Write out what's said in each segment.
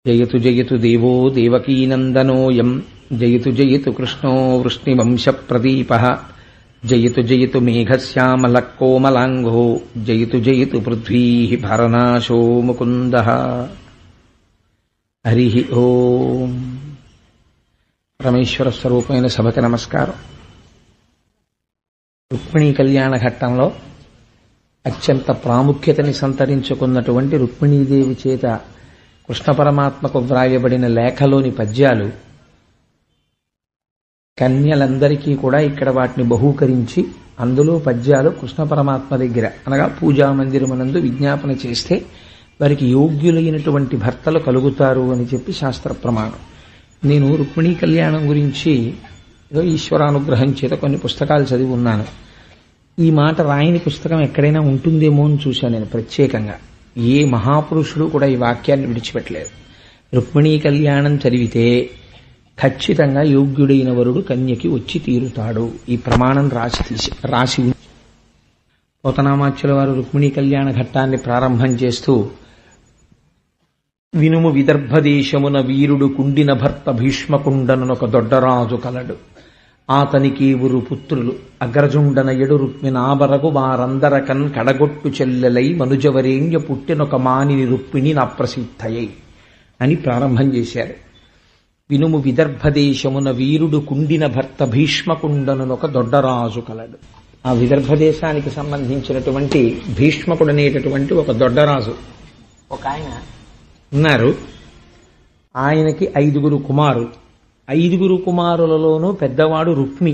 జయతు జయతు దేవో దేవకీనందనోయం జయతు జయతు కృష్ణో వృష్ణివంశప్రదీపః జయతు జయతు మేఘశ్యామలకోమలాంగో జయతు జయతు పృథ్వీ భరనాశో ముకుందః. హరి ఓం. పరమేశ్వర స్వరూపమైన సభకి నమస్కారం. రుక్మిణీ కళ్యాణ ఘట్టంలో అత్యంత ప్రాముఖ్యతని సంతరించుకున్నటువంటి రుక్మిణీదేవి చేత కృష్ణ పరమాత్మకు వ్రాయబడిన లేఖలోని పద్యాలు కన్యలందరికీ కూడా ఇక్కడ వాటిని బహూకరించి అందులో పద్యాలు కృష్ణ పరమాత్మ దగ్గర అనగా పూజా మందిరమునందు విజ్ఞాపన చేస్తే వారికి యోగ్యులైనటువంటి భర్తలు కలుగుతారు అని చెప్పి శాస్త్ర ప్రమాణం. నేను రుక్మిణీ కళ్యాణం గురించి ఈశ్వరానుగ్రహం చేత కొన్ని పుస్తకాలు చదివి ఉన్నాను. ఈ మాట రాయని పుస్తకం ఎక్కడైనా ఉంటుందేమో అని చూశాను నేను ప్రత్యేకంగా. ఏ మహాపురుషుడు కూడా ఈ వాక్యాన్ని విడిచిపెట్టలేదు. రుక్మిణీ కళ్యాణం చదివితే ఖచ్చితంగా యోగ్యుడైన వరుడు కన్యకి వచ్చి తీరుతాడు. ఈ ప్రమాణం రాసి పోతనామాచ్యుల వారు రుక్మిణీ కళ్యాణ ఘట్టాన్ని ప్రారంభం చేస్తూ, వినుము విదర్భదేశమున వీరుడు కుండిన భర్త భీష్మకుండనొక దొడ్డరాజు కలడు. ఆతనికి ఊరు పుత్రులు అగ్రజుండన ఎడు రుక్మిణాబరగు వారందరకన్ కడగొట్టు చెల్లెలై మనుజవరేణ్య పుట్టినొక మానిని రుక్మిణి నా ప్రసిద్ధయై అని ప్రారంభం చేశారు. వినుము విదర్భదేశమున వీరుడు కుండిన భర్త భీష్మకుండనొక దొడ్డరాజు కలడు. ఆ విదర్భదేశానికి సంబంధించినటువంటి భీష్మకుడు అనేటటువంటి ఒక దొడ్డరాజు ఒక ఆయన ఉన్నారు. ఆయనకి 5 కుమారులు. 5 కుమారులలోనూ పెద్దవాడు రుక్మి.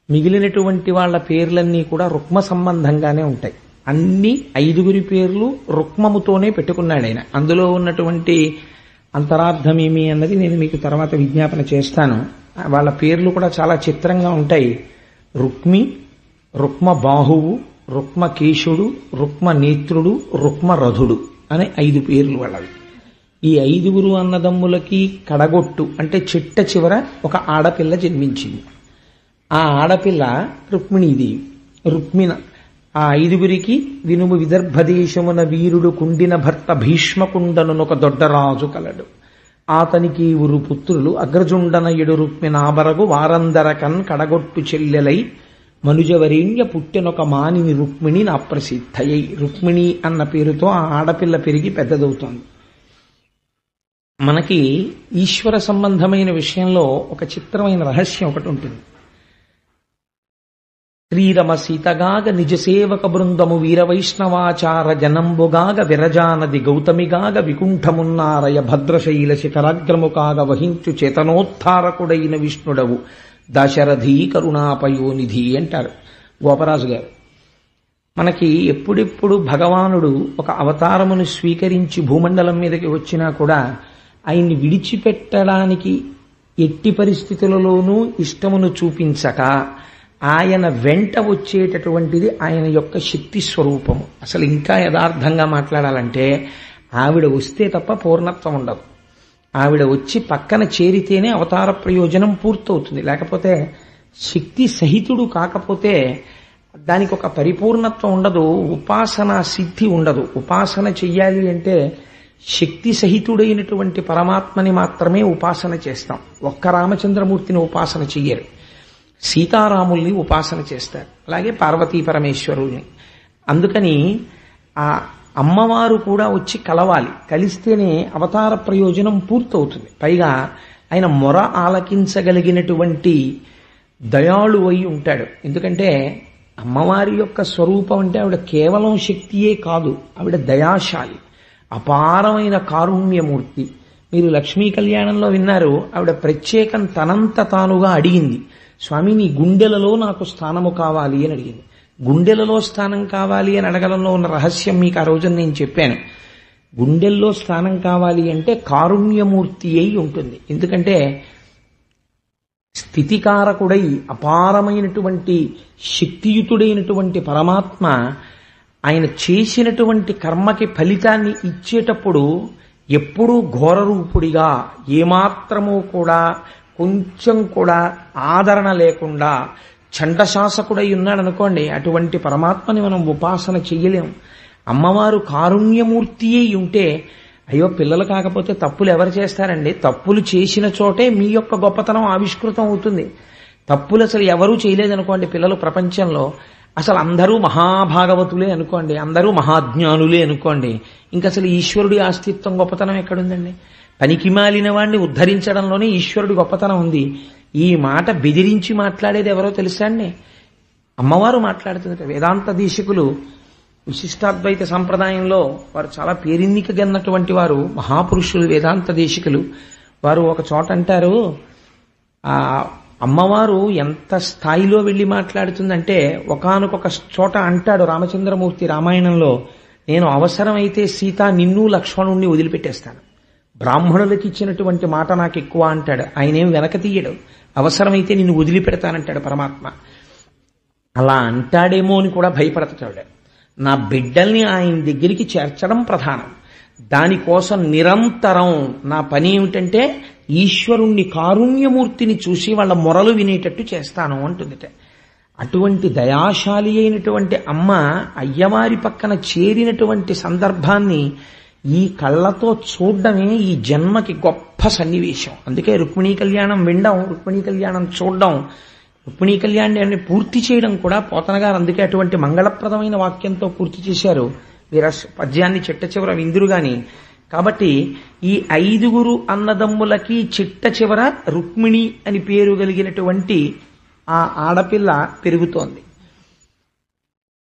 మిగిలినటువంటి వాళ్ల పేర్లన్నీ కూడా రుక్మ సంబంధంగానే ఉంటాయి. అన్ని 5 పేర్లు రుక్మముతోనే పెట్టుకున్నాడు ఆయన. అందులో ఉన్నటువంటి అంతరార్థమేమి అన్నది నేను మీకు తర్వాత విజ్ఞాపన చేస్తాను. వాళ్ళ పేర్లు కూడా చాలా చిత్రంగా ఉంటాయి. రుక్మి, రుక్మ బాహువు, రుక్మ కేశుడు, రుక్మ నేత్రుడు, రుక్మ రథుడు అనే 5 పేర్లు వాళ్ళవి. ఈ 5 అన్నదమ్ములకి కడగొట్టు అంటే చిట్ట చివర ఒక ఆడపిల్ల జన్మించింది. ఆ ఆడపిల్ల రుక్మిణీదేవి. రుక్మిణ ఆ 5 వినుము విదర్భదేశమున వీరుడు కుండిన భర్త భీష్మకుండనొక దొడ్డరాజు కలడు. ఆతనికి ఊరు పుత్రులు అగ్రజుండన ఎడు రుక్మిణాబరగు వారందరకన్ కడగొట్టు చెల్లెలై మనుజవరేణ్య పుట్టినొక మానిని రుక్మిణి నా ప్రసిద్ధయై. రుక్మిణి అన్న పేరుతో ఆ ఆడపిల్ల పెరిగి పెద్దదవుతోంది. మనకి ఈశ్వర సంబంధమైన విషయంలో ఒక చిత్రమైన రహస్యం ఒకటి ఉంటుంది. శ్రీరమ సీతగాగ నిజసేవక బృందము వీరవైష్ణవాచార జనంబుగాగ విరజానది గౌతమిగాగ వికుంఠమున్నారయ భద్రశైల శిఖరాగ్రము కాగ వహించు చేతనోత్థారకుడైన విష్ణుడవు దశరథీ కరుణాపయోనిధి అంటారు గోపరాజు గారు. మనకి ఎప్పుడెప్పుడు భగవానుడు ఒక అవతారమును స్వీకరించి భూమండలం మీదకి వచ్చినా కూడా ఆయన్ని విడిచిపెట్టడానికి ఎట్టి పరిస్థితులలోనూ ఇష్టమును చూపించక ఆయన వెంట వచ్చేటటువంటిది ఆయన యొక్క శక్తి స్వరూపము. అసలు ఇంకా యథార్థంగా మాట్లాడాలంటే ఆవిడ వస్తే తప్ప పూర్ణత్వం ఉండదు. ఆవిడ వచ్చి పక్కన చేరితేనే అవతార ప్రయోజనం పూర్తవుతుంది. లేకపోతే శక్తి సహితుడు కాకపోతే దానికి ఒక పరిపూర్ణత్వం ఉండదు, ఉపాసనా సిద్ధి ఉండదు. ఉపాసన చెయ్యాలి అంటే శక్తి సహితుడైనటువంటి పరమాత్మని మాత్రమే ఉపాసన చేస్తాం. ఒక్క రామచంద్రమూర్తిని ఉపాసన చెయ్యరు. సీతారాముల్ని ఉపాసన చేస్తారు, అలాగే పార్వతీ పరమేశ్వరుల్ని. అందుకని ఆ అమ్మవారు కూడా వచ్చి కలవాలి. కలిస్తేనే అవతార ప్రయోజనం పూర్తవుతుంది. పైగా ఆయన మొర ఆలకించగలిగినటువంటి దయాళు అయి ఉంటాడు. ఎందుకంటే అమ్మవారి యొక్క స్వరూపం అంటే ఆవిడ కేవలం శక్తియే కాదు, ఆవిడ దయాశాలి, అపారమైన కారుణ్యమూర్తి. మీరు లక్ష్మీ కళ్యాణంలో విన్నారు, ఆవిడ ప్రత్యేకం తనంత తానుగా అడిగింది, స్వామి నీ గుండెలలో నాకు స్థానము కావాలి అని అడిగింది. గుండెలలో స్థానం కావాలి అని అడగడంలో ఉన్న రహస్యం మీకు ఆ రోజున నేను చెప్పాను. గుండెల్లో స్థానం కావాలి అంటే కారుణ్యమూర్తి అయి ఉంటుంది. ఎందుకంటే స్థితికారకుడై అపారమైనటువంటి శక్తియుతుడైనటువంటి పరమాత్మ ఆయన చేసినటువంటి కర్మకి ఫలితాన్ని ఇచ్చేటప్పుడు ఎప్పుడూ ఘోరరూపుడిగా ఏమాత్రమూ కూడా కొంచెం కూడా ఆదరణ లేకుండా చండశాసకుడై ఉన్నాడనుకోండి, అటువంటి పరమాత్మని మనం ఉపాసన చెయ్యలేం. అమ్మవారు కారుణ్యమూర్తి అయి ఉంటే అయ్యో పిల్లలు కాకపోతే తప్పులు ఎవరు చేస్తారండి? తప్పులు చేసిన చోటే మీ యొక్క గొప్పతనం ఆవిష్కృతం అవుతుంది. తప్పులు అసలు ఎవరూ చేయలేదనుకోండి పిల్లలు ప్రపంచంలో, అసలు అందరూ మహాభాగవతులే అనుకోండి, అందరూ మహాజ్ఞానులే అనుకోండి, ఇంకా అసలు ఈశ్వరుడి అస్తిత్వం గొప్పతనం ఎక్కడుందండి? పనికి మాలిన వాడిని ఉద్ధరించడంలోనే ఈశ్వరుడి గొప్పతనం ఉంది. ఈ మాట బెదిరించి మాట్లాడేది ఎవరో తెలుసా అండి? అమ్మవారు మాట్లాడుతుంది. వేదాంత దీక్షకులు విశిష్టాద్వైత సంప్రదాయంలో వారు చాలా పేరెన్నికగన్నటువంటి వారు, మహాపురుషులు వేదాంత దేశికులు. వారు ఒక చోట అంటారు, ఆ అమ్మవారు ఎంత స్థాయిలో వెళ్లి మాట్లాడుతుందంటే, ఒకానొక చోట అంటాడు రామచంద్రమూర్తి రామాయణంలో, నేను అవసరమైతే సీత నిన్ను లక్ష్మణుణ్ణి వదిలిపెట్టేస్తాను, బ్రాహ్మణులకి ఇచ్చినటువంటి మాట నాకు ఎక్కువ అంటాడు. ఆయనేం వెనక తీయడు, అవసరమైతే నిన్ను వదిలిపెడతానంటాడు పరమాత్మ. అలా అంటాడేమో అని కూడా భయపడతాడు. నా బిడ్డల్ని ఆయన దగ్గరికి చేర్చడం ప్రధానం. దానికోసం నిరంతరం నా పని ఏమిటంటే ఈశ్వరుణ్ణి కారుణ్యమూర్తిని చూసి వాళ్ళ మొరలు వినేటట్టు చేస్తాను అంటుందిట. అటువంటి దయాశాలి అయినటువంటి అమ్మ అయ్యవారి పక్కన చేరినటువంటి సందర్భాన్ని ఈ కళ్ళతో చూడడమే ఈ జన్మకి గొప్ప సన్నివేశం. అందుకే రుక్మిణీ కళ్యాణం వినడం, రుక్మిణీ కళ్యాణం చూడడం, రుక్మిణీ కళ్యాణాన్ని పూర్తి చేయడం కూడా పోతన గారు అందుకే అటువంటి మంగళప్రదమైన వాక్యంతో పూర్తి చేశారు. వీర పద్యాన్ని చిట్ట చివర విందురు గాని. కాబట్టి ఈ 5 అన్నదమ్ములకి చిట్ట చివర రుక్మిణి అని పేరు కలిగినటువంటి ఆ ఆడపిల్ల పెరుగుతోంది.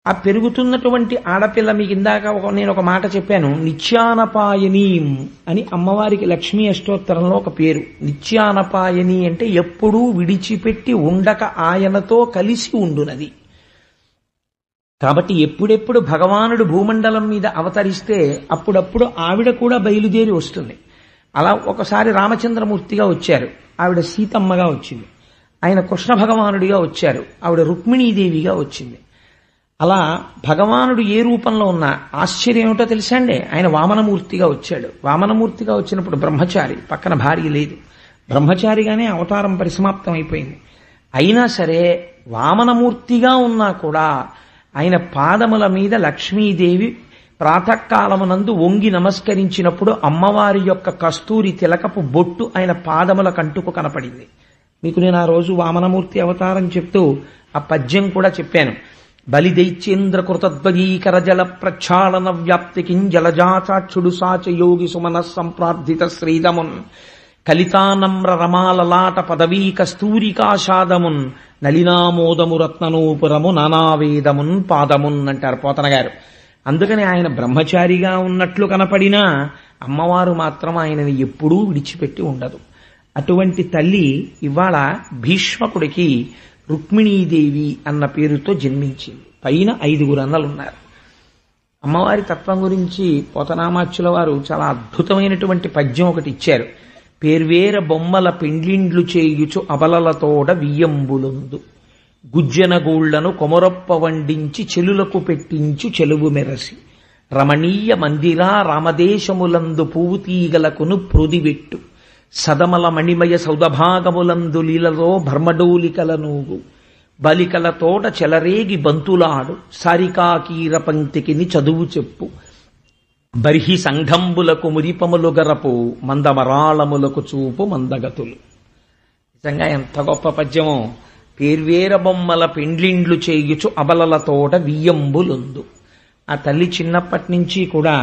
ఆ పెరుగుతున్నటువంటి ఆడపిల్ల మీకు ఇందాక నేను ఒక మాట చెప్పాను, నిత్యానపాయని అని అమ్మవారికి లక్ష్మీ అష్టోత్తరంలో ఒక పేరు. నిత్యానపాయని అంటే ఎప్పుడూ విడిచిపెట్టి ఉండక ఆయనతో కలిసి ఉండునది. కాబట్టి ఎప్పుడెప్పుడు భగవానుడు భూమండలం మీద అవతరిస్తే అప్పుడప్పుడు ఆవిడ కూడా బయలుదేరి వస్తుంది. అలా ఒకసారి రామచంద్రమూర్తిగా వచ్చారు, ఆవిడ సీతమ్మగా వచ్చింది. ఆయన కృష్ణ భగవానుడిగా వచ్చారు, ఆవిడ రుక్మిణీదేవిగా వచ్చింది. అలా భగవానుడు ఏ రూపంలో ఉన్నా ఆశ్చర్యం ఏమిటో తెలుసా అండి, ఆయన వామనమూర్తిగా వచ్చాడు. వామనమూర్తిగా వచ్చినప్పుడు బ్రహ్మచారి, పక్కన భార్య లేదు, బ్రహ్మచారిగానే అవతారం పరిసమాప్తం అయిపోయింది. అయినా సరే వామనమూర్తిగా ఉన్నా కూడా ఆయన పాదముల మీద లక్ష్మీదేవి ప్రాతకాలమునందు వంగి నమస్కరించినప్పుడు అమ్మవారి యొక్క కస్తూరి తిలకపు బొట్టు ఆయన పాదముల కంటుకు కనపడింది. మీకు నేను ఆ రోజు వామనమూర్తి అవతారం చెప్తూ ఆ పద్యం కూడా చెప్పాను. బలిదైత్యేంద్ర కృతధ్వజీకర జల ప్రక్షాళన వ్యాప్తికిం జలజాచాక్షుడు సాచ యోగి సుమన సంప్రార్థిత శ్రీదమున్ కలితానమ్ర రమాలలాట పదవీ కస్తూరికాషాదమున్ నలినామోదము రత్ననూపురము నానావేదమున్ పాదమున్ అంటారు పోతన గారు. అందుకని ఆయన బ్రహ్మచారిగా ఉన్నట్లు కనపడినా అమ్మవారు మాత్రం ఆయనని ఎప్పుడూ విడిచిపెట్టి ఉండదు. అటువంటి తల్లి ఇవాళ భీష్మకుడికి రుక్మిణీదేవి అన్న పేరుతో జన్మించింది. పైన 5 అన్నలున్నారు. అమ్మవారి తత్వం గురించి పోతనామాచ్యుల వారు చాలా అద్భుతమైనటువంటి పద్యం ఒకటి ఇచ్చారు. పేర్వేర బొమ్మల పెండ్లిండ్లు చేయుచు అబలలతోడ వియ్యంబులుందు గుజ్జనగూళ్లను కొమరొప్ప వండించి చెలులకు పెట్టించు చెలువు మెరసి రమణీయ మందిరా రామదేశములందు పూతీగలకును ప్రోదివెట్టు సదమల మణిమయ సౌదభాగములందు లీలలో భర్మడోలికల నూగు బలికల తోట చెలరేగి బంతులాడు సారికాకీర పంక్తికిని చదువు చెప్పు బర్హి సంఘంబులకు మురిపములు గరపు మందమరాళములకు చూపు మందగతులు. నిజంగా ఎంత గొప్ప పద్యమో. పేర్వేర బొమ్మల పెండ్లిండ్లు చేయుచు అబలల తోట వియ్యంబులుందు. ఆ తల్లి చిన్నప్పటి నుంచి కూడా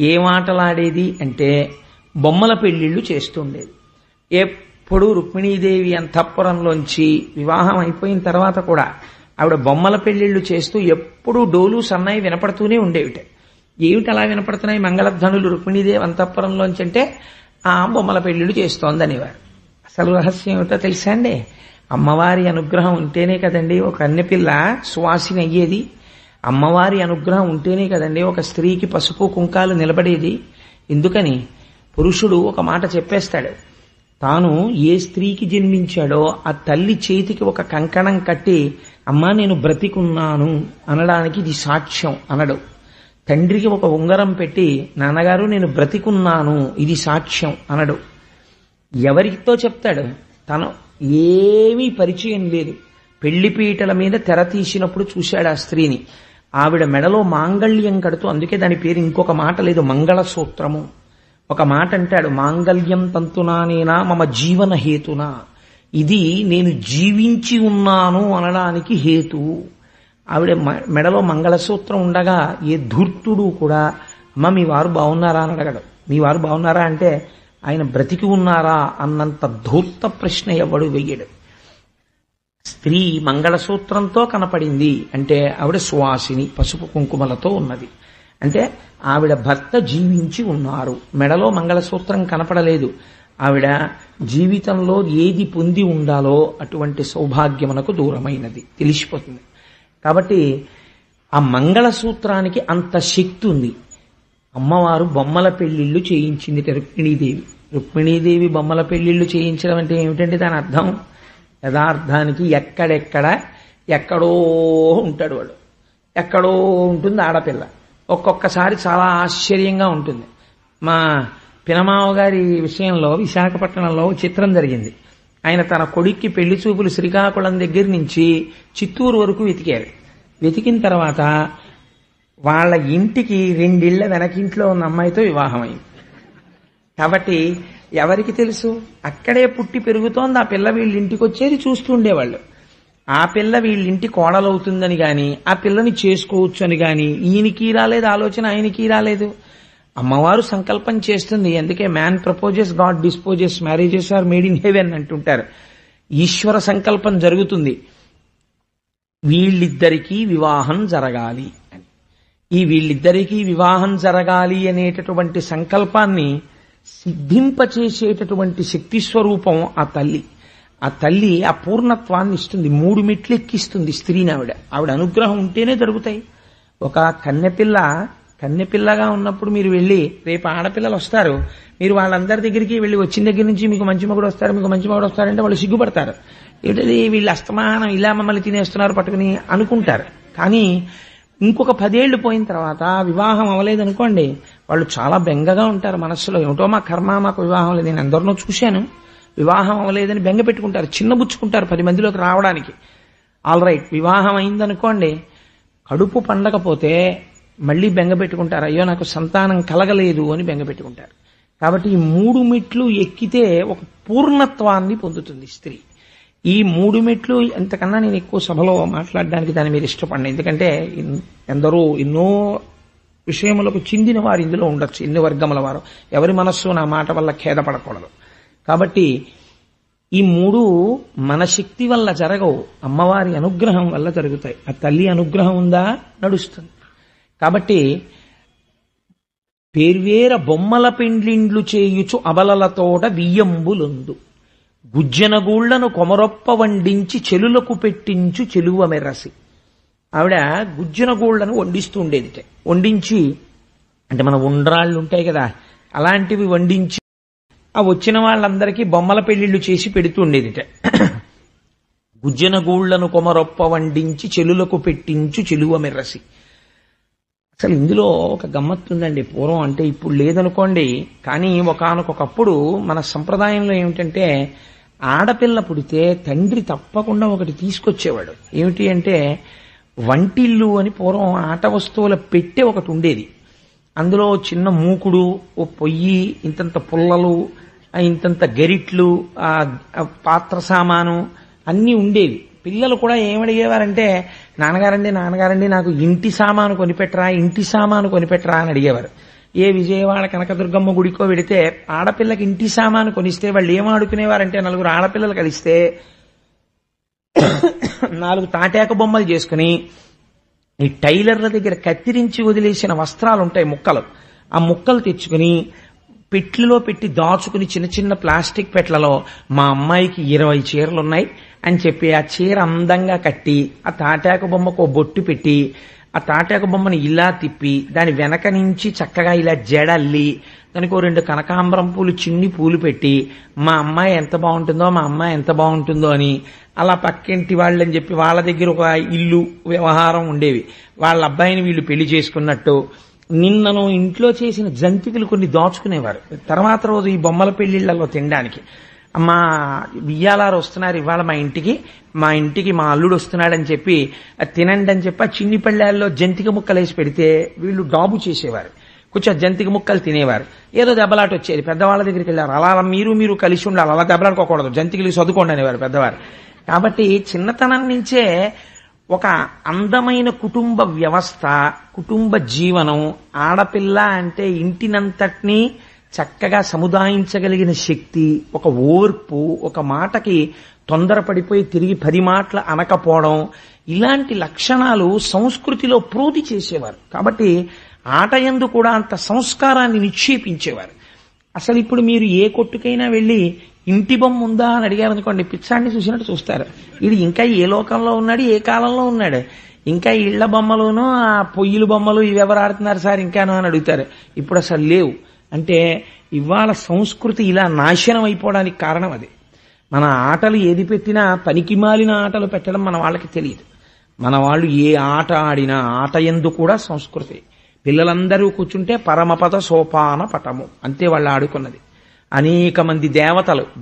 ఏ మాటలాడేది అంటే బొమ్మల పెళ్లిళ్లు చేస్తుండేది. ఎప్పుడూ రుక్మిణీదేవి అంతఃపురంలోంచి వివాహం అయిపోయిన తర్వాత కూడా ఆవిడ బొమ్మల పెళ్లిళ్లు చేస్తూ ఎప్పుడూ డోలు సన్నాయి వినపడుతూనే ఉండేవిట. ఏమిటి అలా వినపడుతున్నాయి మంగళధ్వనులు రుక్మిణీదేవి అంతఃపురంలోంచి అంటే ఆ బొమ్మల పెళ్లిళ్లు చేస్తోంది అనేవారు. అసలు రహస్యం ఏమిటో తెలుసా అండి, అమ్మవారి అనుగ్రహం ఉంటేనే కదండి ఒక కన్నెపిల్ల సువాసిని అయ్యేది. అమ్మవారి అనుగ్రహం ఉంటేనే కదండి ఒక స్త్రీకి పసుపు కుంకాలు నిలబడేది. ఎందుకని పురుషుడు ఒక మాట చెప్పేస్తాడు, తాను ఏ స్త్రీకి జన్మించాడో ఆ తల్లి చేతికి ఒక కంకణం కట్టి అమ్మా నేను బ్రతికున్నాను అనడానికి ఇది సాక్ష్యం అనడు. తండ్రికి ఒక ఉంగరం పెట్టి నాన్నగారు నేను బ్రతికున్నాను ఇది సాక్ష్యం అనడు. ఎవరితో చెప్తాడు? తను ఏమీ పరిచయం లేదు. పెళ్లిపీటల మీద తెర తీసినప్పుడు చూశాడు ఆ స్త్రీని. ఆవిడ మెడలో మాంగళ్యం కడుతూ, అందుకే దాని పేరు ఇంకొక మాట లేదు, మంగళసూత్రము. ఒక మాట అంటాడు, మాంగళ్యం తంతునానేనా మమ జీవన హేతునా, ఇది నేను జీవించి ఉన్నాను అనడానికి హేతువు. ఆవిడ మెడలో మంగళసూత్రం ఉండగా ఏ ధూర్తుడు కూడా అమ్మ మీ వారు బాగున్నారా అని అడగడు. మీ వారు బాగున్నారా అంటే ఆయన బ్రతికి ఉన్నారా అన్నంత ధూర్త ప్రశ్న ఎవడు వెయ్యడు. స్త్రీ మంగళసూత్రంతో కనపడింది అంటే ఆవిడ సువాసిని, పసుపు కుంకుమలతో ఉన్నది అంటే ఆవిడ భర్త జీవించి ఉన్నారు. మెడలో మంగళసూత్రం కనపడలేదు. ఆవిడ జీవితంలో ఏది పొంది ఉండాలో అటువంటి సౌభాగ్యమునకు దూరమైనది తెలిసిపోతుంది. కాబట్టి ఆ మంగళసూత్రానికి అంత శక్తి ఉంది. అమ్మవారు బొమ్మల పెళ్లిళ్లు చేయించింది రుక్మిణీదేవి. రుక్మిణీదేవి బొమ్మల పెళ్లిళ్లు చేయించడం అంటే ఏమిటంటే దాని అర్థం, యథార్థానికి ఎక్కడో ఉంటాడు వాడు, ఎక్కడో ఉంటుంది ఆడపిల్ల. ఒక్కొక్కసారి చాలా ఆశ్చర్యంగా ఉంటుంది. మా పినమావ గారి విషయంలో విశాఖపట్నంలో చిత్రం జరిగింది. ఆయన తన కొడుక్కి పెళ్లి చూపులు శ్రీకాకుళం దగ్గర నుంచి చిత్తూరు వరకు వెతికారు. వెతికిన తర్వాత వాళ్ళ ఇంటికి 2 ఇళ్ల వెనకింట్లో ఉన్న అమ్మాయితో వివాహం అయింది. కాబట్టి ఎవరికి తెలుసు, అక్కడే పుట్టి పెరుగుతోంది ఆ పిల్ల, వీళ్ళ ఇంటికి వచ్చేది చూస్తూ ఉండేవాళ్ళు. ఆ పిల్ల వీళ్ళింటి కోడలవుతుందని గాని ఆ పిల్లని చేసుకోవచ్చు అని గాని ఈయనకి రాలేదు ఆలోచన, ఆయనకి రాలేదు. అమ్మవారు సంకల్పం చేస్తుంది. అందుకే man proposes, God disposes, marriages are made in heaven అంటుంటారు. ఈశ్వర సంకల్పం జరుగుతుంది, వీళ్ళిద్దరికీ వివాహం జరగాలి అని. ఈ వీళ్ళిద్దరికీ వివాహం జరగాలి అనేటటువంటి సంకల్పాన్ని సిద్ధింపచేసేటటువంటి శక్తి స్వరూపం ఆ తల్లి. ఆ తల్లి ఆ పూర్ణత్వాన్ని ఇస్తుంది, 3 మెట్లు ఎక్కిస్తుంది స్త్రీని. ఆవిడ అనుగ్రహం ఉంటేనే జరుగుతాయి. ఒక కన్నెపిల్లగా ఉన్నప్పుడు మీరు వెళ్ళి, రేపు ఆడపిల్లలు వస్తారు, మీరు వాళ్ళందరి దగ్గరికి వెళ్ళి వచ్చిన దగ్గర నుంచి మీకు మంచి మగుడు వస్తారంటే వాళ్ళు సిగ్గుపడతారు. ఏంటది వీళ్ళు అస్తమానం ఇలా మమ్మల్ని తినేస్తున్నారు పట్టుకుని అనుకుంటారు. కానీ ఇంకొక 10 ఏళ్లు పోయిన తర్వాత వివాహం అవ్వలేదనుకోండి, వాళ్ళు చాలా బెంగగా ఉంటారు మనస్సులో. ఏమిటో మా కర్మ, మాకు వివాహం లేదు. నేను అందరినో చూశాను, వివాహం అవ్వలేదని బెంగ పెట్టుకుంటారు, చిన్నబుచ్చుకుంటారు 10 మందిలోకి రావడానికి. ఆల్ రైట్, వివాహం అయిందనుకోండి, కడుపు పండకపోతే మళ్ళీ బెంగ పెట్టుకుంటారు, అయ్యో నాకు సంతానం కలగలేదు అని బెంగ పెట్టుకుంటారు. కాబట్టి ఈ 3 మెట్లు ఎక్కితే ఒక పూర్ణత్వాన్ని పొందుతుంది స్త్రీ. ఈ 3 మెట్లు ఎంతకన్నా నేను ఎక్కువ సభలో మాట్లాడడానికి దాన్ని మీరు ఇష్టపడిన, ఎందుకంటే ఎందరో ఎన్నో విషయములకు చెందిన వారు ఇందులో ఉండొచ్చు, ఎన్ని వర్గముల వారు. ఎవరి మనస్సు నా మాట వల్ల ఖేదపడకూడదు. కాబట్టి ఈ 3 మన శక్తి వల్ల జరగవు, అమ్మవారి అనుగ్రహం వల్ల జరుగుతాయి. ఆ తల్లి అనుగ్రహం ఉందా నడుస్తుంది. కాబట్టి పేర్వేర బొమ్మల పెండ్లిండ్లు చేయుచు అబలలతోట వియ్యంబులుందు, గుజ్జనగూళ్లను కొమరొప్ప వండించి చెలులకు పెట్టించు చెలువ మెరసి. ఆవిడ గుజ్జనగూళ్లను వండిస్తూ ఉండేది. వండించి అంటే మన ఉండ్రాళ్ళు ఉంటాయి కదా, అలాంటివి వండించి ఆ వచ్చిన వాళ్ళందరికీ బొమ్మల పెళ్లిళ్లు చేసి పెడుతూ ఉండేది. గుజ్జనగూళ్లను కొమరొప్ప వండించి చెలులకు పెట్టించు చెలువ మెరసి. అసలు ఇందులో ఒక గమ్మత్తుందండి. పూర్వం అంటే ఇప్పుడు లేదనుకోండి, కానీ ఒకానొకప్పుడు మన సంప్రదాయంలో ఏమిటంటే, ఆడపిల్ల పుడితే తండ్రి తప్పకుండా ఒకటి తీసుకొచ్చేవాడు. ఏమిటి అంటే వంటిల్లు అని పూర్వం ఆట వస్తువుల పెట్టె ఒకటి ఉండేది. అందులో చిన్న మూకుడు, ఓ పొయ్యి, ఇంతంత పుల్లలు, ఇంతంత గరిట్లు, పాత్ర సామాను అన్నీ ఉండేవి. పిల్లలు కూడా ఏమడిగేవారంటే, నాన్నగారండి నాకు ఇంటి సామాను కొనిపెట్టరా అని అడిగేవారు. ఏ విజయవాడ కనకదుర్గమ్మ గుడికో వెడితే ఆడపిల్లకి ఇంటి సామాను కొనిస్తే వాళ్ళు ఏమాడుకునేవారంటే, 4 ఆడపిల్లలు కలిస్తే 4 తాటాక బొమ్మలు చేసుకుని ఈ టైలర్ల దగ్గర కత్తిరించి వదిలేసిన వస్త్రాలు ఉంటాయి, ముక్కలు, ఆ ముక్కలు తెచ్చుకుని పెట్లలో పెట్టి దాచుకుని చిన్న చిన్న ప్లాస్టిక్ పెట్లలో మా అమ్మాయికి 20 చీరలున్నాయి అని చెప్పి ఆ చీర అందంగా కట్టి ఆ తాటాకు బొమ్మకు బొట్టు పెట్టి ఆ తాటాకు బొమ్మని ఇలా తిప్పి దాని వెనక నుంచి చక్కగా ఇలా జడల్లి దానికి 2 కనకాంబరం పూలు, చిన్ని పూలు పెట్టి మా అమ్మాయి ఎంత బాగుంటుందో అని అలా పక్కింటి వాళ్ళని చెప్పి వాళ్ళ దగ్గర ఒక ఇల్లు వ్యవహారం ఉండేవి. వాళ్ళ అబ్బాయిని వీళ్ళు పెళ్లి చేసుకున్నట్టు నిన్నను ఇంట్లో చేసిన జంతికలు కొన్ని దాచుకునేవారు. తర్వాత రోజు ఈ బొమ్మల పెళ్లిళ్లలో తినడానికి, మా బియ్యాలారు వస్తున్నారు ఇవాళ మా ఇంటికి మా అల్లుడు వస్తున్నాడని చెప్పి తినండి అని చెప్పి ఆ చిన్ని పళ్ళాల్లో జంతిక ముక్కలేసి పెడితే వీళ్ళు డాబు చేసేవారు. కొంచెం జంతికి ముక్కలు తినేవారు. ఏదో దెబ్బలాట వచ్చేది, పెద్దవాళ్ళ దగ్గరికి వెళ్ళారు. అలా మీరు కలిసి ఉండాలి, అలా దెబ్బలాడుకోకూడదు, జంతికలు చదువుకోండి అనేవారు పెద్దవారు. కాబట్టి చిన్నతనం నుంచే ఒక అందమైన కుటుంబ వ్యవస్థ, కుటుంబ జీవనం, ఆడపిల్ల అంటే ఇంటినంతటినీ చక్కగా సముదాయించగలిగిన శక్తి, ఒక ఓర్పు, ఒక మాటకి తొందరపడిపోయి తిరిగి 10 మాటలు అనకపోవడం, ఇలాంటి లక్షణాలు సంస్కృతిలో ప్రోధి చేసేవారు. కాబట్టి ఆటయందు కూడా అంత సంస్కారాన్ని నిక్షేపించేవారు. అసలు ఇప్పుడు మీరు ఏ కొట్టుకైనా వెళ్ళి ఇంటి బొమ్మ ఉందా అని అడిగారనుకోండి, పిచ్చాన్ని చూసినట్టు చూస్తారు. ఇది ఇంకా ఏ లోకంలో ఉన్నాడు, ఏ కాలంలో ఉన్నాడు, ఇంకా ఇళ్ల బొమ్మలును ఆ పొయ్యిల బొమ్మలు ఇవి ఎవరు ఆడుతున్నారు సార్ ఇంకాను అని అడుగుతారు. ఇప్పుడు అసలు లేవు. అంటే ఇవాళ సంస్కృతి ఇలా నాశనం అయిపోవడానికి కారణం అది. మన ఆటలు ఏది పెట్టినా పనికిమాలిన ఆటలు పెట్టడం మన వాళ్ళకి తెలియదు. మన వాళ్ళు ఏ ఆట ఆడినా ఆటయందు కూడా సంస్కృతి. పిల్లలందరూ కూర్చుంటే పరమపద సోపాన పటము అంతే వాళ్ళు ఆడుకున్నది. అనేక మంది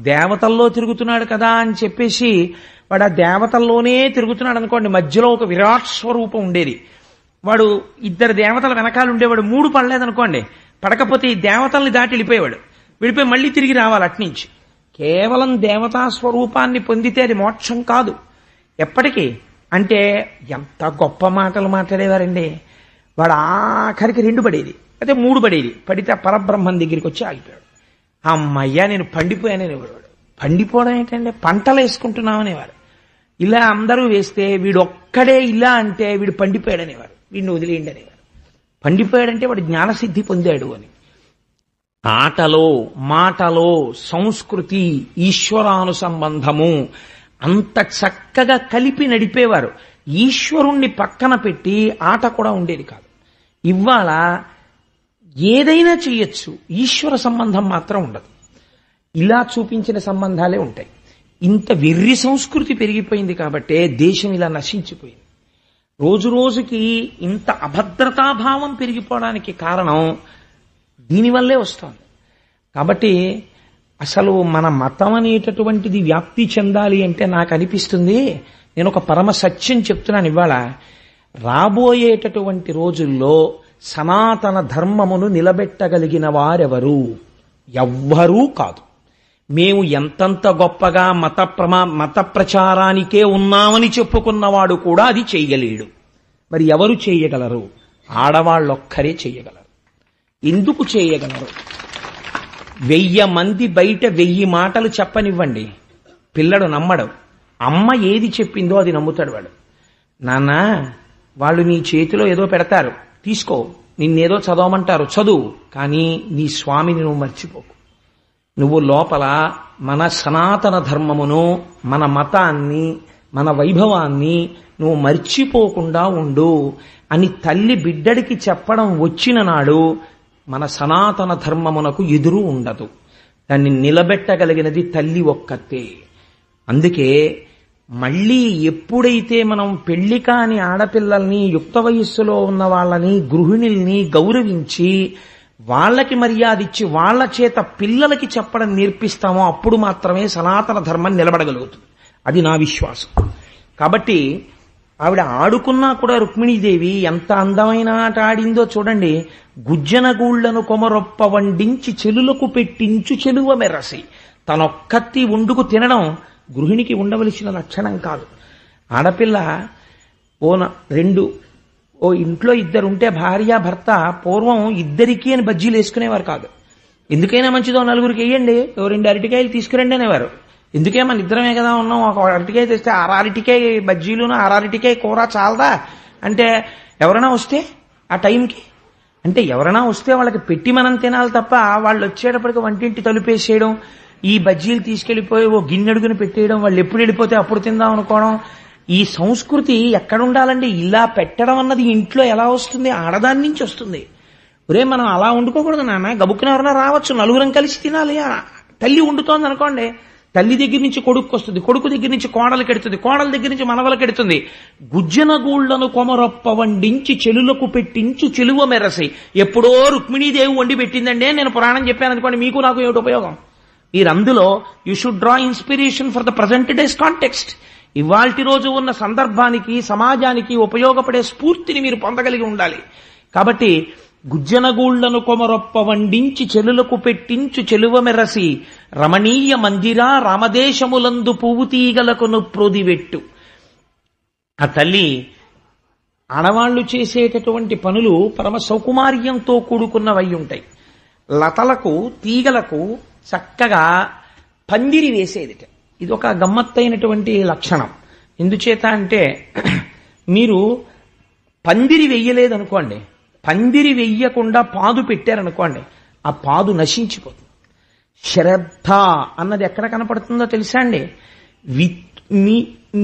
దేవతల్లో తిరుగుతున్నాడు కదా అని చెప్పేసి వాడు ఆ దేవతల్లోనే తిరుగుతున్నాడు అనుకోండి, మధ్యలో ఒక విరాట్ స్వరూపం ఉండేది. వాడు 2 దేవతల వెనకాల ఉండేవాడు, 3 పడలేదనుకోండి, పడకపోతే ఈ దేవతల్ని దాటి వెళ్ళిపోయి మళ్ళీ తిరిగి రావాలి అట్నుంచి. కేవలం దేవతా స్వరూపాన్ని పొందితే అది మోక్షం కాదు ఎప్పటికీ. అంటే ఎంత గొప్ప మాటలు మాట్లాడేవారండి. వాడు ఆఖరికి 2 పడేది, అయితే 3 పడేది. పడితే పరబ్రహ్మం దగ్గరికి వచ్చి ఆగిపోయాడు. అమ్మయ్యా నేను పండిపోయాననేవాడు. పండిపోవడం ఏంటంటే పంటలు వేసుకుంటున్నామనేవారు. ఇలా అందరూ వేస్తే వీడు ఒక్కడే ఇలా అంటే వీడు పండిపోయాడనేవారు, వీడిని వదిలేయండి అనేవారు. పండిపోయాడంటే వాడు జ్ఞానసిద్ధి పొందాడు అని. ఆటలో మాటలో సంస్కృతి, ఈశ్వరానుసంబంధము అంత చక్కగా కలిపి నడిపేవారు. ఈశ్వరుణ్ణి పక్కన పెట్టి ఆట కూడా ఉండేది కాదు. ఇవాళ ఏదైనా చెయ్యొచ్చు, ఈశ్వర సంబంధం మాత్రం ఉండదు. ఇలా చూపించిన సంబంధాలే ఉంటాయి. ఇంత వెర్రి సంస్కృతి పెరిగిపోయింది కాబట్టే దేశం ఇలా నశించిపోయింది. రోజు రోజుకి ఇంత అభద్రతాభావం పెరిగిపోవడానికి కారణం దీనివల్లే వస్తుంది. కాబట్టి అసలు మన మతం అనేటటువంటిది వ్యాప్తి చెందాలి అంటే నాకు అనిపిస్తుంది, నేను ఒక పరమ సత్యం చెప్తున్నాను ఇవాళ, రాబోయేటటువంటి రోజుల్లో సనాతన ధర్మమును నిలబెట్టగలిగిన వారెవరు? ఎవ్వరూ కాదు. మేము ఎంతంత గొప్పగా మత ప్రచారానికే ఉన్నామని చెప్పుకున్నవాడు కూడా అది చెయ్యలేడు. మరి ఎవరు చేయగలరు? ఆడవాళ్ళొక్కరే చెయ్యగలరు. ఎందుకు చేయగలరు? 1000 మంది బయట 1000 మాటలు చెప్పనివ్వండి, పిల్లడు నమ్మడు. అమ్మ ఏది చెప్పిందో అది నమ్ముతాడు వాడు. నాన్న వాళ్ళు నీ చేతిలో ఏదో పెడతారు, తీసుకో, నిన్నేదో చదవమంటారు, చదువు, కానీ నీ స్వామిని నువ్వు మర్చిపోకు. నువ్వు లోపల మన సనాతన ధర్మమును, మన మతాన్ని, మన వైభవాన్ని నువ్వు మర్చిపోకుండా ఉండు అని తల్లి బిడ్డడికి చెప్పడం వచ్చిన నాడు మన సనాతన ధర్మమునకు ఎదురు ఉండదు. దాన్ని నిలబెట్టగలిగినది తల్లి ఒక్కతే. అందుకే మళ్ళీ ఎప్పుడైతే మనం పెళ్లి కాని ఆడపిల్లల్ని, యుక్త వయస్సులో ఉన్న వాళ్ళని, గృహిణుల్ని గౌరవించి వాళ్ళకి మర్యాద ఇచ్చి వాళ్ళ చేత పిల్లలకి చెప్పడం నేర్పిస్తామో అప్పుడు మాత్రమే సనాతన ధర్మం నిలబడగలుగుతుంది. అది నా విశ్వాసం. కాబట్టి ఆవిడ ఆడుకున్నా కూడా రుక్మిణీదేవి ఎంత అందమైన ఆట ఆడిందో చూడండి. గుజ్జనగూళ్లను కొమరొప్ప వండించి చెలులకు పెట్టించు చెలువ మెరసి. తనొక్కత్తి వండుకు తినడం గృహిణికి ఉండవలసిన లక్షణం కాదు. ఆడపిల్ల ఓ ఇంట్లో 2 ఉంటే భార్య భర్త పూర్వం 2కి అని బజ్జీలు వేసుకునేవారు కాదు. ఎందుకైనా మంచిదో 4గురికి వేయండి, 2 అరటికాయలు తీసుకురండి అనేవారు. ఎందుకే మన ఇద్దరమే కదా ఉన్నాం, ఒక అరటికాయ తెస్తే 6 అరటికాయ బజ్జీలును 6 అరటికాయ కూర చాలదా అంటే ఎవరైనా వస్తే ఆ టైంకి, అంటే ఎవరైనా వస్తే వాళ్ళకి పెట్టి మనం తినాలి తప్ప వాళ్ళు వచ్చేటప్పటికి వంటింటి తలుపేసేయడం, ఈ బజ్జీలు తీసుకెళ్లిపోయి ఓ గిన్నెడుగుని పెట్టేయడం, వాళ్ళు ఎప్పుడు వెళ్ళిపోతే అప్పుడు తిందాం అనుకోవడం, ఈ సంస్కృతి ఎక్కడుండాలండి? ఇలా పెట్టడం అన్నది ఇంట్లో ఎలా వస్తుంది? ఆడదాని నుంచి వస్తుంది. ఒరే మనం అలా వండుకోకూడదు నాన్న, గబుక్కున ఎవరైనా రావచ్చు, 4గురం కలిసి తినాలి. తల్లి వండుతోంది అనుకోండి, తల్లి దగ్గర నుంచి కొడుకు వస్తుంది, కొడుకు దగ్గర నుంచి కోడలు కెడుతుంది, కోడల దగ్గర నుంచి మనవలు కెడుతుంది. గుజ్జనగూళ్లను కొమరొప్ప వండించి చెలులకు పెట్టించు చెలువ మెరసి. ఎప్పుడో రుక్మిణీదేవి వండి పెట్టిందండి నేను పురాణం చెప్పాను అనుకోండి, మీకు నాకు ఏమిటి ఉపయోగం? మీరందులో you should draw inspiration for the present days context. ఇవాల్టి రోజు ఉన్న సందర్భానికి, సమాజానికి ఉపయోగపడే స్ఫూర్తిని మీరు పొందగలిగి ఉండాలి. కాబట్టి గుజ్జనగూళ్లను కొమరొప్ప వండించి చెలులకు పెట్టించు చెలువ మెరసి రమణీయ మందిరా రామదేశములందు పువ్వు తీగలకును ప్రోదివెట్టు. ఆ తల్లి ఆడవాళ్లు చేసేటటువంటి పనులు పరమ సౌకుమార్యంతో కూడుకున్నవై ఉంటాయి. లతలకు తీగలకు చక్కగా పందిరి వేసేదిట. ఇది ఒక గమ్మత్తైనటువంటి లక్షణం. ఎందుచేత అంటే మీరు పందిరి వెయ్యలేదనుకోండి, పందిరి వెయ్యకుండా పాదు పెట్టారనుకోండి, ఆ పాదు నశించిపోతుంది. శ్రద్ధ అన్నది ఎక్కడ కనపడుతుందో తెలుసా అండి?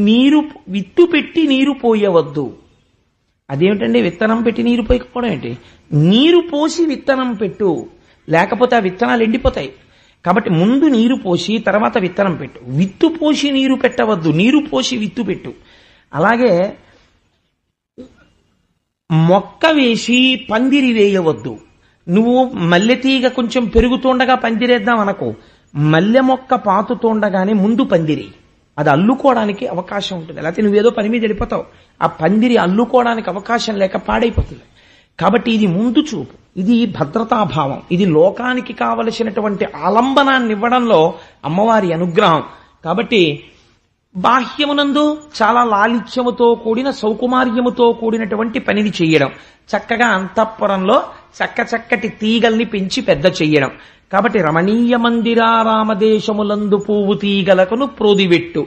నీరు విత్తు పెట్టి నీరు పోయవద్దు. అదేమిటండి విత్తనం పెట్టి నీరు పోయకపోవడం ఏంటి? నీరు పోసి విత్తనం పెట్టు, లేకపోతే ఆ విత్తనాలు ఎండిపోతాయి. కాబట్టి ముందు నీరు పోసి తర్వాత విత్తనం పెట్టు. విత్తు పోసి నీరు పెట్టవద్దు, నీరు పోసి విత్తు పెట్టు. అలాగే మొక్క వేసి పందిరి వేయవద్దు. నువ్వు మల్లె తీగ కొంచెం పెరుగుతుండగా పందిరేద్దాం అనకు. మల్లె మొక్క పాతుతుండగానే ముందు పందిరి. అది అల్లుకోవడానికి అవకాశం ఉంటుంది. లేకపోతే నువ్వేదో పని మీద వెళ్ళిపోతావు, ఆ పందిరి అల్లుకోవడానికి అవకాశం లేక పాడైపోతుంది. కాబట్టి ఇది ముందు చూపు, ఇది భద్రతాభావం, ఇది లోకానికి కావలసినటువంటి ఆలంబనాన్ని ఇవ్వడంలో అమ్మవారి అనుగ్రహం. కాబట్టి బాహ్యమునందు చాలా లాలిత్యముతో కూడిన సౌకుమార్యముతో కూడినటువంటి పనిని చెయ్యడం, చక్కగా అంతఃపురంలో చక్కటి తీగల్ని పెంచి పెద్ద చెయ్యడం. కాబట్టి రమణీయ మందిరా రామదేశములందు పువ్వు తీగలకును ప్రోదివెట్టు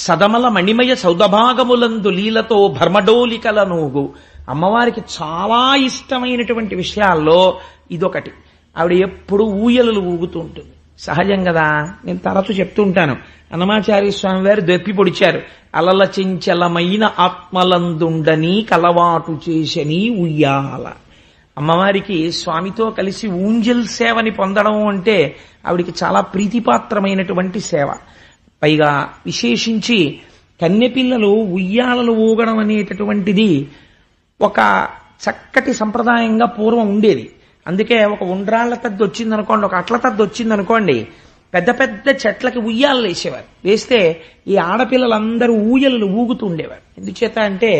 సదమల మణిమయ సౌదభాగములందు లీలతో భర్మడోలికల నూగు. అమ్మవారికి చాలా ఇష్టమైనటువంటి విషయాల్లో ఇదొకటి. ఆవిడ ఎప్పుడు ఊయలలు ఊగుతూ ఉంటుంది. సహజం కదా, నేను తరచు చెప్తూ ఉంటాను. అన్నమాచార్య స్వామి వారు దెప్పి పొడిచారు. అలల చెంచలమైన ఆత్మలందుండని కలవాటు చేసని ఉయ్యాల. అమ్మవారికి స్వామితో కలిసి ఊంజల్ సేవని పొందడం అంటే ఆవిడికి చాలా ప్రీతిపాత్రమైనటువంటి సేవ. పైగా విశేషించి కన్నెపిల్లలు ఉయ్యాలలు ఊగడం అనేటటువంటిది ఒక చక్కటి సంప్రదాయంగా పూర్వం ఉండేది. అందుకే ఒక ఉండ్రాళ్ల తద్ది వచ్చిందనుకోండి, ఒక అట్ల తద్ది వచ్చిందనుకోండి, పెద్ద పెద్ద చెట్లకి ఉయ్యాలలు వేసేవారు. వేస్తే ఈ ఆడపిల్లలందరూ ఊయలలు ఊగుతూ ఉండేవారు. ఎందుచేత అంటే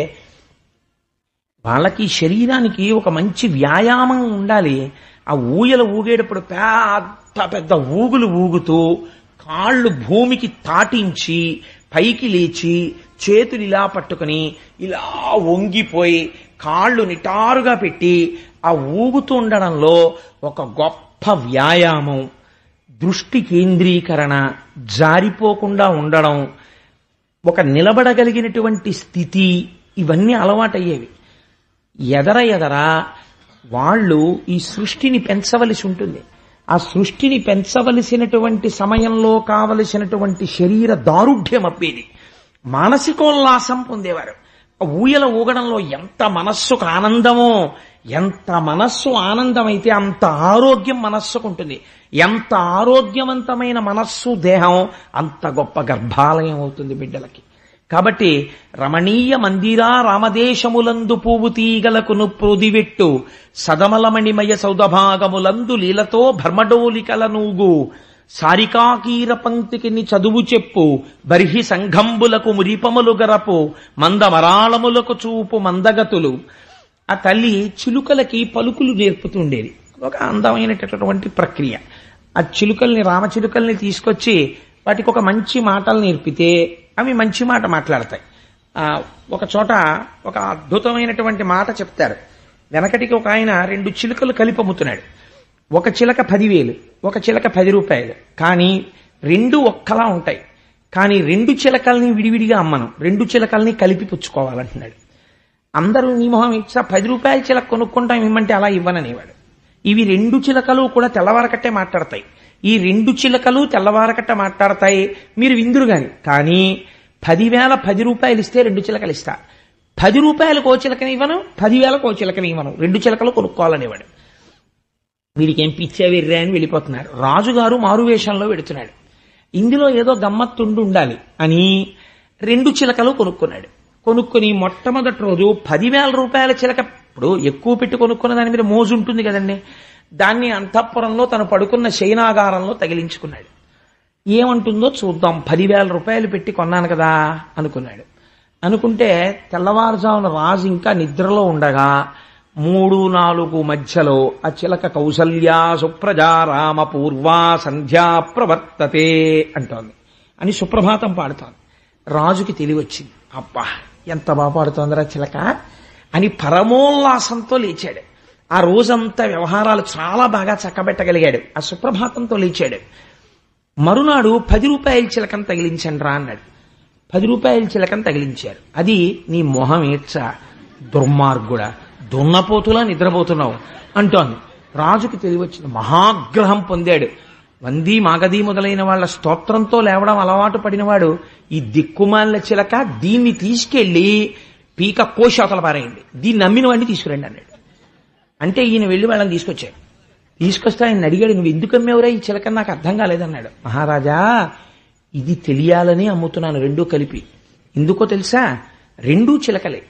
వాళ్ళకి శరీరానికి ఒక మంచి వ్యాయామం ఉండాలి. ఆ ఊయలు ఊగేటప్పుడు పెద్ద పెద్ద ఊగులు ఊగుతూ కాళ్ళు భూమికి తాటించి పైకి లేచి చేతులు ఇలా పట్టుకుని ఇలా వంగిపోయి కాళ్ళు నిటారుగా పెట్టి ఆ ఊగుతూ ఉండడంలో ఒక గొప్ప వ్యాయామం, దృష్టి కేంద్రీకరణ, జారిపోకుండా ఉండడం, ఒక నిలబడగలిగినటువంటి స్థితి, ఇవన్నీ అలవాటయ్యేవి. ఎదర వాళ్ళు ఈ సృష్టిని పెంచవలసి ఉంటుంది. ఆ సృష్టిని పెంచవలసినటువంటి సమయంలో కావలసినటువంటి శరీర దారుఢ్యం అప్పేది. మానసికోల్లాసం పొందేవారు. ఊయల ఊగడంలో ఎంత మనస్సుకు ఆనందమో, ఎంత మనస్సు ఆనందమైతే అంత ఆరోగ్యం మనస్సుకు ఉంటుంది. ఎంత ఆరోగ్యవంతమైన మనస్సు దేహం అంత గొప్ప గర్భాలయం అవుతుంది బిడ్డలకి. కాబట్టి రమణీయ మందిరా రామదేశములందు పువ్వు తీగలకును ప్రోదివెట్టు సదమలమణిమయ సౌదభాగములందు లీలతో భర్మడోలికల నూగు సారికాకీర పంక్తికి చదువు చెప్పు బర్హి సంఘంబులకు మురిపములు గరపు మందమరాళములకు చూపు మందగతులు. ఆ తల్లి చిలుకలకి పలుకులు నేర్పుతుండేది. ఒక అందమైనటువంటి ప్రక్రియ. ఆ చిలుకల్ని, రామచిలుకల్ని తీసుకొచ్చి వాటికి ఒక మంచి మాటలు నేర్పితే అవి మంచి మాట మాట్లాడతాయి. ఒక చోట ఒక అద్భుతమైనటువంటి మాట చెప్తారు. వెనకటికి ఒక ఆయన 2 చిలుకలు కలిపి అమ్ముతున్నాడు. ఒక చిలక 10,000, ఒక చిలక 10 రూపాయలు. కానీ 2 ఒక్కలా ఉంటాయి. కానీ 2 చిలకల్ని విడివిడిగా అమ్మను, 2 చిలకల్ని కలిపి పుచ్చుకోవాలంటున్నాడు. అందరూ నీ మొహం ఇచ్చా 10 రూపాయల చిలక కొనుక్కుంటాం ఇమ్మంటే అలా ఇవ్వననేవాడు. ఇవి 2 చిలకలు కూడా తెల్లవారకట్టే మాట్లాడతాయి. ఈ 2 చిలకలు తెల్లవారకట్ట మాట్లాడతాయి. మీరు విందురు కానీ 10,000 10 రూపాయలు ఇస్తే 2 చిలకలు ఇస్తా. 10 రూపాయలకు ఓ చిలకని ఇవ్వను, 10,000కు ఓ చిలకని ఇవ్వను, 2 చిలకలు కొనుక్కోవాలనేవాడు. వీడికి ఏం పిచ్చేవిర్రా అని వెళ్ళిపోతున్నారు. రాజుగారు మారువేషంలో పెడుతున్నాడు. ఇందులో ఏదో గమ్మత్తుండి ఉండాలి అని 2 చిలకలు కొనుక్కున్నాడు. కొనుక్కుని మొట్టమొదటి రోజు 10,000 రూపాయల చిలక, ఇప్పుడు ఎక్కువ పెట్టి కొనుక్కున్న దాని మీద మోజు ఉంటుంది కదండి, దాన్ని అంతఃపురంలో తను పడుకున్న శయనాగారంలో తగిలించుకున్నాడు. ఏమంటుందో చూద్దాం, 10,000 రూపాయలు పెట్టి కొన్నాను కదా అనుకున్నాడు. అనుకుంటే తెల్లవారుజామున రాజు ఇంకా నిద్రలో ఉండగా 3-4 మధ్యలో ఆ చిలక కౌసల్యా సుప్రజా రామ పూర్వా సంధ్యా ప్రవర్తతే అంటోంది అని సుప్రభాతం పాడుతోంది. రాజుకి తెలివచ్చింది. అబ్బా ఎంత బాగా పాడుతోందిరా చిలక అని పరమోల్లాసంతో లేచాడు. ఆ రోజంతా వ్యవహారాలు చాలా బాగా చక్కబెట్టగలిగాడు. ఆ సుప్రభాతంతో లేచాడు. మరునాడు 10 రూపాయల చిలకను తగిలించండి రా అన్నాడు. 10 రూపాయల చిలకను తగిలించారు. అది నీ మొహం ఏడ్చా దుర్మార్గుడా, దున్నపోతులా నిద్రపోతున్నావు అంటోంది. రాజుకి తెలివచ్చింది. మహాగ్రహం పొందాడు. వంది మాగది మొదలైన వాళ్ళ స్తోత్రంతో లేవడం అలవాటు పడినవాడు ఈ దిక్కుమాలిన చిలక, దీన్ని తీసుకెళ్లి పీక కోశాతల పారేయండి, దీన్ని నమ్మిన వాడిని తీసుకురండి అన్నాడు. అంటే ఈయన వెళ్లి వాళ్ళని తీసుకొచ్చాడు. తీసుకొస్తే ఆయన అడిగాడు, నువ్వు ఎందుకు అమ్మేవరా ఈ చిలక, నాకు అర్థం కాలేదన్నాడు. మహారాజా ఇది తెలియాలని అమ్ముతున్నాను రెండూ కలిపి. ఎందుకో తెలుసా, రెండూ చిలకలే,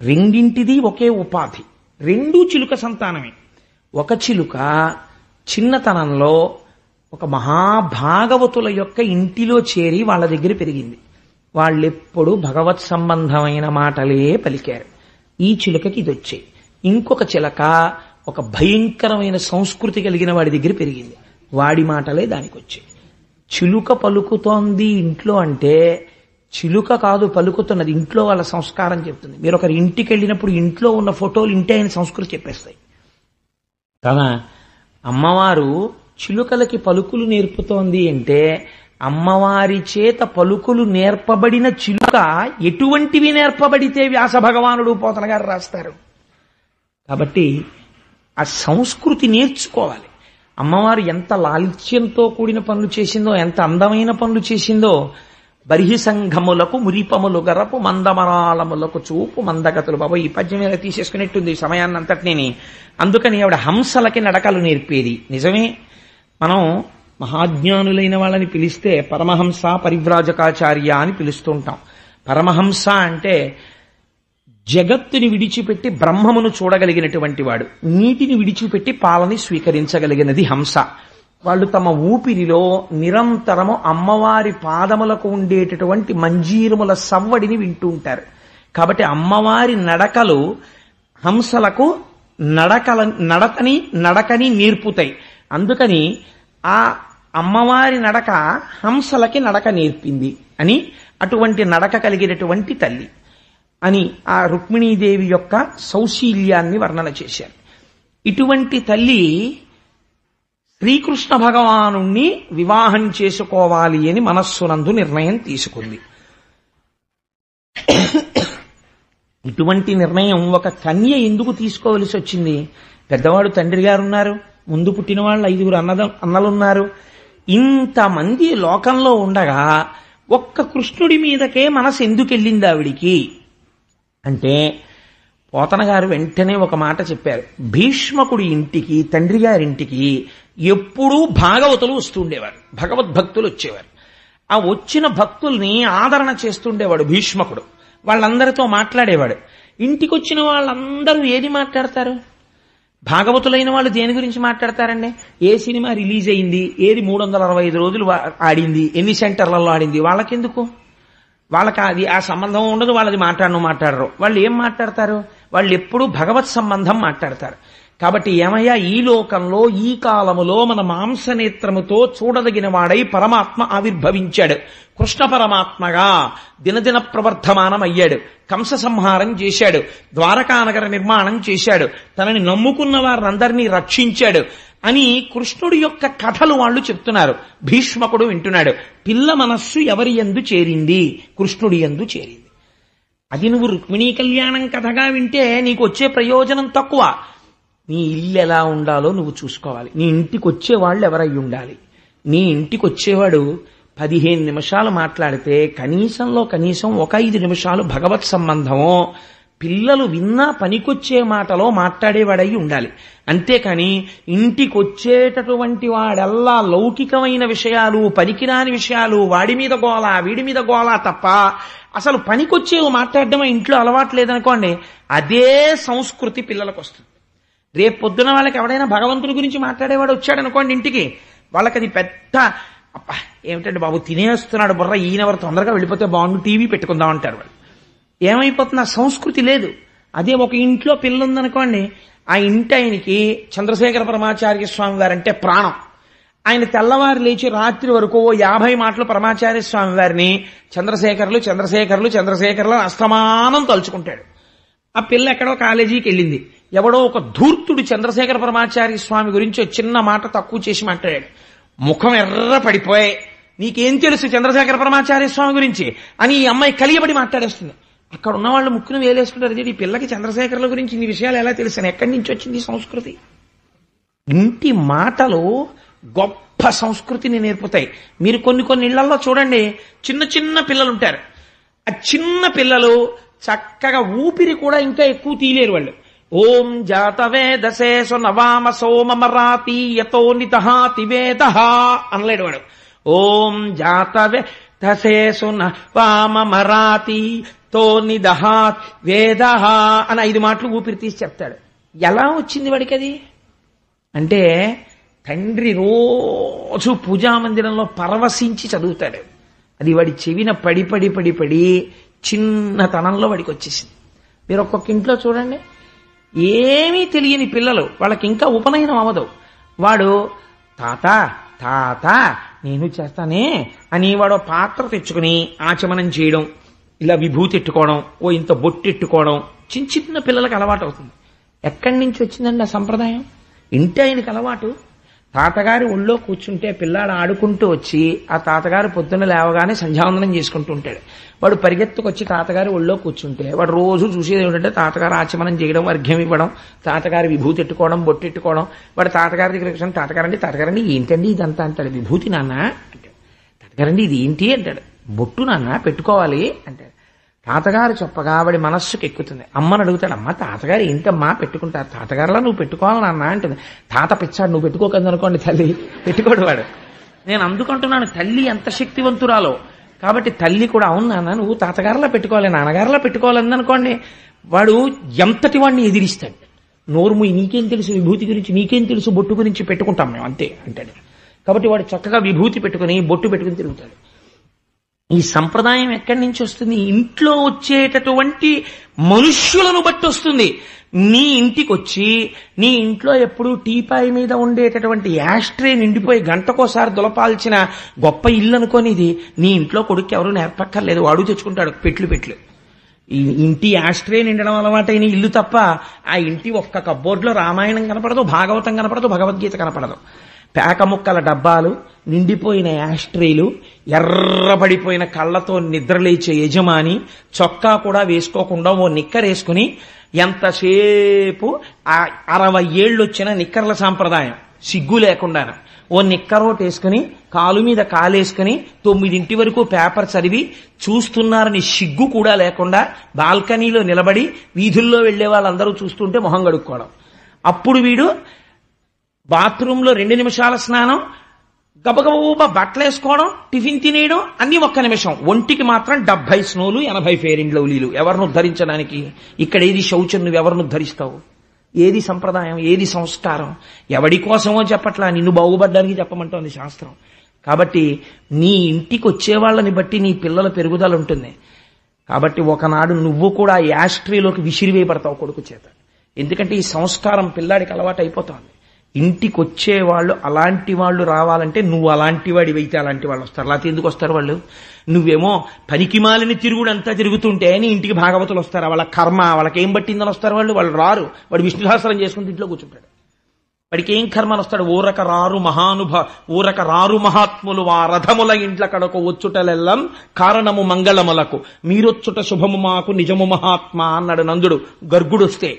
రెండింటిది ఒకే ఉపాధి, రెండూ చిలుక సంతానమే. ఒక చిలుక చిన్నతనంలో ఒక మహాభాగవతుల యొక్క ఇంటిలో చేరి వాళ్ళ దగ్గర పెరిగింది. వాళ్ళెప్పుడు భగవత్ సంబంధమైన మాటలే పలికారు. ఈ చిలుకకి ఇది వచ్చాయి. ఇంకొక చిలక ఒక భయంకరమైన సంస్కృతి కలిగిన వాడి దగ్గర పెరిగింది. వాడి మాటలే దానికి వచ్చాయి. చిలుక పలుకుతోంది ఇంట్లో అంటే చిలుక కాదు పలుకుతున్నది, ఇంట్లో వాళ్ళ సంస్కారం చెప్తుంది. మీరు ఒకరి ఇంటికి వెళ్ళినప్పుడు ఇంట్లో ఉన్న ఫోటోలు ఇంటి అయిన సంస్కృతి చెప్పేస్తాయి. కదా అమ్మవారు చిలుకలకి పలుకులు నేర్పుతోంది అంటే అమ్మవారి చేత పలుకులు నేర్పబడిన చిలుక ఎటువంటివి నేర్పబడితే వ్యాస భగవానుడు పోతన గారు రాస్తారు. కాబట్టి ఆ సంస్కృతి నేర్చుకోవాలి. అమ్మవారు ఎంత లాలిత్యంతో కూడిన పనులు చేసిందో, ఎంత అందమైన పనులు చేసిందో. బర్హి సంఘములకు మురిపములు గరపు మందమరాళములకు చూపు మందగతులు. బాబా ఈ పద్యం మీద తీసేసుకునేట్టుంది సమయాన్నంతటినీ. అందుకని ఆవిడ హంసలకి నడకలు నేర్పేది. నిజమే, మనం మహాజ్ఞానులైన వాళ్ళని పిలిస్తే పరమహంస పరివ్రాజకాచార్య అని పిలుస్తూ ఉంటాం. పరమహంస అంటే జగత్తుని విడిచిపెట్టి బ్రహ్మమును చూడగలిగినటువంటి వాడు, నీటిని విడిచిపెట్టి పాలని స్వీకరించగలిగినది హంస. వాళ్ళు తమ ఊపిరిలో నిరంతరము అమ్మవారి పాదములకు ఉండేటటువంటి మంజీరముల సవ్వడిని వింటూ ఉంటారు. కాబట్టి అమ్మవారి నడకలు హంసలకు నడకని నేర్పుతాయి. అందుకని ఆ అమ్మవారి నడక హంసలకి నడక నేర్పింది అని, అటువంటి నడక కలిగినటువంటి తల్లి అని ఆ రుక్మిణీదేవి యొక్క సౌశీల్యాన్ని వర్ణన చేశారు. ఇటువంటి తల్లి శ్రీకృష్ణ భగవానుణ్ణి వివాహం చేసుకోవాలి అని మనస్సునందు నిర్ణయం తీసుకుంది. ఇటువంటి నిర్ణయం ఒక కన్య ఎందుకు తీసుకోవలసి వచ్చింది? పెద్దవాడు తండ్రి గారు ఉన్నారు, ముందు పుట్టిన వాళ్ళు 5 అన్నలున్నారు. ఇంతమంది లోకంలో ఉండగా ఒక్క కృష్ణుడి మీదకే మనసు ఎందుకు వెళ్ళింది ఆవిడికి అంటే, పోతన గారు వెంటనే ఒక మాట చెప్పారు. భీష్మకుడి ఇంటికి, తండ్రి గారింటికి ఎప్పుడూ భాగవతులు వస్తుండేవారు, భగవద్భక్తులు వచ్చేవారు. ఆ వచ్చిన భక్తుల్ని ఆదరణ చేస్తుండేవాడు భీష్మకుడు. వాళ్ళందరితో మాట్లాడేవాడు. ఇంటికి వచ్చిన వాళ్ళందరూ ఏది మాట్లాడతారు? భాగవతులైన వాళ్ళు దేని గురించి మాట్లాడతారండి? ఏ సినిమా రిలీజ్ అయింది, ఏది 365 రోజులు ఆడింది, ఎన్ని సెంటర్లలో ఆడింది, వాళ్ళకెందుకు? వాళ్ళకి అది ఆ సంబంధం ఉండదు, వాళ్ళది మాట్లాడరు. వాళ్ళు ఏం మాట్లాడతారు? వాళ్ళు ఎప్పుడూ భగవత్ సంబంధం మాట్లాడతారు. కాబట్టి ఏమయ్యా, ఈ లోకంలో ఈ కాలములో మన మాంసనేత్రముతో చూడదగిన వాడై పరమాత్మ ఆవిర్భవించాడు. కృష్ణ పరమాత్మగా దినదిన ప్రవర్ధమానమయ్యాడు. కంస సంహారం చేశాడు, ద్వారకానగర నిర్మాణం చేశాడు, తనని నమ్ముకున్న వారందరినీ రక్షించాడు అని కృష్ణుడి యొక్క కథలు వాళ్ళు చెప్తున్నారు. భీష్మకుడు వింటున్నాడు. పిల్ల మనస్సు ఎవరి యందు చేరింది? కృష్ణుడి యందు చేరింది. అది నువ్వు రుక్మిణీ కళ్యాణం కథగా వింటే నీకు వచ్చే ప్రయోజనం తక్కువ. నీ ఇల్లు ఎలా ఉండాలో నువ్వు చూసుకోవాలి. నీ ఇంటికి వచ్చేవాళ్ళు ఎవరై ఉండాలి? నీ ఇంటికి వచ్చేవాడు 15 నిమిషాలు మాట్లాడితే కనీసంలో కనీసం ఒక 5 నిమిషాలు భగవత్ సంబంధమో, పిల్లలు విన్నా పనికొచ్చే మాటలో మాట్లాడేవాడై ఉండాలి. అంతేకాని ఇంటికి వచ్చేటటువంటి వాడల్లా లౌకికమైన విషయాలు, పనికిరాని విషయాలు, వాడి మీద గోల వీడి మీద గోల తప్ప అసలు పనికొచ్చేవి మాట్లాడడమే ఇంట్లో అలవాటు లేదనుకోండి, అదే సంస్కృతి పిల్లలకు వస్తుంది. రేపు పొద్దున వాళ్ళకి ఎవడైనా భగవంతుడి గురించి మాట్లాడేవాడు వచ్చాడనుకోండి ఇంటికి, వాళ్ళకి అది పెద్ద అబ్బా ఏమిటంటే బాబు తినేస్తున్నాడు బుర్ర, ఈయనెవరు తొందరగా వెళ్ళిపోతే బాగుండు, టీవీ పెట్టుకుందాం అంటారు వాళ్ళు. ఏమైపోతుంది? ఆ సంస్కృతి లేదు. అదే ఒక ఇంట్లో పిల్ల ఉందనుకోండి, ఆ ఇంటి ఆయనకి చంద్రశేఖర పరమాచార్య స్వామి వారంటే ప్రాణం. ఆయన తెల్లవారు లేచి రాత్రి వరకు 50 మాటలు పరమాచార్య స్వామి వారిని చంద్రశేఖర్లు చంద్రశేఖర్లు చంద్రశేఖర్లు అస్తమానం తలుచుకుంటాడు. ఆ పిల్ల ఎక్కడో కాలేజీకి వెళ్ళింది. ఎవడో ఒక ధూర్తుడు చంద్రశేఖర పరమాచార్య స్వామి గురించి చిన్న మాట తక్కువ చేసి మాట్లాడాడు. ముఖం ఎర్ర పడిపోయి, నీకేం తెలుసు చంద్రశేఖర పరమాచార్య స్వామి గురించి అని ఈ అమ్మాయి కలియబడి మాట్లాడేస్తుంది. అక్కడ ఉన్న వాళ్ళు ముక్కును వేలేసుకుంటారు. ఈ పిల్లకి చంద్రశేఖర్ల గురించి ఇన్ని విషయాలు ఎలా తెలుసు? ఎక్కడి నుంచి వచ్చింది ఈ సంస్కృతి? ఇంటి మాటలు గొప్ప సంస్కృతిని నేర్పుతాయి. మీరు కొన్ని ఇళ్లలో చూడండి, చిన్న చిన్న పిల్లలు ఉంటారు. ఆ చిన్న పిల్లలు చక్కగా ఊపిరి కూడా ఇంకా ఎక్కువ తీలేరు వాళ్ళు. ఓం జాతవేదశేషు నవామ సోమమరాతి యతో నితహాతి వేద అనలేడు వాడు. ఓం జాతవేదశేషు నవామమరాతి తో నిదహాత్ వేద అని 5 మాటలు ఊపిరి తీసి చెప్తాడు. ఎలా వచ్చింది వాడికి అది? అంటే తండ్రి రోజు పూజామందిరంలో పరవశించి చదువుతాడు. అది వాడి చెవిన పడి పడి పడి పడి చిన్నతనంలో వాడికి వచ్చేసింది. మీరు ఒక్కొక్క ఇంట్లో చూడండి, ఏమీ తెలియని పిల్లలు, వాళ్ళకి ఇంకా ఉపనయనం అవ్వదు. వాడు తాత తాత నేను చేస్తానే అని వాడు పాత్ర తెచ్చుకుని ఆచమనం చేయడం, ఇలా విభూతి ఎట్టుకోవడం, ఓ ఇంత బొట్టు ఎట్టుకోవడం చిన్న చిన్న పిల్లలకు అలవాటు అవుతుంది. ఎక్కడి నుంచి వచ్చిందండి ఆ సంప్రదాయం? ఇంటి ఆయనకి అలవాటు. తాతగారి ఒళ్ళో కూర్చుంటే పిల్లాడు ఆడుకుంటూ వచ్చి ఆ తాతగారు పొద్దున్న లేవగానే సంధ్యావందనం చేసుకుంటూ ఉంటాడు. వాడు పరిగెత్తుకొచ్చి తాతగారి ఒళ్ళో కూర్చుంటే వాడు రోజు చూసేది ఏమిటంటే తాతగారు ఆచమనం చేయడం, అర్ఘ్యం ఇవ్వడం, తాతగారి విభూతి ఎట్టుకోవడం, బొట్టు ఎట్టుకోవడం. వాడు తాతగారి దగ్గర కూర్చొని తాతగారండి ఏంటండి ఇదంతా అంటాడు. విభూతి నాన్న అంటాడు. తాతగారండి ఇది ఏంటి అంటాడు. బొట్టు నాన్న పెట్టుకోవాలి అంటాడు. తాతగారు చెప్పగా వాడి మనస్సుకు ఎక్కుతుంది. అమ్మని అడుగుతాడు, అమ్మ తాతగారు ఏంటమ్మా పెట్టుకుంటారు? తాతగారులా నువ్వు పెట్టుకోవాలి నాన్న అంటుంది. తాత పిచ్చాడు, నువ్వు పెట్టుకోకదు అనుకోండి, తల్లి పెట్టుకోడు వాడు. నేను అందుకుంటున్నాను తల్లి ఎంత శక్తివంతురాలో. కాబట్టి తల్లి కూడా అవును నాన్న నువ్వు తాతగారులా పెట్టుకోవాలి, నాన్నగారులా పెట్టుకోవాలని అనుకోండి, వాడు ఎంతటి వాడిని ఎదిరిస్తాడు. నోరుముయి, నీకేం తెలుసు విభూతి గురించి, నీకేం తెలుసు బొట్టు గురించి, పెట్టుకుంటాం మేము అంతే అంటాడు. కాబట్టి వాడు చక్కగా విభూతి పెట్టుకుని బొట్టు పెట్టుకుని తిరుగుతాడు. ఈ సంప్రదాయం ఎక్కడి నుంచి వస్తుంది? ఇంట్లో వచ్చేటటువంటి మనుష్యులను బట్టి వస్తుంది. నీ ఇంటికి వచ్చి నీ ఇంట్లో ఎప్పుడు టీపాయి మీద ఉండేటటువంటి యాస్ట్రే నిండిపోయి గంటకోసారి దులపాల్చిన గొప్ప ఇల్లు అనుకోని ఇది నీ ఇంట్లో కొడుకు ఎవరు నేర్పక్కర్లేదు, వాడు తెచ్చుకుంటాడు పెట్లు. ఈ ఇంటి యాస్ట్రే నిండడం అలవాటైన ఇల్లు తప్ప ఆ ఇంటి ఒక్క కబ్బోర్డ్లో రామాయణం కనపడదు, భాగవతం కనపడదు, భగవద్గీత కనపడదు. పేక ముక్కల డబ్బాలు, నిండిపోయిన యాస్ట్రీలు, ఎర్రబడిపోయిన కళ్ళతో నిద్రలేచే యజమాని, చొక్కా కూడా వేసుకోకుండా ఓ నిక్కర్ వేసుకుని ఎంతసేపు 60 ఏళ్ళు వచ్చిన నిక్కర్ల సాంప్రదాయం సిగ్గు లేకుండా ఓ నిక్కరోట్ వేసుకుని కాలు మీద కాలేసుకుని 9 వరకు పేపర్ చదివి చూస్తున్నారని సిగ్గు కూడా లేకుండా బాల్కనీలో నిలబడి వీధుల్లో వెళ్లే వాళ్ళందరూ చూస్తుంటే మొహం కడుక్కోవడం. అప్పుడు వీడు బాత్రూంలో 2 నిమిషాల స్నానం, గబగబా బట్టలేసుకోవడం, టిఫిన్ తినేయడం, అన్ని 1 నిమిషం. ఒంటికి మాత్రం 70 స్నోలు, 80 ఫెయిర్ అండ్ లవ్లీలు. ఎవరిని ఉద్ధరించడానికి? ఇక్కడ ఏది శౌచం? నువ్వు ఎవరిని ఉద్ధరిస్తావు? ఏది సంప్రదాయం? ఏది సంస్కారం? ఎవడి కోసమో చెప్పట్లా, నిన్ను బాగుపడ్డానికి చెప్పమంటోంది శాస్త్రం. కాబట్టి నీ ఇంటికి వచ్చే వాళ్ళని బట్టి నీ పిల్లల పెరుగుదల ఉంటుంది. కాబట్టి ఒకనాడు నువ్వు కూడా యాస్ట్రీలోకి విసిరివేయబడతావు కొడుకు చేత. ఎందుకంటే ఈ సంస్కారం పిల్లాడికి అలవాటు అయిపోతుంది. ఇంటికి వచ్చేవాళ్ళు అలాంటి వాళ్ళు రావాలంటే నువ్వు అలాంటి వాడి అయితే అలాంటి వాళ్ళు వస్తారు. లేకపోతే ఎందుకు వస్తారు వాళ్ళు? నువ్వేమో పనికిమాలిని తిరుగుడంతా తిరుగుతుంటే నీ ఇంటికి భాగవతులు వస్తారు. వాళ్ళ కర్మ వాళ్ళకి ఏం పట్టిందని వస్తారు వాళ్ళు రారు. వాడు విష్ణు సహస్రం చేసుకుంటూ ఇంట్లో కూర్చుంటాడు. వాడికి ఏం కర్మలు వస్తాడు? ఊరక రారు మహాత్ములు ఆ రథముల ఇంట్ల కడకు వచ్చుటలెల్లం కారణము మంగళములకు మీరొచ్చుట శుభము మాకు నిజము మహాత్మా అన్నాడు నందుడు గర్గుడు వస్తే.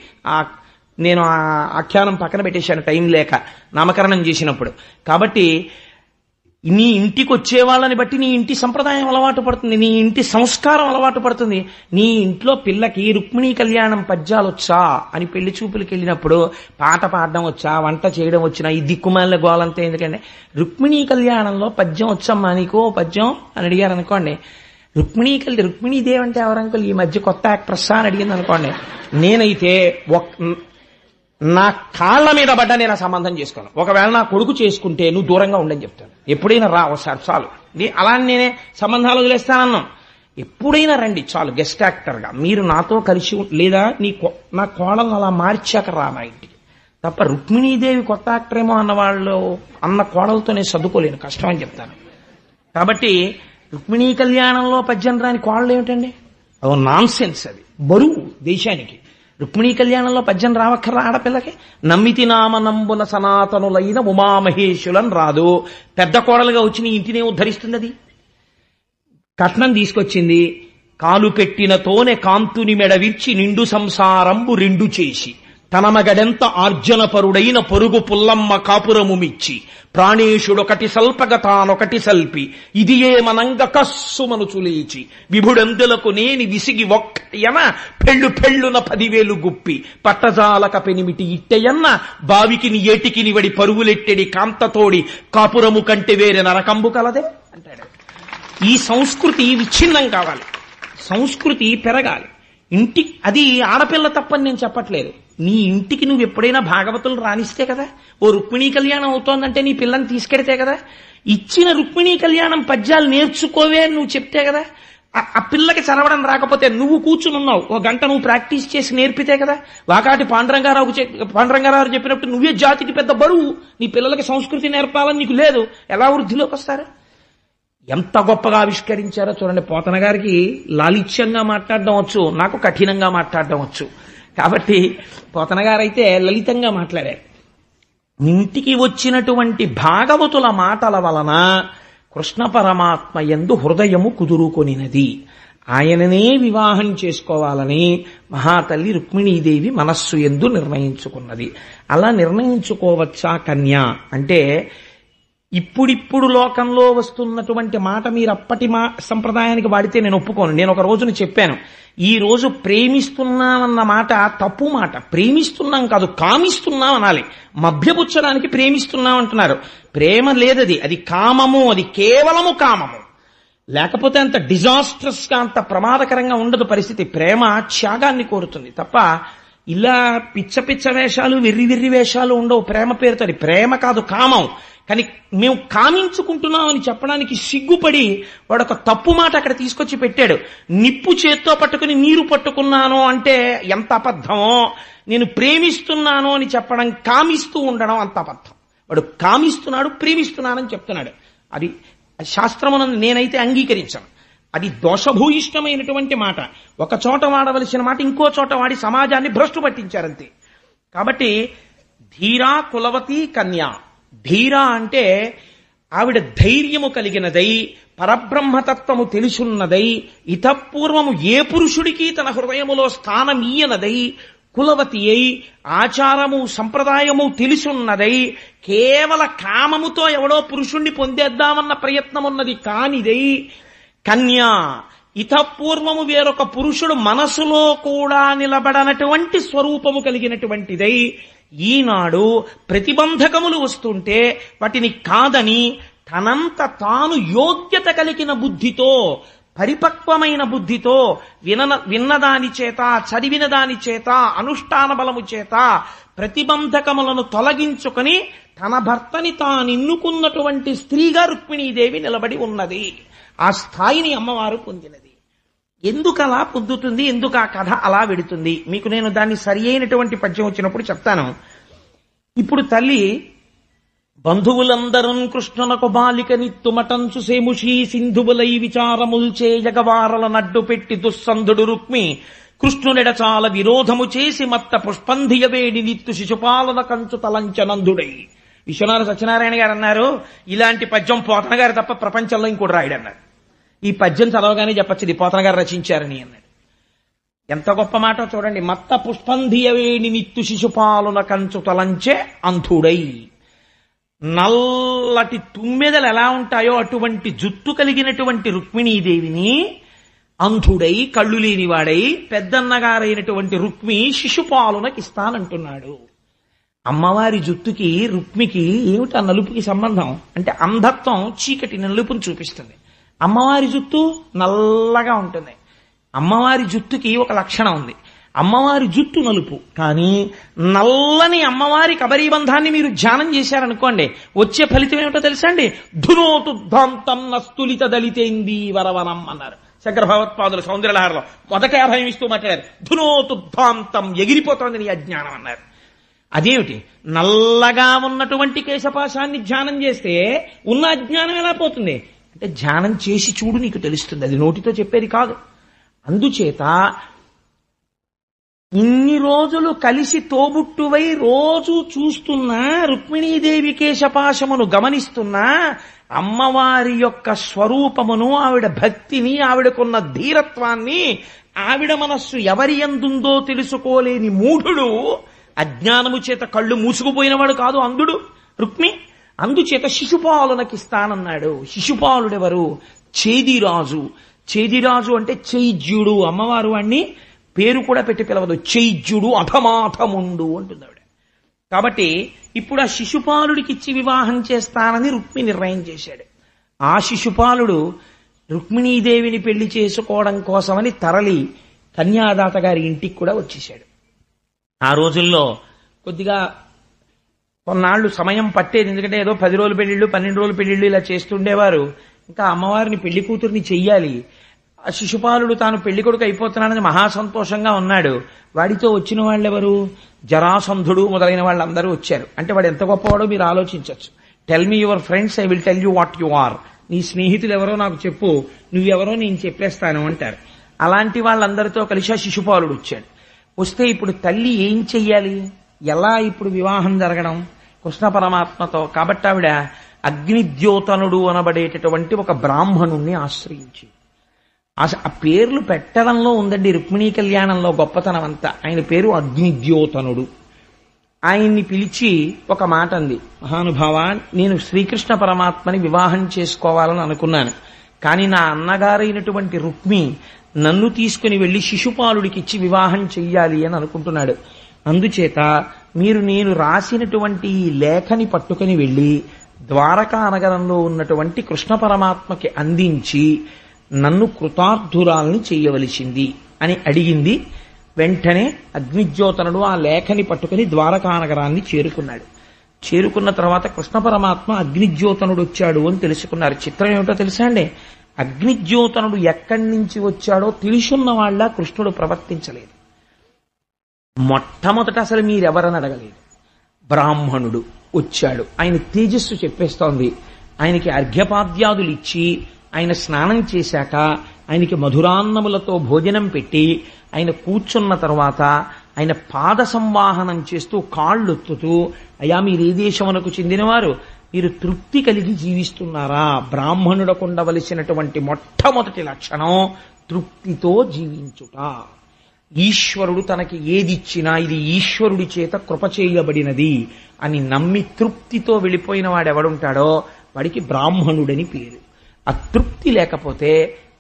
నేను ఆ ఆఖ్యానం పక్కన పెట్టేశాను టైం లేక, నామకరణం చేసినప్పుడు. కాబట్టి నీ ఇంటికి వచ్చే వాళ్ళని బట్టి నీ ఇంటి సంప్రదాయం అలవాటు పడుతుంది, నీ ఇంటి సంస్కారం అలవాటు పడుతుంది. నీ ఇంట్లో పిల్లకి రుక్మిణీ కళ్యాణం పద్యాలు వచ్చా అని పెళ్లి చూపులకి వెళ్ళినప్పుడు పాట పాడడం వచ్చా, వంట చేయడం వచ్చినా, ఈ దిక్కుమాలిన గోలంతా ఎందుకంటే రుక్మిణీ కళ్యాణంలో పద్యం వచ్చమ్మా నీకు పద్యం అని అడిగారు అనుకోండి. రుక్మిణీదేవి అంటే ఎవరంకులు ఈ మధ్య కొత్త యాక్ట్రెస్ అని అడిగింది అనుకోండి, నేనైతే నా కాళ్ల మీద పడ్డా నేను సంబంధం చేసుకోను. ఒకవేళ నా కొడుకు చేసుకుంటే నువ్వు దూరంగా ఉండని చెప్తాను. ఎప్పుడైనా రా ఒకసారి చాలు. అలా నేనే సంబంధాలు వదిలేస్తానన్నాం. ఎప్పుడైనా రండి చాలు గెస్ట్ యాక్టర్గా, మీరు నాతో కలిసి లేదా నా కోడలను అలా మార్చాక రా నా ఇంటికి తప్ప రుక్మిణీదేవి కొత్త యాక్టర్ ఏమో అన్న కోడలతో నేను చదువుకోలేను, కష్టం అని చెప్తాను. కాబట్టి రుక్మిణీ కళ్యాణంలో పద్యం రాని కోడలు ఏమిటండి, అదో నాన్ సెన్స్, అది బరువు దేశానికి. రుక్మిణీ కళ్యాణంలో పద్యం రావక్కర్రా ఆడపిల్లకి. నమ్మితి నామనంబున సనాతనులైన ఉమామహేశులను రాదు, పెద్ద కోడలుగా వచ్చి నీ ఇంటినే ఉద్ధరిస్తుంది. అది కట్నం తీసుకొచ్చింది, కాలు పెట్టినతోనే కాంతుని మెడవిర్చి నిండు సంసారంబు రెండు చేసి తన మగడెంత ఆర్జనపరుడైన పొరుగు పుల్లమ్మ కాపురము మిచ్చి ప్రాణేశుడొకటి సల్పగ తానొకటి సల్పి ఇది ఏమనంగ కస్సుమను లేచి విభుడందులకు నేని విసిగి ఒక్కయన పెళ్ళున 10,000 గుప్పి పట్టజాలక పెనిమిటి ఇట్టెయన్న బావికిని ఏటికిని వడి పరుగులెట్టెడి కాంతతోడి కాపురము కంటే వేరే నరకంబు కలదే అంటాడు. ఈ సంస్కృతి విచ్ఛిన్నం కావాలి, సంస్కృతి పెరగాలి. అది ఆడపిల్ల తప్పని నేను చెప్పట్లేదు. నీ ఇంటికి నువ్వు ఎప్పుడైనా భాగవతులు రాణిస్తే కదా, ఓ రుక్మిణీ కళ్యాణం అవుతోందంటే నీ పిల్లని తీసుకెడితే కదా, ఇచ్చిన రుక్మిణీ కళ్యాణం పద్యాలు నేర్చుకోవే అని నువ్వు చెప్తే కదా. ఆ పిల్లకి చదవడం రాకపోతే నువ్వు కూర్చునున్నావు, ఓ గంట నువ్వు ప్రాక్టీస్ చేసి నేర్పితే కదా. వాకాటి పాండురంగారావు చెప్పినప్పుడు నువ్వే జాతికి పెద్ద బరువు, నీ పిల్లలకి సంస్కృతి నేర్పాలని నీకు లేదు, ఎలా వృద్ధిలోకి వస్తారు? ఎంత గొప్పగా ఆవిష్కరించారో చూడండి. పోతన గారికి లాలిత్యంగా మాట్లాడడం వచ్చు, నాకు కఠినంగా మాట్లాడడం వచ్చు. కాబట్టి పోతన గారైతే లలితంగా మాట్లాడారు. ఇంటికి వచ్చినటువంటి భాగవతుల మాటల వలన కృష్ణ పరమాత్మ యందు హృదయము కుదురుకొనినది. ఆయననే వివాహం చేసుకోవాలని మహాతల్లి రుక్మిణీదేవి మనస్సు యందు నిర్ణయించుకున్నది. అలా నిర్ణయించుకోవచ్చా కన్య అంటే, ఇప్పుడిప్పుడు లోకంలో వస్తున్నటువంటి మాట మీరు అప్పటి సంప్రదాయానికి వాడితే నేను ఒప్పుకోను. నేను ఒక రోజున చెప్పాను, ఈ రోజు ప్రేమిస్తున్నామన్న మాట తప్పు మాట. ప్రేమిస్తున్నాం కాదు, కామిస్తున్నాం అనాలి. మభ్యపుచ్చడానికి ప్రేమిస్తున్నాం అంటున్నారు. ప్రేమ లేదది, అది కామము, అది కేవలము కామము. లేకపోతే అంత డిజాస్ట్రస్ గా అంత ప్రమాదకరంగా ఉండదు పరిస్థితి. ప్రేమ త్యాగాన్ని కోరుతుంది తప్ప ఇలా పిచ్చ వేషాలు వెర్రి వేషాలు ఉండవు ప్రేమ పేరుతో. ప్రేమ కాదు, కామం. కానీ మేము కామించుకుంటున్నామని చెప్పడానికి సిగ్గుపడి వాడు ఒక తప్పు మాట అక్కడ తీసుకొచ్చి పెట్టాడు. నిప్పు చేత్తో పట్టుకుని నీరు పట్టుకున్నాను అంటే ఎంత అబద్ధమో, నేను ప్రేమిస్తున్నాను అని చెప్పడం కామిస్తూ ఉండడం అంత అబద్ధం. వాడు కామిస్తున్నాడు, ప్రేమిస్తున్నానని చెప్తున్నాడు. అది శాస్త్రమునందు నేనైతే అంగీకరించాను. అది దోషభూయిష్టమైనటువంటి మాట. ఒక చోట వాడవలసిన మాట ఇంకో చోట వాడి సమాజాన్ని భ్రష్టు పట్టించారంతే. కాబట్టి ధీరా కులవతి కన్యా. ధీర అంటే ఆవిడ ధైర్యము కలిగినదై, పరబ్రహ్మతత్వము తెలుసున్నదై, ఇతపూర్వము ఏ పురుషుడికి తన హృదయములో స్థానమీయనదై, కులవతి అయి ఆచారము సంప్రదాయము తెలుసున్నదై, కేవల కామముతో ఎవడో పురుషుణ్ణి పొందేద్దామన్న ప్రయత్నమున్నది కానిదై, కన్యా ఇతపూర్వము వేరొక పురుషుడు మనసులో కూడా నిలబడనటువంటి స్వరూపము కలిగినటువంటిదై, ఈనాడు ప్రతిబంధకములు వస్తుంటే వాటిని కాదని తనంత తాను యోగ్యత కలిగిన బుద్ధితో, పరిపక్వమైన బుద్ధితో, విన్నదాని చేత, చదివిన దాని చేత, అనుష్ఠాన బలము చేత ప్రతిబంధకములను తొలగించుకొని తన భర్తని తానెన్నుకున్నటువంటి స్త్రీగా రుక్మిణీదేవి నిలబడి ఉన్నది. ఆ స్థాయిని అమ్మవారు పొందినది. ఎందుకు అలా పొందుతుంది, ఎందుకు ఆ కథ అలా వెడుతుంది, మీకు నేను దాన్ని సరి అయినటువంటి పద్యం వచ్చినప్పుడు చెప్తాను. ఇప్పుడు తల్లి బంధువులందరూ కృష్ణునకు బాలిక నిత్తుమటంచు సేముషీ సింధువులై విచారముల్చే జగవారల నడ్డు పెట్టి దుస్సంధుడు రుక్మి కృష్ణునెడచాల విరోధము చేసి మత్త పుష్పంధియ వేడి నిత్తు శిశుపాలన కంచు తలంచనందుడై. విశ్వనాథ సత్యనారాయణ గారు అన్నారు, ఇలాంటి పద్యం పోతన గారు తప్ప ప్రపంచంలో ఇంకోటి రాయడు అన్నారు. ఈ పద్యం చదవగానే చెప్పచ్చు ఇది పోతన గారు రచించారని అన్నాడు. ఎంత గొప్ప మాట చూడండి. మత్త పుష్పంధియవేణి నిత్తు శిశుపాలున కంచు తలంచే అంధుడై. నల్లటి తుమ్మెదలు ఎలా ఉంటాయో అటువంటి జుట్టు కలిగినటువంటి రుక్మిణీదేవిని అంధుడై, కళ్ళు లేనివాడై పెద్దన్నగారైనటువంటి రుక్మి శిశుపాలునకిస్తానంటున్నాడు. అమ్మవారి జుట్టుకి రుక్మికి ఏమిటి ఆ నలుపుకి సంబంధం అంటే, అంధత్వం చీకటి నలుపుని చూపిస్తుంది. అమ్మవారి జుట్టు నల్లగా ఉంటుంది. అమ్మవారి జుట్టుకి ఒక లక్షణం ఉంది, అమ్మవారి జుట్టు నలుపు. కానీ నల్లని అమ్మవారి కబరీబంధాన్ని మీరు ధ్యానం చేశారనుకోండి, వచ్చే ఫలితం ఏమిటో తెలుసా అండి? ధునోతు ధాంతం నస్తులిత దళితేంది వరవనం అన్నారు. శంకర భగవత్పాదులు సౌందర్యలహరిలో మొదట అభయం ఇస్తూ మాట్లాడారు. ధునోతుద్ధాంతం, ఎగిరిపోతోంది నీ అజ్ఞానం అన్నారు. అదేమిటి, నల్లగా ఉన్నటువంటి కేశపాశాన్ని ధ్యానం చేస్తే ఉన్న అజ్ఞానం ఎలా పోతుంది అంటే, ధ్యానం చేసి చూడు నీకు తెలుస్తుంది, అది నోటితో చెప్పేది కాదు. అందుచేత ఇన్ని రోజులు కలిసి తోబుట్టువై రోజు చూస్తున్నా, రుక్మిణీదేవి కేశపాశమును గమనిస్తున్నా, అమ్మవారి యొక్క స్వరూపమును, ఆవిడ భక్తిని, ఆవిడకున్న ధీరత్వాన్ని, ఆవిడ మనస్సు ఎవరి యందుందో తెలుసుకోలేని మూఢుడు, అజ్ఞానము చేత కళ్ళు మూసుకుపోయినవాడు కాదు అంధుడు రుక్మి. అందుచేత శిశుపాలునకిస్తానన్నాడు. శిశుపాలుడెవరు? చేదిరాజు. చేదిరాజు అంటే చైజ్యుడు. అమ్మవారు వాణ్ణి పేరు కూడా పెట్టి పిలవదు, చైజ్యుడు అధమాధముండు అంటుంది ఆవిడ. కాబట్టి ఇప్పుడు ఆ శిశుపాలుడికిచ్చి వివాహం చేస్తానని రుక్మి నిర్ణయం చేశాడు. ఆ శిశుపాలుడు రుక్మిణీదేవిని పెళ్లి చేసుకోవడం కోసమని తరలి కన్యాదాత గారి ఇంటికి కూడా వచ్చేశాడు. ఆ రోజుల్లో కొద్దిగా కొన్నాళ్లు సమయం పట్టేది, ఎందుకంటే ఏదో 10 రోజుల పెళ్లిళ్ళు 12 రోజుల పెళ్లిళ్ళు ఇలా చేస్తుండేవారు. ఇంకా అమ్మవారిని పెళ్లి కూతుర్ని చెయ్యాలి. ఆ శిశుపాలుడు తాను పెళ్లి కొడుకు అయిపోతున్నానని మహాసంతోషంగా ఉన్నాడు. వాడితో వచ్చిన వాళ్ళెవరు? జరాసంధుడు మొదలైన వాళ్ళందరూ వచ్చారు. అంటే వాడు ఎంత గొప్పవాడో మీరు ఆలోచించవచ్చు. Tell me your friends, I will tell you what you are. నీ స్నేహితులు ఎవరో నాకు చెప్పు, నువ్వెవరో నేను చెప్పేస్తాను అంటారు. అలాంటి వాళ్ళందరితో కలిసి ఆ శిశుపాలుడు వచ్చాడు. వస్తే ఇప్పుడు తల్లి ఏం చెయ్యాలి? ఎలా ఇప్పుడు వివాహం జరగడం కృష్ణ పరమాత్మతో? కాబట్టి ఆవిడ అగ్నిద్యోతనుడు అనబడేటటువంటి ఒక బ్రాహ్మణుణ్ణి ఆశ్రయించి, ఆ పేర్లు పెట్టడంలో ఉందండి రుక్మిణీ కళ్యాణంలో గొప్పతనం అంతా. ఆయన పేరు అగ్నిద్యోతనుడు. ఆయన్ని పిలిచి ఒక మాట అంది, మహానుభావ, నేను శ్రీకృష్ణ పరమాత్మని వివాహం చేసుకోవాలని అనుకున్నాను, కానీ నా అన్నగారైనటువంటి రుక్మి నన్ను తీసుకుని వెళ్లి శిశుపాలుడికిచ్చి వివాహం చెయ్యాలి అని అనుకుంటున్నాడు. అందుచేత మీరు నేను రాసినటువంటి ఈ లేఖని పట్టుకుని వెళ్లి ద్వారకా నగరంలో ఉన్నటువంటి కృష్ణ పరమాత్మకి అందించి నన్ను కృతార్థురాల్ని చెయ్యవలసింది అని అడిగింది. వెంటనే అగ్నిజ్యోతనుడు ఆ లేఖని పట్టుకుని ద్వారకా నగరాన్ని చేరుకున్నాడు. చేరుకున్న తర్వాత కృష్ణ పరమాత్మ అగ్నిజ్యోతనుడు వచ్చాడు అని తెలుసుకున్నారు. చిత్రం ఏమిటో తెలుసా అండి? అగ్నిజ్యోతనుడు ఎక్కడి నుంచి వచ్చాడో తెలుసున్న వాళ్ళ కృష్ణుడు ప్రవర్తించలేదు. మొట్టమొదట అసలు మీరెవరని అడగలేదు. బ్రాహ్మణుడు వచ్చాడు, ఆయన తేజస్సు చెప్పేస్తోంది. ఆయనకి అర్ఘ్యపాద్యాదులు ఇచ్చి ఆయన స్నానం చేశాక ఆయనకి మధురాన్నములతో భోజనం పెట్టి ఆయన కూర్చున్న తర్వాత ఆయన పాద సంవాహనం చేస్తూ కాళ్ళొత్తుతూ, అయ్యా మీరు ఏ దేశమునకు చెందినవారు, మీరు తృప్తి కలిగి జీవిస్తున్నారా? బ్రాహ్మణుడకు ఉండవలసినటువంటి మొట్టమొదటి లక్షణం తృప్తితో జీవించుట. ఈశ్వరుడు తనకి ఏదిచ్చినా ఇది ఈశ్వరుడి చేత కృప చేయబడినది అని నమ్మి తృప్తితో వెళ్ళిపోయిన వాడెవడుంటాడో వాడికి బ్రాహ్మణుడని పేరు. ఆ తృప్తి లేకపోతే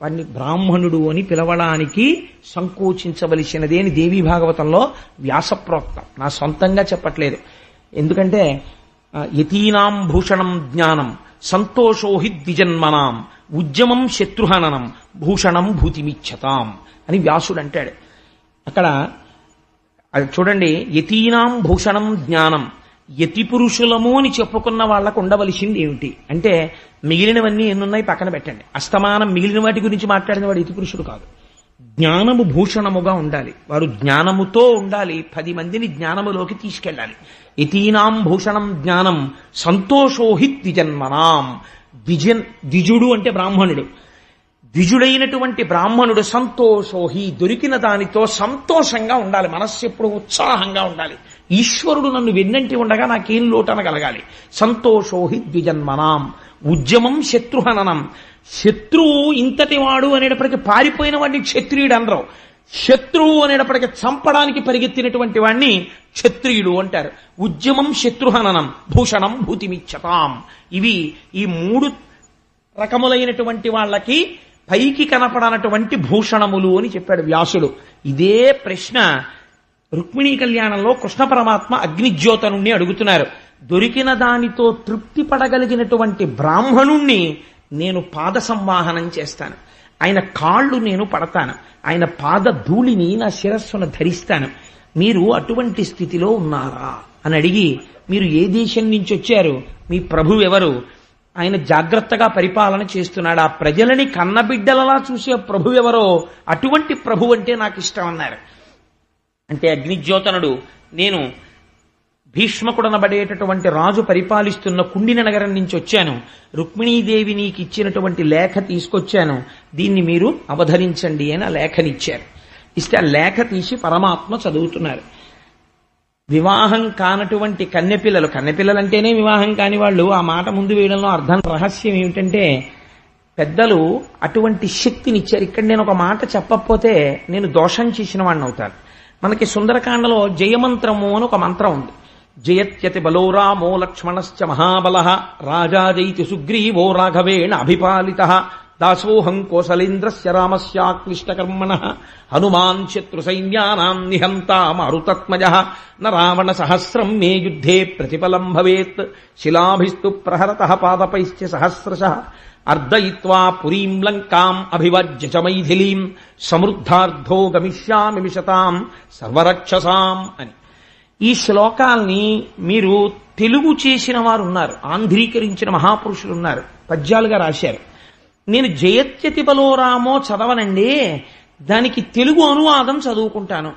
వాడిని బ్రాహ్మణుడు అని పిలవడానికి సంకోచించవలసినది అని దేవీ భాగవతంలో వ్యాసప్రోక్తం. నా సొంతంగా చెప్పట్లేదు. ఎందుకంటే యతీనాం భూషణం జ్ఞానం సంతోషోహి ద్విజన్మనాం ఉద్యమం శత్రుహననం భూషణం భూతిమిచ్చతాం అని వ్యాసుడు అంటాడు. అక్కడ చూడండి, యతీనాం భూషణం జ్ఞానం, యతి పురుషులము అని చెప్పుకున్న వాళ్లకు ఉండవలసింది ఏమిటి అంటే, మిగిలినవన్నీ ఎన్నున్నాయి పక్కన పెట్టండి. అస్తమానం మిగిలిన వాటి గురించి మాట్లాడిన వాడు యతి పురుషుడు కాదు. జ్ఞానము భూషణముగా ఉండాలి. వారు జ్ఞానముతో ఉండాలి, 10 మందిని జ్ఞానములోకి తీసుకెళ్ళాలి. యతీనాం భూషణం జ్ఞానం సంతోషోహి ద్విజన్మనాం. ద్విజుడు అంటే బ్రాహ్మణుడు. ద్విజుడైనటువంటి బ్రాహ్మణుడు సంతోషోహి, దొరికిన దానితో సంతోషంగా ఉండాలి. మనస్సు ఎప్పుడు ఉత్సాహంగా ఉండాలి. ఈశ్వరుడు నన్ను వెన్నంటి ఉండగా నాకేం లోటనగలగాలి. సంతోషోహి ద్విజన్మనాం ఉద్యమం శత్రుహననం. శత్రువు ఇంతటి వాడు అనేటప్పటికీ పారిపోయిన వాడిని క్షత్రియుడు అనరు. శత్రువు అనేటప్పటికీ చంపడానికి పరిగెత్తినటువంటి వాడిని క్షత్రియుడు అంటారు. ఉద్యమం శత్రుహననం భూషణం భూతిమిచ్చతాం. ఇవి ఈ 3 రకములైనటువంటి వాళ్ళకి పైకి కనపడనటువంటి భూషణములు అని చెప్పాడు వ్యాసుడు. ఇదే ప్రశ్న రుక్మిణీ కళ్యాణంలో కృష్ణ పరమాత్మ అగ్నిజ్యోతనుణ్ణి అడుగుతున్నారు. దొరికిన దానితో తృప్తి పడగలిగినటువంటి బ్రాహ్మణుణ్ణి నేను పాద సంవాహనం చేస్తాను, ఆయన కాళ్ళు నేను పడతాను, ఆయన పాద ధూళిని నా శిరస్సును ధరిస్తాను. మీరు అటువంటి స్థితిలో ఉన్నారా అని అడిగి, మీరు ఏ దేశం నుంచి వచ్చారు, మీ ప్రభు ఎవరు, ఆయన జాగ్రత్తగా పరిపాలన చేస్తున్నాడు. ఆ ప్రజలని కన్నబిడ్డలలా చూసే ప్రభు ఎవరో అటువంటి ప్రభు అంటే నాకు ఇష్టం అన్నారు. అంటే అగ్నిజ్యోతనుడు, నేను భీష్మకుడనబడేటటువంటి రాజు పరిపాలిస్తున్న కుండిన నగరం నుంచి వచ్చాను, రుక్మిణీదేవి నీకు ఇచ్చినటువంటి లేఖ తీసుకొచ్చాను, దీన్ని మీరు అవధరించండి అని ఆ లేఖనిచ్చారు. ఇస్తే ఆ లేఖ తీసి పరమాత్మ చదువుతున్నారు. వివాహం కానటువంటి కన్నెపిల్లలంటేనే వివాహం కాని వాళ్ళు ఆ మాట ముందు వేయడంలో అర్థం రహస్యం ఏమిటంటే పెద్దలు అటువంటి శక్తినిచ్చారు. ఇక్కడ నేను ఒక మాట చెప్పకపోతే నేను దోషం చేసిన వాడిని అవుతాను. మనకి సుందరకాండలో జయమంత్రము అని ఒక మంత్రం ఉంది. జయత్యతి బలో రామో లక్ష్మణశ్చ మహాబలః రాజా జైతి సుగ్రీవో రాఘవేణ అభిపాలితః దాసోహం కోసలేంద్రస్య రామస్యాక్లిష్టకర్మణః హనుమాన్ శత్రు సైన్యానాం నిహంతా మారుతత్మజః న రావణ సహస్రం మే యుద్ధే ప్రతిఫలం భవేత్ శిలాభిస్తు ప్రహరతః పాదపైశ్చ సహస్రశః అర్దయిత్వా పురీం లంకాం అభివజ్య చ మైథిలీం సమృద్ధార్థో గమిష్యామి మిషతాం సర్వరక్షసాం అని. ఈ శ్లోకాల్ని మీరు తెలుగు చేసిన వారు ఉన్నారు, ఆంధ్రీకరించిన మహాపురుషులు ఉన్నారు, పద్యాలుగా రాశారు. నేను జయత్యతి బలోరామో చదవనండి, దానికి తెలుగు అనువాదం చదువుకుంటాను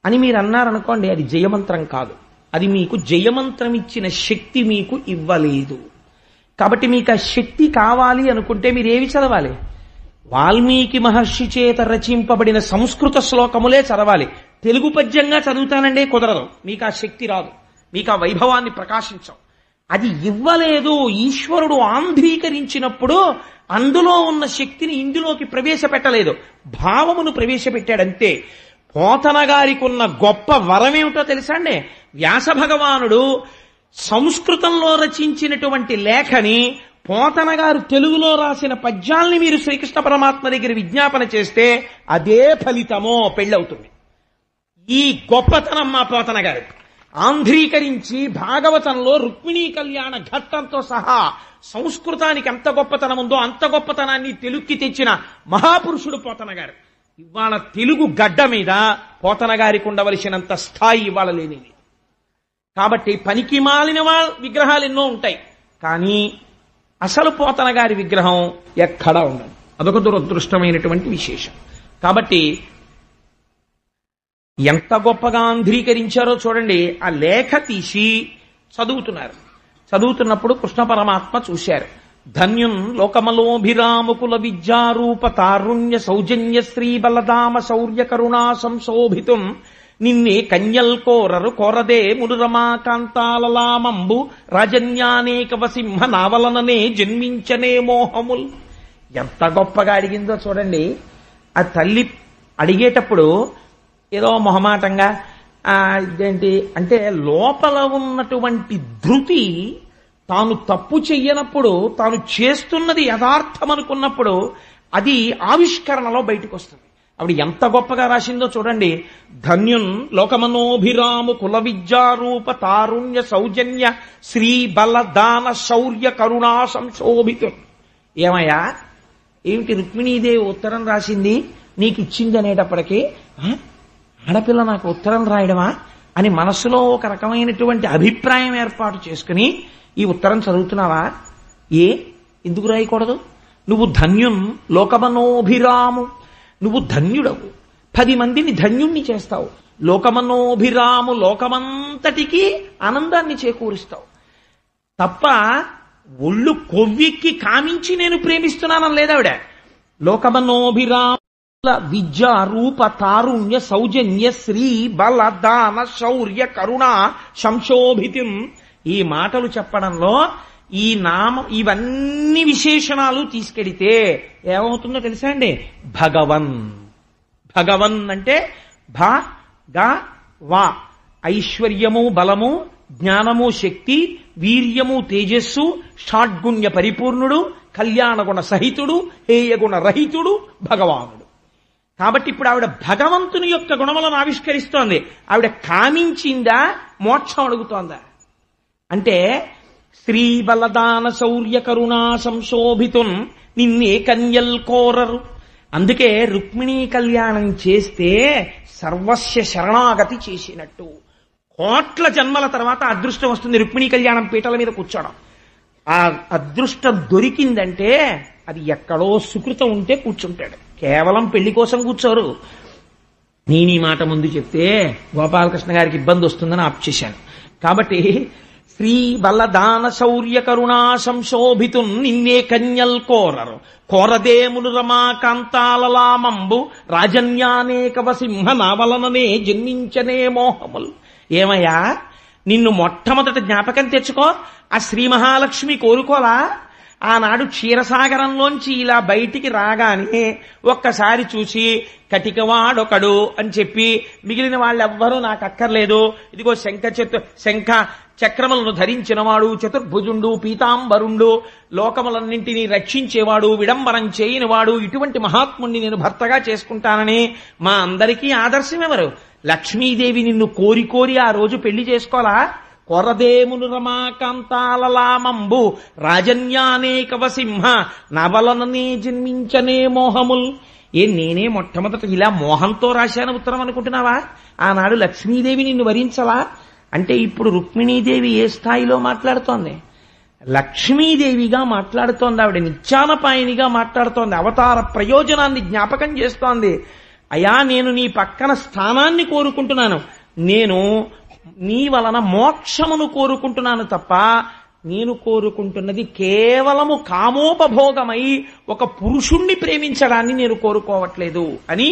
అని మీరు అన్నారనుకోండి, అది జయమంత్రం కాదు. అది మీకు జయమంత్రం ఇచ్చిన శక్తి మీకు ఇవ్వలేదు. కాబట్టి మీకు ఆ శక్తి కావాలి అనుకుంటే మీరు ఏవి చదవాలి? వాల్మీకి మహర్షి చేత రచింపబడిన సంస్కృత శ్లోకములే చదవాలి. తెలుగు పద్యంగా చదువుతానంటే కుదరదు, మీకు ఆ శక్తి రాదు, మీకు ఆ వైభవాన్ని ప్రకాశించవు. అది ఇవ్వలేదు. ఈశ్వరుడు ఆంధ్రీకరించినప్పుడు అందులో ఉన్న శక్తిని ఇందులోకి ప్రవేశపెట్టలేదు, భావమును ప్రవేశపెట్టాడంతే. పోతన గారికి ఉన్న గొప్ప వరం ఏమిటో తెలుసా అండి? వ్యాస భగవానుడు సంస్కృతంలో రచించినటువంటి లేఖని పోతన గారు తెలుగులో రాసిన పద్యాల్ని మీరు శ్రీకృష్ణ పరమాత్మ దగ్గర విజ్ఞాపన చేస్తే అదే ఫలితమో పెళ్ళవుతుంది. ఈ గొప్పతనం మా పోతన గారు ఆంధ్రీకరించి భాగవతంలో రుక్మిణీ కళ్యాణ ఘట్టంతో సహా సంస్కృతానికి ఎంత గొప్పతనం ఉందో అంత గొప్పతనాన్ని తెలుగుకి తెచ్చిన మహాపురుషుడు పోతన గారు. ఇవాళ తెలుగు గడ్డ మీద పోతన గారికి ఉండవలసినంత స్థాయి ఇవాళ లేనిది. కాబట్టి పనికి మాలిన విగ్రహాలు ఎన్నో ఉంటాయి, కానీ అసలు పోతన గారి విగ్రహం ఎక్కడా ఉండదు. అదొక దురదృష్టమైనటువంటి విశేషం. కాబట్టి ఎంత గొప్పగా ఆంధ్రీకరించారో చూడండి. ఆ లేఖ తీసి చదువుతున్నప్పుడు కృష్ణ పరమాత్మ చూశారు. ధన్యున్ లోకమలోభిరాముకుల విద్యారూప తారుణ్య సౌజన్య శ్రీ బలదామ శౌర్య కరుణా సంశోభితుం నిన్నే కన్యల్ కోరరు కోరదే మునురమా కాంతాలలామంబు రాజన్యానేక వసింహ నావలననే జన్మించనే మోహముల్. ఎంత గొప్పగా అడిగిందో చూడండి. ఆ తల్లి అడిగేటప్పుడు ఏదో మొహమాటంగా ఇదేంటి అంటే లోపల ఉన్నటువంటి ధృతి, తాను తప్పు చెయ్యనప్పుడు, తాను చేస్తున్నది యథార్థం అనుకున్నప్పుడు అది ఆవిష్కరణలో బయటకు వస్తుంది. ఆవిడ ఎంత గొప్పగా రాసిందో చూడండి. ధన్యున్ లోకమనోభిరాము కుల విద్యారూప తారుణ్య సౌజన్య శ్రీ బల దాన శౌర్య కరుణా సంశోభితు. ఏమయ్యా, ఏమిటి రుక్మిణీదేవి ఉత్తరం రాసింది నీకు ఇచ్చింది అనేటప్పటికీ ఆడపిల్ల నాకు ఉత్తరం రాయడమా అని మనసులో ఒక రకమైనటువంటి అభిప్రాయం ఏర్పాటు చేసుకుని ఈ ఉత్తరం చదువుతున్నావా? ఎందుకు రాయకూడదు? నువ్వు ధన్యున్ లోకమనోభిరాము, నువ్వు ధన్యుడవు, 10 మందిని ధన్యుణ్ణి చేస్తావు. లోకమనోభిరాము, లోకమంతటికీ ఆనందాన్ని చేకూరుస్తావు తప్ప ఒళ్ళు కొవ్వెక్కి కామించి నేను ప్రేమిస్తున్నానని లేదావిడ. లోకమనోభిరామ విద్య రూప తారుణ్య సౌజన్య శ్రీ బల దాన శౌర్య కరుణ సంశోభితం. ఈ మాటలు చెప్పడంలో ఇవన్నీ విశేషణాలు తీసుకెడితే ఏమవుతుందో తెలుసా అండి? భగవన్ అంటే వా ఐశ్వర్యము బలము జ్ఞానము శక్తి వీర్యము తేజస్సు షాడ్గుణ్య పరిపూర్ణుడు కళ్యాణగుణ సహితుడు హేయగుణ రహితుడు భగవానుడు. కాబట్టి ఇప్పుడు ఆవిడ భగవంతుని యొక్క గుణములను ఆవిష్కరిస్తోంది. ఆవిడ కామించిందా మోక్షం అడుగుతోందా? అంటే శ్రీ బలదాన శౌర్య కరుణా సంశోభితున్ నిన్నే కన్యల్ కోరరు. అందుకే రుక్మిణీ కళ్యాణం చేస్తే సర్వస్య శరణాగతి చేసినట్టు. కోట్ల జన్మల తర్వాత అదృష్టం వస్తుంది రుక్మిణీ కళ్యాణం పీటల మీద కూర్చోవడం. ఆ అదృష్టం దొరికిందంటే అది ఎక్కడో సుకృతం ఉంటే కూర్చుంటాడు. కేవలం పెళ్లి కోసం కూర్చోరు. నేను ఈ మాట ముందు చెప్తే గోపాలకృష్ణ గారికి ఇబ్బంది వస్తుందని ఆప్ చేశాను. కాబట్టి శ్రీ బలదాన శౌర్య కరుణా సంశోభితు నిన్నే కన్యల్ కోరరు కోరదేములు రమాకాంతాలలామంబు రాజన్యానేకవ సింహ నావలననే జన్మించనే మోహములు. ఏమయ్యా, నిన్ను మొట్టమొదట జ్ఞాపకం తెచ్చుకో. ఆ శ్రీ మహాలక్ష్మి కోరుకోలా? ఆనాడు క్షీరసాగరంలోంచి ఇలా బయటికి రాగానే ఒక్కసారి చూసి కటికవాడొకడు అని చెప్పి మిగిలిన వాళ్ళెవ్వరూ నాకు అక్కర్లేదు, ఇదిగో శంఖ చక్రములను ధరించినవాడు, చతుర్భుజుండు, పీతాంబరుండు, లోకములన్నింటినీ రక్షించేవాడు, విడంబరం చేయనివాడు, ఇటువంటి మహాత్ముణ్ణి నేను భర్తగా చేసుకుంటానని మా అందరికీ ఆదర్శమెవరు? లక్ష్మీదేవి నిన్ను కోరి కోరి ఆ రోజు పెళ్లి చేసుకోలా? కొరదేమును రమాకాంతాలలామంబు రాజన్యానేకవ సింహ నవలననే జన్మించనే మోహముల్. నేనే మొట్టమొదట ఇలా మోహంతో రాశాను ఉత్తరం అనుకుంటున్నావా? ఆనాడు లక్ష్మీదేవి నిన్ను వరించవా? అంటే ఇప్పుడు రుక్మిణీదేవి ఏ స్థాయిలో మాట్లాడుతోంది? లక్ష్మీదేవిగా మాట్లాడుతోంది. ఆవిడ నిత్యానపాయనిగా మాట్లాడుతోంది. అవతార ప్రయోజనాన్ని జ్ఞాపకం చేస్తోంది. అయా, నేను నీ పక్కన స్థానాన్ని కోరుకుంటున్నాను, నేను నీ వలన మోక్షమును కోరుకుంటున్నాను తప్ప నేను కోరుకుంటున్నది కేవలము కామోపభోగమై ఒక పురుషుణ్ణి ప్రేమించడాన్ని నేను కోరుకోవట్లేదు అని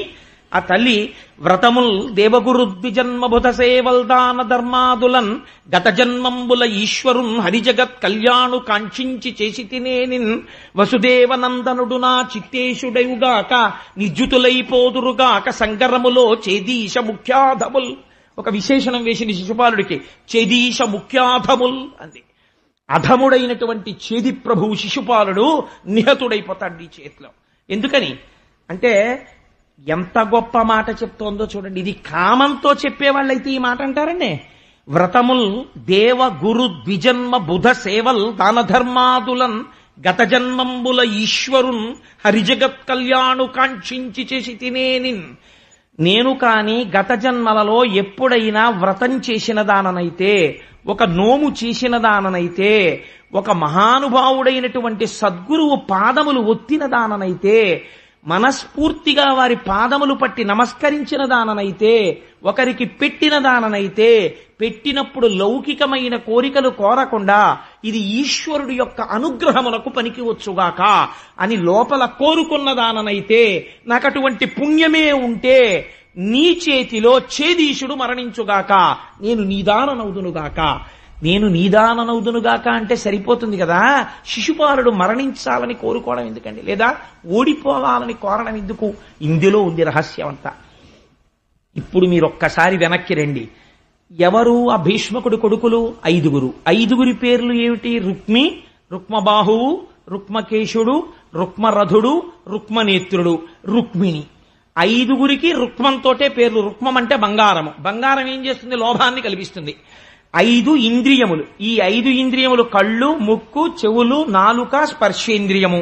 ఆ తల్లి వ్రతముల్ దేవగురుద్విజన్మబుధ సేవల్దాన ధర్మాదులన్ గత జన్మంబుల ఈశ్వరున్ హరిజగత్ కళ్యాణు కాంక్షించి చేసి తినేనిన్ వసుదేవనందనుడు నా చిత్తేశుడయుగాక నిర్జుతులైపోదురుగాక సంగరములో చేదీశ ముఖ్యాధముల్. ఒక విశేషణం వేసింది శిశుపాలుడికి, చేదీశ ముఖ్యాధముల్ అంది. అధముడైనటువంటి చేది ప్రభువు శిశుపాలుడు నిహతుడైపోతాడు నీ చేతిలో. ఎందుకని అంటే ఎంత గొప్ప మాట చెప్తోందో చూడండి. ఇది కామంతో చెప్పేవాళ్ళైతే ఈ మాట అంటారండి. వ్రతముల్ దేవ గురు ద్విజన్మ బుధ సేవల్ దాన ధర్మాదులన్ గత జన్మంబుల ఈశ్వరున్ హరిజగత్ కళ్యాణు కాంక్షించి చేసి తినేనిన్. నేను కాని గత జన్మలలో ఎప్పుడైనా వ్రతం చేసిన దాననైతే, ఒక నోము చేసిన దాననైతే, ఒక మహానుభావుడైనటువంటి సద్గురువు పాదములు ఒత్తిన దాననైతే, మనస్ఫూర్తిగా వారి పాదములు పట్టి నమస్కరించిన దాననైతే, ఒకరికి పెట్టిన దాననైతే, పెట్టినప్పుడు లౌకికమైన కోరికలు కోరకుండా ఇది ఈశ్వరుడి యొక్క అనుగ్రహములకు పనికి వచ్చుగాక అని లోపల కోరుకున్న దాననైతే, నాకు అటువంటి పుణ్యమే ఉంటే నీ చేతిలో చేదీశుడు మరణించుగాక, నేను నీదాననవుదునుగాక. నేను నీదాననవుదునుగాక అంటే సరిపోతుంది కదా. శిశుపాలుడు మరణించాలని కోరుకోవడం ఎందుకండి? లేదా ఓడిపోవాలని కోరడం ఎందుకు? ఇందులో ఉంది రహస్యం అంతా. ఇప్పుడు మీరొక్కసారి వెనక్కి రండి. ఎవరు ఆ భీష్మకుడి కొడుకులు? 5. 5 పేర్లు ఏమిటి? రుక్మి, రుక్మబాహువు, రుక్మకేశుడు, రుక్మరథుడు, రుక్మనేత్రుడు, రుక్మిణి. 5 రుక్మంతోటే పేర్లు. రుక్మం అంటే బంగారము. బంగారం ఏం చేస్తుంది? లోభాన్ని కల్పిస్తుంది. 5 ఇంద్రియములు. ఈ 5 ఇంద్రియములు కళ్ళు, ముక్కు, చెవులు, నాలుక, స్పర్శేంద్రియము.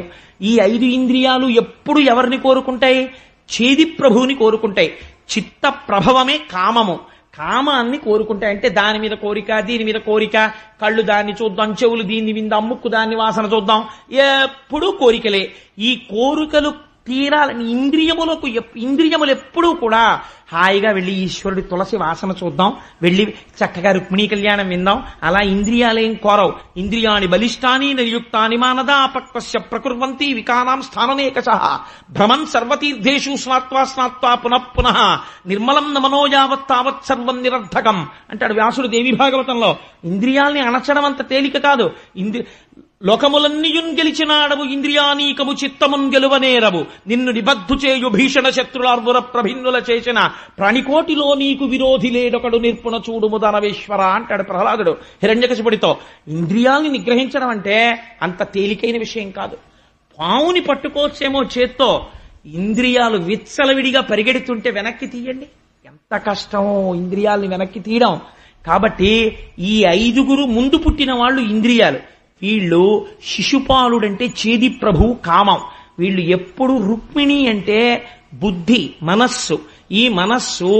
ఈ 5 ఇంద్రియాలు ఎప్పుడు ఎవరిని కోరుకుంటాయి? చేది ప్రభువుని కోరుకుంటాయి. చిత్త ప్రభవమే కామము. కామాన్ని కోరుకుంటాయి. అంటే దాని మీద కోరిక, దీని మీద కోరిక, కళ్ళు దాన్ని చూద్దాం, చెవులు దీన్ని విందాం, ముక్కు దాన్ని వాసన చూద్దాం, ఎప్పుడూ కోరికలే. ఈ కోరికలు తీరాలని ఇంద్రియములు ఎప్పుడూ కూడా హాయిగా వెళ్ళి ఈశ్వరుడి తులసి వాసన చూద్దాం, వెళ్ళి చక్కగా రుక్మిణీ కళ్యాణం విందాం, అలా ఇంద్రియాలేం కోరవు. ఇంద్రియాణి బలిష్టాని నిర్యుక్తాని మానదా అపక్వస్య ప్రకుర్వంతి వికానాం స్థాననేకశః భ్రమన్ సర్వతీర్థేషు స్నాత్వా పునః నిర్మలం నమనో యావత్ తావత్ సర్వం నిరర్ధకం అంటాడు వ్యాసుడు దేవి భాగవతంలో. ఇంద్రియాల్ని అణచడం అంత తేలిక కాదు. లోకములన్నీయున్ గెలిచినాడవు ఇంద్రియానీకము చిత్తమున్ గెలువనేరవు నిన్ను నిబద్ధు చేయు భీషణ శత్రులార్వుర ప్రభిన్నుల చేసిన ప్రాణికోటిలో నీకు విరోధి లేడొకడు నిర్పుణ చూడుము దానవేశ్వర అంటాడు ప్రహ్లాదుడు హిరణ్యకశిపుడితో. ఇంద్రియాల్ని నిగ్రహించడం అంటే అంత తేలికైన విషయం కాదు. పావుని పట్టుకోవచ్చేమో చేత్తో, ఇంద్రియాలు విచ్చలవిడిగా పరిగెడుతుంటే వెనక్కి తీయండి. ఎంత కష్టమో ఇంద్రియాల్ని వెనక్కి తీయడం. కాబట్టి ఈ 5 ముందు పుట్టిన వాళ్ళు ఇంద్రియాలు. వీళ్ళు శిశుపాలుడంటే చేది ప్రభు కామం. వీళ్ళు ఎప్పుడు రుక్మిణి అంటే బుద్ధి, మనస్సు. ఈ మనస్సు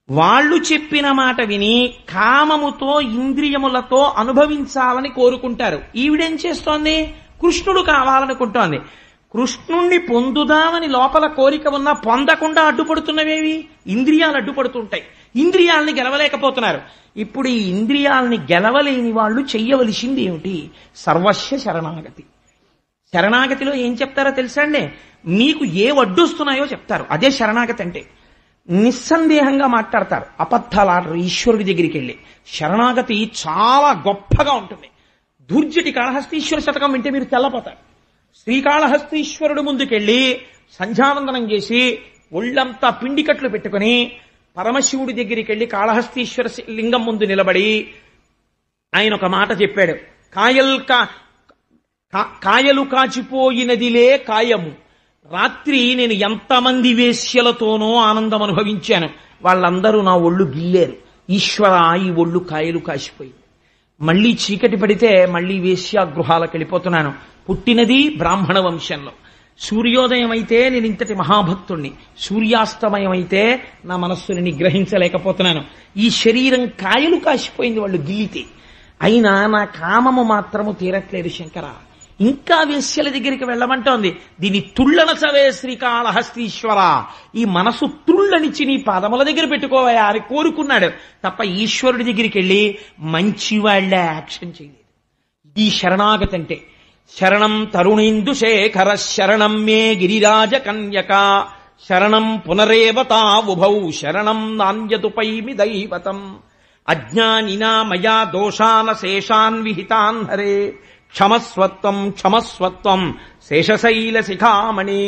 వాళ్ళు చెప్పిన మాట విని కామముతో ఇంద్రియములతో అనుభవించాలని కోరుకుంటారు. ఈవిడేం చేస్తోంది? కృష్ణుడు కావాలనుకుంటోంది. కృష్ణుణ్ణి పొందుదామని లోపల కోరిక ఉన్నా పొందకుండా అడ్డుపడుతున్నవేవి? ఇంద్రియాలు అడ్డుపడుతుంటాయి. ఇంద్రియాలని గెలవలేకపోతున్నారు. ఇప్పుడు ఈ ఇంద్రియాలని గెలవలేని వాళ్ళు చెయ్యవలసింది ఏమిటి? సర్వస్వ శరణాగతి. శరణాగతిలో ఏం చెప్తారో తెలుసా అండి? మీకు ఏ అడ్డొస్తున్నాయో చెప్తారు. అదే శరణాగతి అంటే. నిస్సందేహంగా మాట్లాడతారు, అబద్ధాలు ఆడరు. ఈశ్వరుడి దగ్గరికి వెళ్ళి శరణాగతి చాలా గొప్పగా ఉంటుంది. దుర్జటి కాళహస్తీశ్వర శతకం వింటే మీరు తెల్లపోతారు. శ్రీకాళహస్తీశ్వరుడు ముందుకెళ్ళి సంధ్యావందనం చేసి ఒళ్ళంతా పిండికట్లు పెట్టుకుని పరమశివుడి దగ్గరికి వెళ్ళి కాళహస్తీశ్వర లింగం ముందు నిలబడి ఆయన ఒక మాట చెప్పాడు. కాయలు కాచిపోయినదిలే కాయము. రాత్రి నేను ఎంతమంది వేశ్యలతోనో ఆనందం అనుభవించాను. వాళ్ళందరూ నా ఒళ్ళు గిల్లేరు. ఈశ్వర, ఈ ఒళ్ళు కాయలు కాసిపోయింది. మళ్లీ చీకటి పడితే మళ్లీ వేశ్యాగృహాలకు వెళ్ళిపోతున్నాను. పుట్టినది బ్రాహ్మణ వంశంలో. సూర్యోదయం అయితే నేను ఇంతటి మహాభక్తుణ్ణి, సూర్యాస్తమయం అయితే నా మనస్సుని నిగ్రహించలేకపోతున్నాను. ఈ శరీరం కాయలు కాసిపోయింది వాళ్ళు గిల్లితే. అయినా నా కామము మాత్రము తీరట్లేదు శంకర. ఇంకా వేశ్యల దగ్గరికి వెళ్ళమంటోంది. దీని తుళ్ళనసవే శ్రీకాళహస్తీశ్వర, ఈ మనసు తుళ్ళనిచ్చి నీ పాదముల దగ్గర పెట్టుకోవయా అని కోరుకున్నాడు తప్ప ఈశ్వరుడి దగ్గరికి వెళ్ళి మంచివాళ్లే యాక్షన్ చేయలేదు. ఈ శరణాగతి అంటే. శరణం తరుణేందు శేఖర శరణం మే గిరిరాజ కన్యక శరణం పునరేవతా ఉభౌ శరణం నాన్యతుపైమి దైవతం అజ్ఞానినా మయా దోషాన శేషాన్ విహితాన్ హరే క్షమస్వత్వం క్షమస్వత్వం శేషశైల శిఖామణి.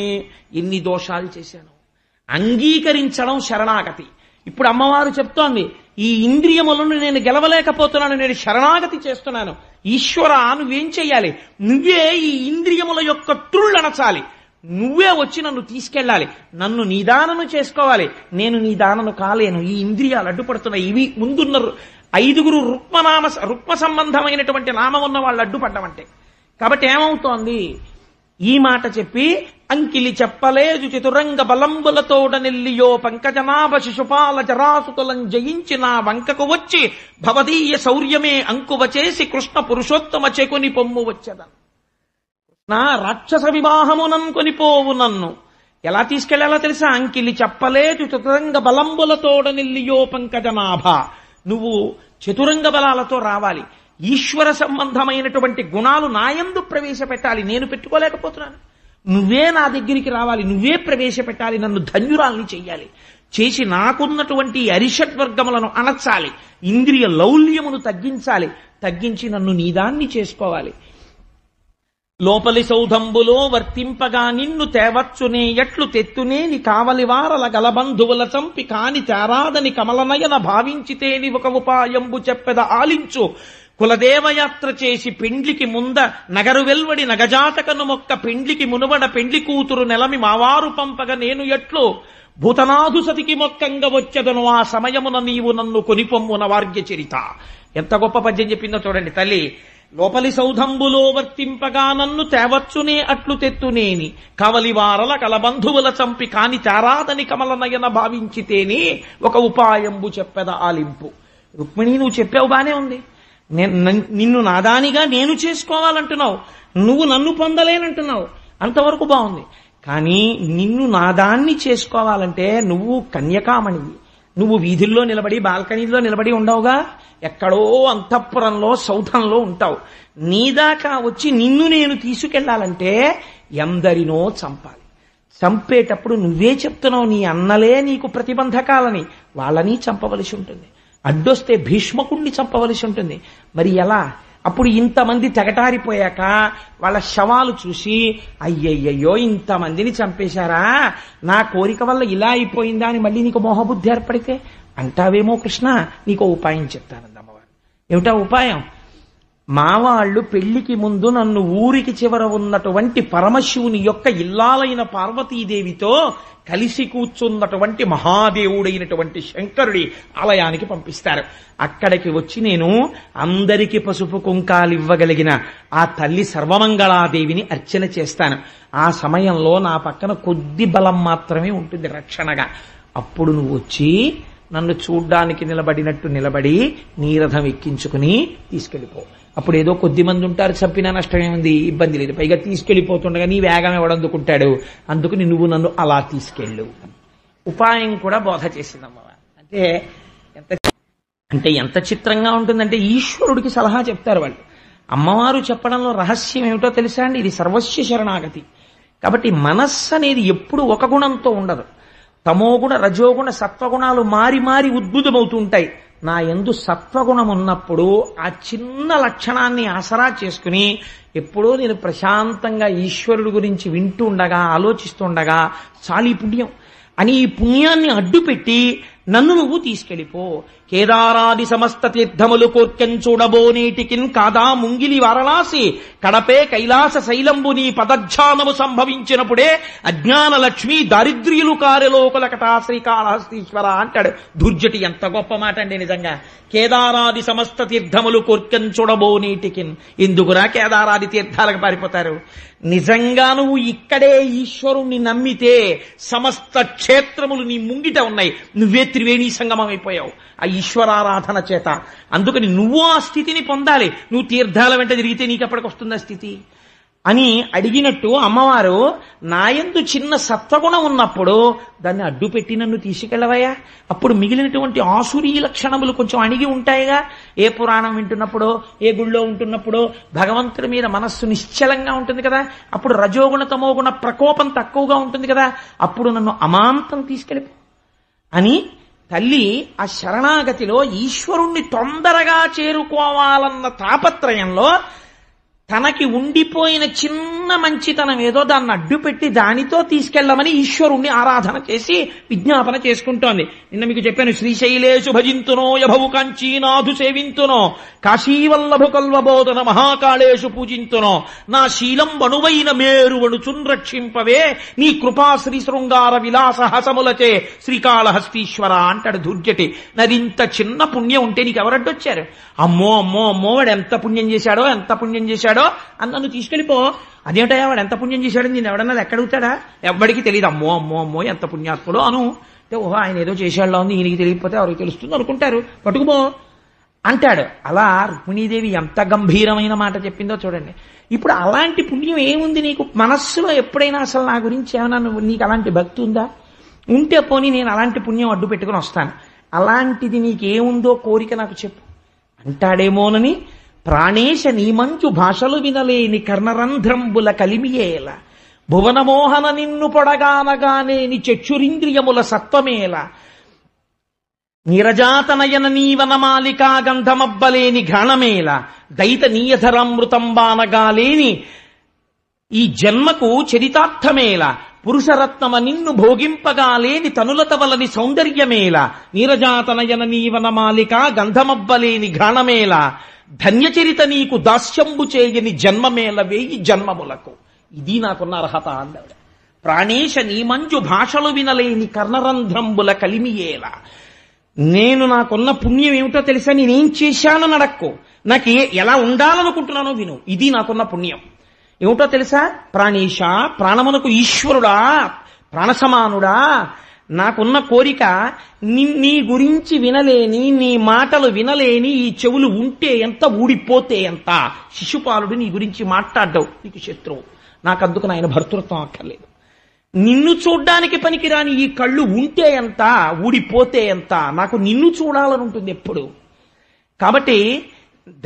ఎన్ని దోషాలు చేశాను. అంగీకరించడం శరణాగతి. ఇప్పుడు అమ్మవారు చెప్తోంది, ఈ ఇంద్రియములను నేను గెలవలేకపోతున్నాను, నేను శరణాగతి చేస్తున్నాను. ఈశ్వర, నువ్వేం చెయ్యాలి? నువ్వే ఈ ఇంద్రియముల యొక్క త్రుళ్ళనచాలి. నువ్వే వచ్చి నన్ను తీసుకెళ్ళాలి. నన్ను నిదానము చేసుకోవాలి. నేను నిదానము కాలేను. ఈ ఇంద్రియాలు అడ్డుపడుతున్నాయి. ఇవి ముందున్న 5 రుక్మ సంబంధమైనటువంటి నామం ఉన్న వాళ్ళు అడ్డుపడ్డమంటే. కాబట్టి ఏమవుతోంది? ఈ మాట చెప్పి అంకిలి చెప్పలేదు చతురంగ బలంబులతోడ నెల్లియో పంకజనాభ శిశుపాల జరాసుతులం జయించి నా వంకకు వచ్చి భవదీయ శౌర్యమే అంకువ చేసి కృష్ణ పురుషోత్తమ చెకుని పొమ్ము వచ్చేదను. నా రాక్షస వివాహమునన్ కొనిపోవు నన్ను. ఎలా తీసుకెళ్లాలో తెలుసా? అంకిలి చెప్పలేదు చతురంగ బలంబులతోడ నెల్లియో పంకజనాభ. నువ్వు చతురంగ బలాలతో రావాలి. ఈశ్వర సంబంధమైనటువంటి గుణాలు నాయందు ప్రవేశపెట్టాలి. నేను పెట్టుకోలేకపోతున్నాను. నువ్వే నా దగ్గరికి రావాలి. నువ్వే ప్రవేశపెట్టాలి. నన్ను ధన్యురాల్ని చెయ్యాలి. చేసి నాకున్నటువంటి అరిషడ్వర్గములను అణచాలి. ఇంద్రియ లౌల్యమును తగ్గించాలి. తగ్గించి నన్ను నీదాన్ని చేసుకోవాలి. లోపలి సౌధంబులో వర్తింపగా నిన్ను తేవచ్చునే ఎట్లు తెత్తునేని కావలివారల గలబంధువుల చంపి కాని తేరాదని కమలనయన భావించితేని ఒక ఉపాయంబు చెప్పెద ఆలించు. కులదేవయాత్ర చేసి పెండ్లికి ముంద నగరు వెల్వడి నగజాతకను మొక్క పెండ్లికి మునువడ పెండ్లి కూతురు నెలమి మావారు పంపగ నేను ఎట్లు భూతనాథు సతికి మొక్కంగ వచ్చెదను ఆ సమయమున నీవు నన్ను కొనిపొమ్మున వార్గ్య చరిత. ఎంత గొప్ప పద్యం చెప్పిందో చూడండి తల్లి. లోపలి సౌధంబులో వర్తింపగా నన్ను తేవచ్చునే అట్లు తెత్తునేని కవలివారల కలబంధువుల చంపి కాని చారాదని కమలనయన భావించితేనే ఒక ఉపాయంబు చెప్పెద ఆలింపు. రుక్మిణి, నువ్వు చెప్పావు బానే ఉంది. నిన్ను నాదానిగా నేను చేసుకోవాలంటున్నావు. నువ్వు నన్ను పొందలేనంటున్నావు. అంతవరకు బాగుంది. కానీ నిన్ను నాదాన్ని చేసుకోవాలంటే నువ్వు కన్యకామణివి. నువ్వు వీధుల్లో నిలబడి బాల్కనీలో నిలబడి ఉండవుగా. ఎక్కడో అంతఃపురంలో సౌధంలో ఉంటావు. నీదాకా వచ్చి నిన్ను నేను తీసుకెళ్లాలంటే ఎందరినో చంపాలి. చంపేటప్పుడు నువ్వే చెప్తున్నావు నీ అన్నలే నీకు ప్రతిబంధకాలని. వాళ్ళని చంపవలసి ఉంటుంది. అడ్డొస్తే భీష్మకుణ్ణి చంపవలసి ఉంటుంది. మరి ఎలా? అప్పుడు ఇంతమంది తెగటారిపోయాక వాళ్ళ శవాలు చూసి అయ్యయ్యో ఇంతమందిని చంపేశారా, నా కోరిక వల్ల ఇలా అయిపోయిందా అని మళ్ళీ నీకు మోహబుద్ధి ఏర్పడితే అంటావేమో కృష్ణ. నీకు ఉపాయం చెప్తానంది అమ్మవారు. ఏమిటా ఉపాయం? మా వాళ్ళు పెళ్లికి ముందు నన్ను ఊరికి చివర ఉన్నటువంటి పరమశివుని యొక్క ఇల్లాలైన పార్వతీదేవితో కలిసి కూర్చున్నటువంటి మహాదేవుడైనటువంటి శంకరుడి ఆలయానికి పంపిస్తారు. అక్కడికి వచ్చి నేను అందరికీ పసుపు కుంకాలివ్వగలిగిన ఆ తల్లి సర్వమంగళాదేవిని అర్చన చేస్తాను. ఆ సమయంలో నా పక్కన కొద్ది బలం మాత్రమే ఉంటుంది రక్షణగా. అప్పుడు నువ్వు వచ్చి నన్ను చూడ్డానికి నిలబడినట్టు నిలబడి నీ రథం ఎక్కించుకుని తీసుకెళ్ళిపో. అప్పుడు ఏదో కొద్ది మంది ఉంటారు, చంపినా నష్టమేముంది, ఇబ్బంది లేదు, పైగా తీసుకెళ్లిపోతుండగా నీ వేగం ఎవడందుకుంటాడు, అందుకని నువ్వు నన్ను అలా తీసుకెళ్ళు. ఉపాయం కూడా బోధ చేసిందమ్మా. అంటే ఎంత చిత్రంగా ఉంటుందంటే ఈశ్వరుడికి సలహా చెప్తారు వాళ్ళు. అమ్మవారు చెప్పడంలో రహస్యం ఏమిటో తెలుసా అండి, ఇది సర్వస్వ శరణాగతి. కాబట్టి మనస్సు అనేది ఎప్పుడు ఒక గుణంతో ఉండదు. తమోగుణ, రజోగుణ, సత్వగుణాలు మారి మారి ఉద్భుతమవుతూ ఉంటాయి. నా యందు సత్వగుణం ఉన్నప్పుడు ఆ చిన్న లక్షణాన్ని ఆసరా చేసుకుని ఎప్పుడో నేను ప్రశాంతంగా ఈశ్వరుడు గురించి వింటూ ఉండగా, ఆలోచిస్తుండగా చాలు ఈ పుణ్యం అని ఈ పుణ్యాన్ని అడ్డుపెట్టి నన్ను నువ్వు తీసుకెళ్ళిపో. కేదారాది సమస్త తీర్థములు కోర్కెం చూడబోనేటికిన్ కాదా ముంగిలి వారణాసి కడపే కైలాస శైలంబు నీ పదధ్యానము సంభవించినప్పుడే అజ్ఞాన లక్ష్మి దారిద్ర్యులు కార్యలోకులకటా శ్రీకాళహస్తీశ్వర అంటాడు దుర్జటి. ఎంత గొప్ప మాట అండి నిజంగా. కేదారాది సమస్త తీర్థములు కోర్కెం చూడబోనేటికిన్. ఎందుకురా కేదారాది తీర్థాలకు పారిపోతారు? నిజంగా నువ్వు ఇక్కడే ఈశ్వరుణ్ణి నమ్మితే సమస్త క్షేత్రములు నీ ముంగిట ఉన్నాయి, నువ్వే త్రివేణీ సంగమం అయిపోయావు ఆ ఈశ్వరారాధన చేత. అందుకని నువ్వు ఆ స్థితిని పొందాలి. నువ్వు తీర్థాల వెంట తిరిగితే నీకు ఎప్పటికి వస్తుంది ఆ స్థితి అని అడిగినట్టు అమ్మవారు నాయందు చిన్న సత్వగుణం ఉన్నప్పుడు దాన్ని అడ్డుపెట్టి నన్ను తీసుకెళ్ళవయ్యా. అప్పుడు మిగిలినటువంటి ఆసురీ లక్షణములు కొంచెం అణిగి ఉంటాయిగా. ఏ పురాణం వింటున్నప్పుడో, ఏ గుళ్ళో ఉంటున్నప్పుడో భగవంతుడి మీద మనస్సు నిశ్చలంగా ఉంటుంది కదా. అప్పుడు రజోగుణ తమోగుణ ప్రకోపం తక్కువగా ఉంటుంది కదా. అప్పుడు నన్ను అమాంతం తీసుకెళ్ళిపో అని తల్లి ఆ శరణాగతిలో ఈశ్వరుణ్ణి తొందరగా చేరుకోవాలన్న తాపత్రయంలో తనకి ఉండిపోయిన చిన్న మంచితనం ఏదో దాన్ని అడ్డుపెట్టి దానితో తీసుకెళ్లమని ఈశ్వరుణ్ణి ఆరాధన చేసి విజ్ఞాపన చేసుకుంటోంది. నిన్న మీకు చెప్పాను, శ్రీశైలేషు భజింతునో యభవు కాంచీనాథు సేవింతునో కాశీవల్లభు కల్వబోధన మహాకాళేషు పూజింతునో నా శీలం వణువైన మేరువణుచున్ రక్షింపవే నీ కృపా శ్రీ శృంగార విలాస హసములచే శ్రీకాళహస్తీశ్వర అంటాడు దుర్జటి. నదింత చిన్న పుణ్యం ఉంటే నీకు ఎవరడ్డొచ్చారు? అమ్మో అమ్మో అమ్మో వాడు ఎంత పుణ్యం చేశాడో, ఎంత పుణ్యం చేశాడో అని నన్ను తీసుకెళ్ళిపో. అదేమిటయా వాడు ఎంత పుణ్యం చేశాడని నేను ఎవడన్నా ఎక్కడుగుతాడా? ఎవ్వడికి తెలియదు. అమ్మో అమ్మో అమ్మో ఎంత పుణ్యాత్ముడో అను. అంటే ఓహో ఆయన ఏదో చేసేలా ఉంది, ఈయనకి తెలియకపోతే ఎవరికి తెలుస్తుంది అనుకుంటారు, పట్టుకుపో అంటాడు. అలా రుక్మిణీదేవి ఎంత గంభీరమైన మాట చెప్పిందో చూడండి. ఇప్పుడు అలాంటి పుణ్యం ఏముంది నీకు మనస్సులో? ఎప్పుడైనా అసలు నా గురించి ఏమైనా నీకు అలాంటి భక్తి ఉందా? ఉంటే పోనీ నేను అలాంటి పుణ్యం అడ్డు పెట్టుకుని వస్తాను. అలాంటిది నీకేముందో కోరిక నాకు చెప్పు అంటాడేమోనని ప్రాణేశ నీమంచు భాషలు వినలేని కర్ణరంధ్రంబుల కలిమియేల భువనమోహన నిన్ను పొడగానగానేని చక్షురింద్రియముల సత్వమేల నీరజాతనయన నీవనమాలికా గంధమబ్బలేని ఘాణమేల దైత నీయధరామృతంబానగాలేని ఈ జన్మకు చరితార్థమేల పురుషరత్నమ నిన్ను భోగింపగాలేని తనులతవలని సౌందర్యమేల నీరజాతనయన నీవనమాలికా గంధమబ్బలేని ఘాణమేల ధన్యచరిత నీకు దాస్యంబు చేయని జన్మమేల వేయి జన్మములకు. ఇది నాకున్న అర్హత అన్నాడు. ప్రాణేశ నీమంజు భాషలు వినలేని కర్ణరంధ్రంబుల కలిమియేల. నేను నాకున్న పుణ్యం ఏమిటో తెలుసా? నేనేం చేశానని అడక్కు, నాకు ఎలా ఉండాలనుకుంటున్నానో విను. ఇది నాకున్న పుణ్యం ఏమిటో తెలుసా? ప్రాణేశ, ప్రాణమునకు ఈశ్వరుడా, ప్రాణసమానుడా, నాకున్న కోరిక నీ గురించి వినలేని, నీ మాటలు వినలేని ఈ చెవులు ఉంటే ఎంత, ఊడిపోతే ఎంత. శిశుపాలుడు నీ గురించి మాట్లాడ్డావు, నీకు శత్రువు. నాకందుకు ఆయన భర్తృత్వం అక్కర్లేదు. నిన్ను చూడ్డానికి పనికిరాని ఈ కళ్ళు ఉంటే ఎంత, ఊడిపోతే ఎంత. నాకు నిన్ను చూడాలనుంటుంది ఎప్పుడు. కాబట్టి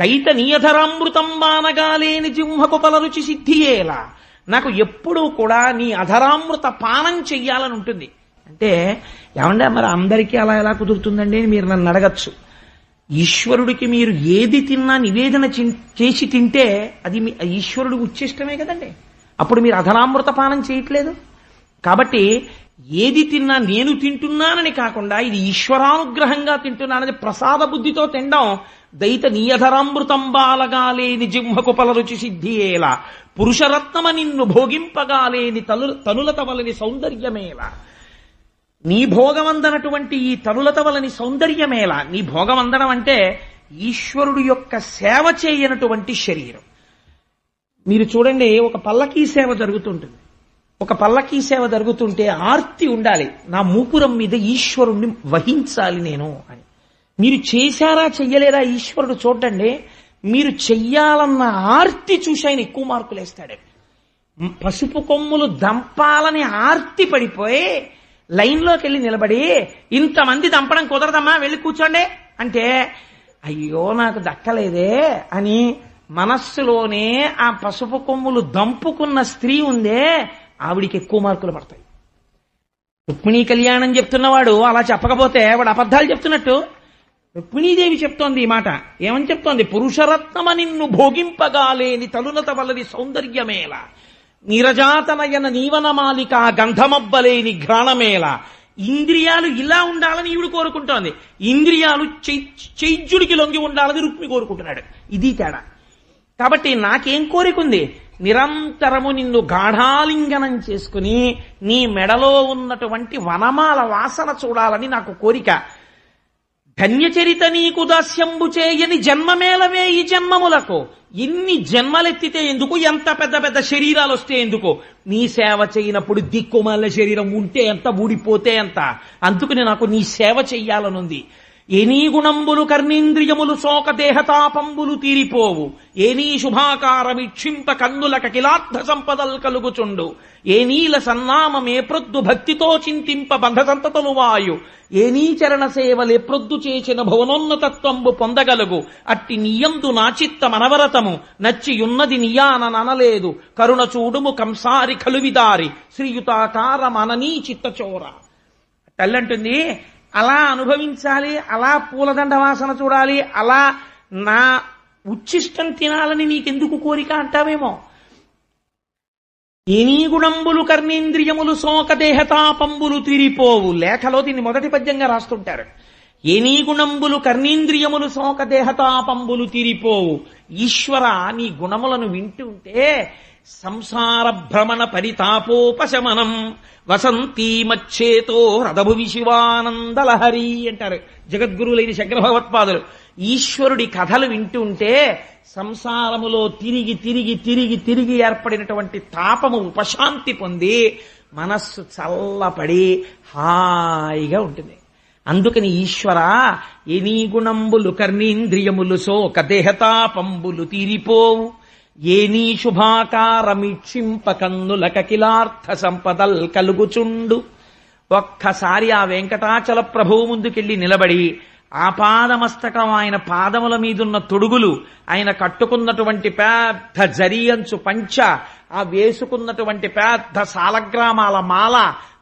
దైత నీయధరామృతం బానగాలేని జింహకు పలరుచి సిద్ధియేలా. నాకు ఎప్పుడూ కూడా నీ అధరామృత పానం చెయ్యాలని ఉంటుంది. అంటే ఏమంటే మరి అందరికీ అలా ఎలా కుదురుతుందండి అని మీరు నన్ను అడగచ్చు. ఈశ్వరుడికి మీరు ఏది తిన్నా నివేదన చేసి తింటే అది మీ ఈశ్వరుడికి ఉచ్చిష్టమే కదండి. అప్పుడు మీరు అధరామృత పానం చేయట్లేదు. కాబట్టి ఏది తిన్నా నేను తింటున్నానని కాకుండా ఇది ఈశ్వరానుగ్రహంగా తింటున్నానని ప్రసాద బుద్ధితో తినడం. దైత నీయధరామృతం బాలగాలేని జింహకు పలరుచి సిద్ధియేలా పురుషరత్నమ నిన్ను భోగింపగాలేని తనులతవలని సౌందర్యమేలా. నీ భోగమందనటువంటి ఈ తనులతవలని సౌందర్యమేలా. నీ భోగమందనం అంటే ఈశ్వరుడు యొక్క సేవ చేయనటువంటి శరీరం. మీరు చూడండి, ఒక పల్లకీ సేవ జరుగుతుంటుంది. ఒక పల్లకీ సేవ జరుగుతుంటే ఆర్తి ఉండాలి, నా మూపురం మీద ఈశ్వరుణ్ణి వహించాలి నేను అని. మీరు చేశారా చెయ్యలేదా ఈశ్వరుడు చూడండి, మీరు చెయ్యాలన్న ఆర్తి చూసి ఆయన ఎక్కువ మార్కులు వేస్తాడు. పసుపు కొమ్ములు దంపాలని ఆర్తి పడిపోయి లైన్లోకి వెళ్ళి నిలబడి ఇంతమంది దంపడం కుదరదమ్మా వెళ్ళి కూర్చోండి అంటే అయ్యో నాకు దక్కలేదే అని మనస్సులోనే ఆ పసుపు కొమ్ములు దంపుకున్న స్త్రీ ఉందే ఆవిడికి ఎక్కువ మార్కులు పడతాయి. రుక్మిణీ కళ్యాణం చెప్తున్నవాడు అలా చెప్పకపోతే వాడు అబద్ధాలు చెప్తున్నట్టు. రుక్మిణీదేవి చెప్తోంది ఈ మాట. ఏమని చెప్తోంది? పురుషరత్నమ నిన్ను భోగింపగాలేని తలునత వల్లది సౌందర్యమేల, నీరజాతనయన నీవనమాలిక గంధమబ్బలేని ఘ్రాణమేల. ఇంద్రియాలు ఇలా ఉండాలని ఈవిడు కోరుకుంటోంది, ఇంద్రియాలు చైజ్యుడికి లొంగి ఉండాలని రుక్మి కోరుకుంటున్నాడు. ఇది తేడా. కాబట్టి నాకేం కోరికుంది? నిరంతరము నిన్ను గాఢాలింగనం చేసుకుని నీ మెడలో ఉన్నటువంటి వనమాల వాసన చూడాలని నాకు కోరిక. ధన్యచరిత నీకు దాస్యంబు చేయని జన్మమేలవే ఈ జన్మములకు. ఎన్ని జన్మలెత్తితే ఎందుకు, ఎంత పెద్ద పెద్ద శరీరాలు వస్తే ఎందుకు, నీ సేవ చేయనప్పుడు దిక్కుమాల శరీరం ఉంటే ఎంత, ఊడిపోతే ఎంత. అందుకని నాకు నీ సేవ చెయ్యాలనుంది. ఏనీ గుణంబులు కర్ణేంద్రియములు శోక దేహతాపంబులు తీరిపోవు, ఏనీ శుభాకారమిక్షింప కన్నులక కిలార్థ సంపదల్ కలుగుచుండు, ఏ నీల సన్నామమే ప్రొద్దు భక్తితో చింతింప బంధ సంతతలు వాయు, ఏ నీ చరణ సేవలే ప్రొద్దు చేసిన భవనోన్నతత్వంబు పొందగలుగు. అట్టి నీయందు నా చిత్త మనవరతము నచ్చియున్నది నియాన ననలేదు, కరుణ చూడుము కంసారి కలువిదారి శ్రీయుతాకార మననీ చిత్తచోర. తల్లంటుంది అలా అనుభవించాలి, అలా పూలదండ వాసన చూడాలి, అలా నా ఉచ్చిష్టం తినాలని నీకెందుకు కోరిక అంటావేమో. ఏనీ గుణంబులు కర్ణేంద్రియములు శోక దేహతాపంబులు తీరిపోవు. లేఖలో దీన్ని మొదటి పద్యంగా రాస్తుంటారు. ఏనీ గుణంబులు కర్ణేంద్రియములు శోక దేహతాపంబులు తీరిపోవు. ఈశ్వర నీ గుణములను వింటుంటే సంసార భ్రమణ పరితాపోపశమనం వసంతీ మచ్చేతో రథభువి శివానందలహరి అంటారు జగద్గురువులైన శంకర భగవత్పాదులు. ఈశ్వరుడి కథలు వింటుంటే సంసారములో తిరిగి తిరిగి తిరిగి తిరిగి ఏర్పడినటువంటి తాపము ఉపశాంతి పొంది మనస్సు చల్లపడి హాయిగా ఉంటుంది. అందుకని ఈశ్వర ఎనీ గుణంబులు కర్ణేంద్రియములు శోక దేహతాపంబులు తీరిపోవు, ఏనీ శుభాకారమిక్షింప కన్నులక కిలార్థ సంపదల్ కలుగుచుండు. ఒక్కసారి ఆ వెంకటాచల ప్రభువు ముందుకెళ్లి నిలబడి ఆపాదమస్తకం ఆయన పాదముల మీదున్న తొడుగులు, ఆయన కట్టుకున్నటువంటి పెద్ద జరియంచు పంచ, ఆ వేసుకున్నటువంటి పెద్ద సాలగ్రామాల మాల,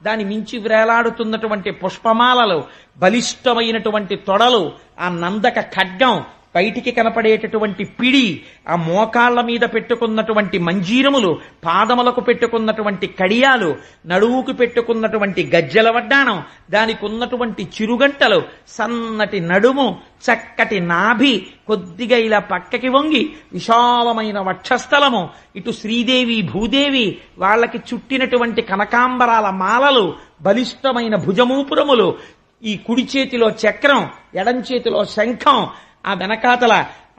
దాని మించి వ్రేలాడుతున్నటువంటి పుష్పమాలలు, బలిష్టమైనటువంటి తొడలు, ఆ నందక ఖడ్గం, బయటికి కనపడేటటువంటి పిడి, ఆ మోకాళ్ల మీద పెట్టుకున్నటువంటి మంజీరములు, పాదములకు పెట్టుకున్నటువంటి కడియాలు, నడువుకు పెట్టుకున్నటువంటి గజ్జల వడ్డాణం, దానికి ఉన్నటువంటి చిరుగంటలు, సన్నటి నడుము, చక్కటి నాభి, కొద్దిగా ఇలా పక్కకి వంగి విశాలమైన వక్షస్థలము, ఇటు శ్రీదేవి భూదేవి వాళ్ళకి చుట్టినటువంటి కనకాంబరాల మాలలు, బలిష్టమైన భుజమూపురములు, ఈ కుడి చేతిలో చక్రం, ఎడం చేతిలో శంఖం, ఆ వెనకాతల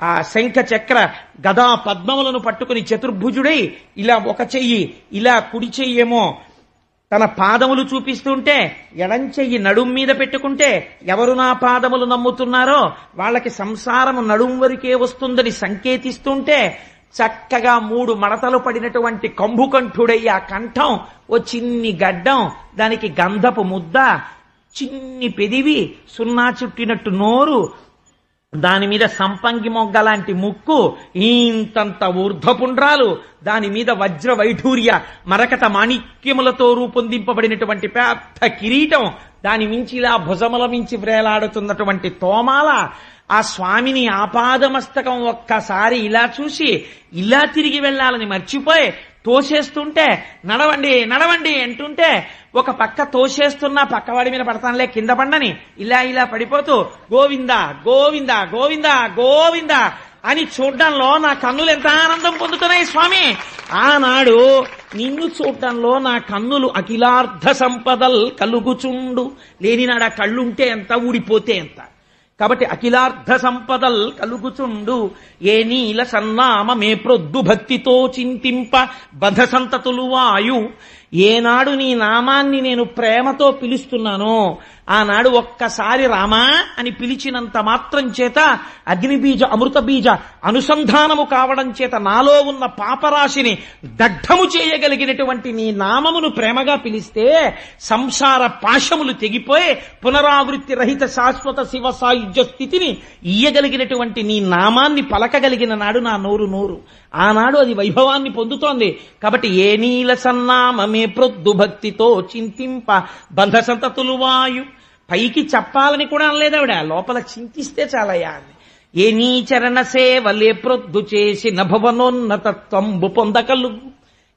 ఆ శంఖ చక్ర గదా పద్మములను పట్టుకుని చతుర్భుజుడై ఇలా ఒక చెయ్యి, ఇలా కుడి చెయ్యేమో తన పాదములు చూపిస్తుంటే, ఎడం చెయ్యి నడుం మీద పెట్టుకుంటే ఎవరు నా పాదములు నమ్ముతున్నారో వాళ్ళకి సంసారము నడుం వరకే వస్తుందని సంకేతిస్తుంటే, చక్కగా 3 మడతలు పడినటువంటి కంభుకంఠుడై ఆ కంఠం, ఓ చిన్ని గడ్డం, దానికి గంధపు ముద్ద, చిన్ని పెదివి, సున్నా చుట్టినట్టు నోరు, దాని మీద సంపంగి మొగ్గ లాంటి ముక్కు, ఇంతంత ఊర్ధ్వపుండ్రాలు, దాని మీద వజ్ర వైఢూర్య మరకత మాణిక్యములతో రూపొందింపబడినటువంటి పెద్ద కిరీటం, దాని మించి ఇలా భుజముల మించి వ్రేలాడుతున్నటువంటి తోమాల, ఆ స్వామిని ఆపాదమస్తకం ఒక్కసారి ఇలా చూసి ఇలా తిరిగి వెళ్లాలని మర్చిపోయి తోసేస్తుంటే, నడవండి నడవండి అంటుంటే, ఒక పక్క తోసేస్తున్నా పక్కవాడి మీద పడతానులే కింద పండని ఇలా ఇలా పడిపోతూ గోవింద గోవింద గోవింద గోవింద అని చూడ్డంలో నా కన్నులు ఎంత ఆనందం పొందుతున్నాయి స్వామి. ఆనాడు నిన్ను చూడ్డంలో నా కన్నులు అఖిలార్థ సంపదల్ కలుగుచుండు. లేనినాడు ఆ కళ్ళుంటే ఎంత, ఊడిపోతే ఎంత. కాబట్టి అఖిలార్థ సంపదల్ కలుగుచుండు, ఏ నీల సన్నామ మే ప్రొద్దు భక్తితో చింతింప బధ సంతతులు వాయు, ఏనాడు నీ నామాన్ని నేను ప్రేమతో పిలుస్తున్నానో ఆనాడు ఒక్కసారి రామా అని పిలిచినంత మాత్రం చేత అగ్నిబీజ అమృత బీజ అనుసంధానము కావడం చేత నాలో ఉన్న పాపరాశిని దగ్ధము చేయగలిగినటువంటి నీ నామమును ప్రేమగా పిలిస్తే సంసార పాశములు తెగిపోయి పునరావృత్తి రహిత శాశ్వత శివ సాయుధ్య స్థితిని ఇయ్యగలిగినటువంటి నీ నామాన్ని పలకగలిగిన నాడు నా నోరు ఆనాడు అది వైభవాన్ని పొందుతోంది. కాబట్టి ఏ నీల సన్నామమే ప్రొద్దు భక్తితో చింతింప బంధ సంతతులు వాయు. పైకి చెప్పాలని కూడా అనలేదావిడ, లోపల చింతిస్తే చాలయ్యా అని. ఏ నీ చరణ సేవలే ప్రొద్దు చేసి నభవనోన్నతత్వంబు పొందకలుగు.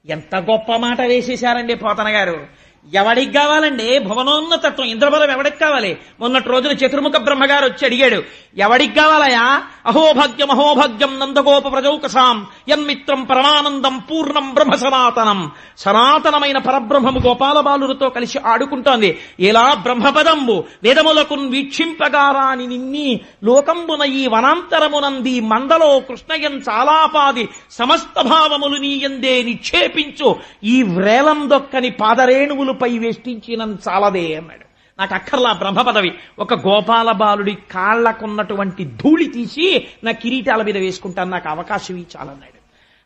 ఎంత గొప్ప మాట వేసేశారండి పోతన గారు. ఎవడికి కావాలండి భువనోన్నతత్వం? ఇంద్రబలం ఎవడికి కావాలి? మొన్నటి రోజున చతుర్ముఖ బ్రహ్మగారు వచ్చి అడిగాడు, ఎవడికి కావాలయా? అహోభాగ్యం అహోభాగ్యం నందగోప ప్రజౌకసాం యన్మిత్రం పరమానందం పూర్ణం బ్రహ్మ సనాతనం. సనాతనమైన పరబ్రహ్మము గోపాల బాలులతో కలిసి ఆడుకుంటోంది. ఎలా బ్రహ్మపదంబు వేదములకు వీక్షింపగారాని నిన్ని లోకంబున ఈ వనాంతరమునంది మందలో కృష్ణయం చాలాపాది సమస్త భావములు నీయందే నిక్షేపించు. ఈ వ్రేలం దొక్కని పాదరేణువులు పై వేష్టించిన చాలదే అన్నాడు. నాకు అక్కర్లా బ్రహ్మ పదవి, ఒక గోపాల బాలుడి కాళ్లకున్నటువంటి ధూళి తీసి నా కిరీటాల మీద వేసుకుంటాను, నాకు అవకాశం చాలన్నాడు.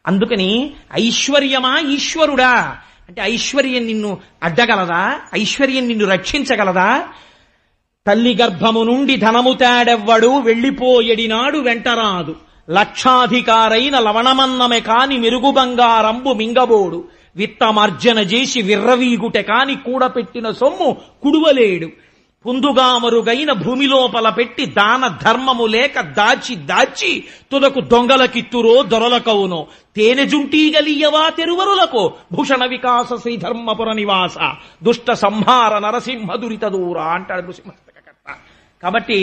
అందుకని ఐశ్వర్యమా ఈశ్వరుడా అంటే ఐశ్వర్యం నిన్ను అడ్డగలదా? ఐశ్వర్యం నిన్ను రక్షించగలదా? తల్లి గర్భము నుండి ధనము తేడెవ్వడు వెళ్ళిపోయడినాడు వెంటరాదు. లక్షాధికారైన లవణమన్నమే కాని మెరుగు బంగారంబు మింగబోడు. విత్తమార్జన చేసి విర్రవీగుటె కాని కూడపెట్టిన సొమ్ము కుడువలేడు. పుందుగా మరుగైన భూమి లోపల పెట్టి దాన ధర్మము లేక దాచి దాచి తుదకు దొంగలకిత్తురో దొరలకవునో. తేనె జుంటీగలియవా తెరువరులకు భూషణ వికాస శ్రీధర్మపుర నివాస దుష్ట సంహార నరసింహ దురిత దూర అంటాడు నృసింహకర్త. కాబట్టి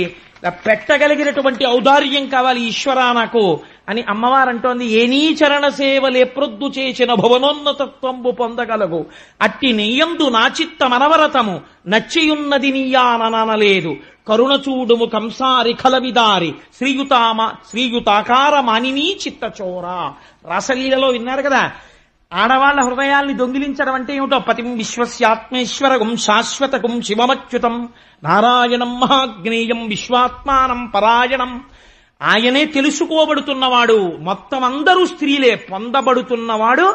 పెట్టగలిగినటువంటి ఔదార్యం కావాలి ఈశ్వరా నాకు అని అమ్మవారు అంటోంది. ఏ నీ చరణ సేవలే ప్రొద్దు చేసిన భువనోన్నతత్వంబు పొందగలగు. అట్టి నెయ్యందు నా చిత్త మనవరతము నచ్చియున్నది నీయాననలేదు. కరుణ చూడుము కంసారి కలవిదారి శ్రీయుతాకార మానినీ చిత్తచోర. రాసలీలలో విన్నారు కదా, ఆడవాళ్ల హృదయాల్ని దొంగిలించడం అంటే ఏమిటో. పతిం విశ్వస్యాత్మేశ్వరగం శాశ్వతకం శివమచ్యుతం నారాయణం మహాజ్ఞేయం విశ్వాత్మానం పరాయణం. ఆయనే తెలుసుకోబడుతున్నవాడు, మొత్తం అందరూ స్త్రీలే. పొందబడుతున్నవాడు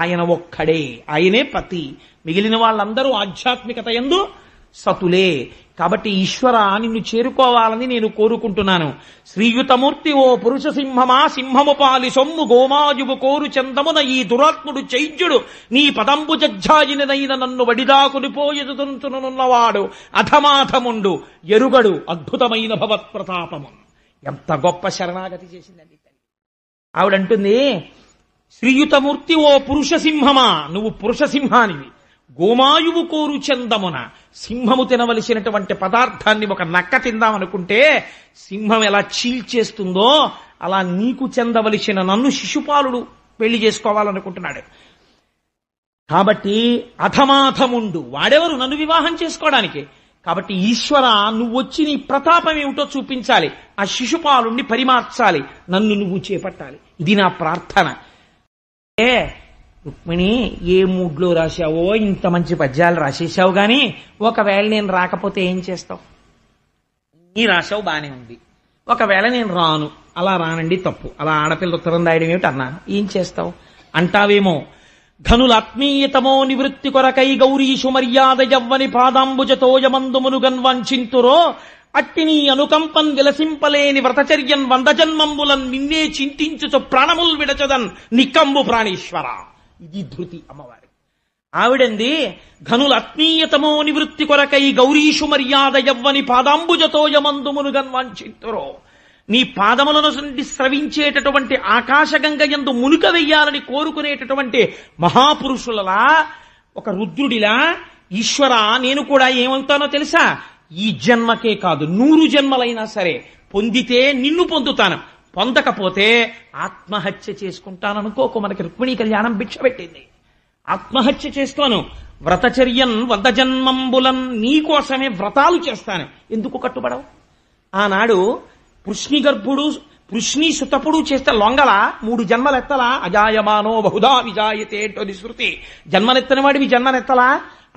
ఆయన ఒక్కడే, ఆయనే పతి. మిగిలిన వాళ్ళందరూ ఆధ్యాత్మికత యందు సతులే. కాబట్టి ఈశ్వర నిన్ను చేరుకోవాలని నేను కోరుకుంటున్నాను. శ్రీయుతమూర్తి ఓ పురుష సింహమా సింహము పాలి సొమ్ము గోమాయువు కోరు చందమున ఈ దురాత్ముడు చైద్యుడు నీ పదంబు జజ్జాయినదైన నన్ను వడిదాకునిపోయేదుతున్నవాడు అధమాధముండు ఎరుగడు అద్భుతమైన భవత్ప్రతాపము. ఎంత గొప్ప శరణాగతి చేసిందండి ఆవిడంటుంది. శ్రీయుతమూర్తి ఓ పురుష సింహమా, నువ్వు పురుష సింహానివి. గోమాయువు కోరు చందమున, సింహము తినవలసినటువంటి పదార్థాన్ని ఒక నక్క తిందామనుకుంటే సింహం ఎలా చీల్చేస్తుందో అలా నీకు చెందవలసిన నన్ను శిశుపాలుడు పెళ్లి చేసుకోవాలనుకుంటున్నాడు. కాబట్టి అధమాధముండు, వాడెవరు నన్ను వివాహం చేసుకోవడానికి? కాబట్టి ఈశ్వర నువ్వు వచ్చి నీ ప్రతాపం ఏమిటో చూపించాలి, ఆ శిశుపాలుణ్ణి పరిమార్చాలి, నన్ను నువ్వు చేపట్టాలి. ఇది నా ప్రార్థన. రుక్మిణి, ఏ మూడ్లో రాశావో ఇంత మంచి పద్యాలు రాసేసావు గాని ఒకవేళ నేను రాకపోతే ఏం చేస్తావు? నీ రాశావు బానే ఉంది, ఒకవేళ నేను రాను. అలా రానండి తప్పు, అలా ఆడపిల్ల ఉత్తరం రాయడం ఏమిటి అన్నాను, ఏం చేస్తావు అంటావేమో. ఘనులాత్మీయతమో నివృత్తి కొరకై గౌరీషు మర్యాద యవ్వని పాదాంబుజతోయమందుమును గన్వంచింతురో అట్టి నీ అనుకంపన్ విలసింపలేని వ్రతచర్యన్ వంద జన్మంబులన్ నిన్నే చింతించుచు ప్రాణముల్ విడచదన్ నికంబు ప్రాణేశ్వర. ఇది ధృతి అమ్మవారి. ఆవిడంది ఘనులాత్మీయతమో నివృత్తి కొరకై గౌరీషు మర్యాద యవ్వని పాదాంబుజతోయమందుమును గన్వంచింతురో. నీ పాదములను నుండి స్రవించేటటువంటి ఆకాశగంగ యందు మునుక వెయ్యాలని కోరుకునేటటువంటి మహాపురుషులలా, ఒక రుద్రుడిలా ఈశ్వర నేను కూడా ఏమవుతానో తెలుసా? ఈ జన్మకే కాదు 100 జన్మలైనా సరే పొందితే నిన్ను పొందుతాను, పొందకపోతే ఆత్మహత్య చేసుకుంటాననుకోకు. మనకి రుక్మిణీ కళ్యాణం భిక్ష పెట్టింది. ఆత్మహత్య చేస్తాను. వ్రతచర్యన్ 100 జన్మంబులన్, నీకోసమే వ్రతాలు చేస్తాను. ఎందుకు కట్టుబడవు? ఆనాడు పుష్ణిగర్భుడు పృష్ణి సుతపుడు చేస్తే లొంగల 3 జన్మలెత్తలా? అజాయమానో బహుదా విజాయతే అంటోది శృతి. జన్మనెత్తని వాడివి జన్మనెత్తలా?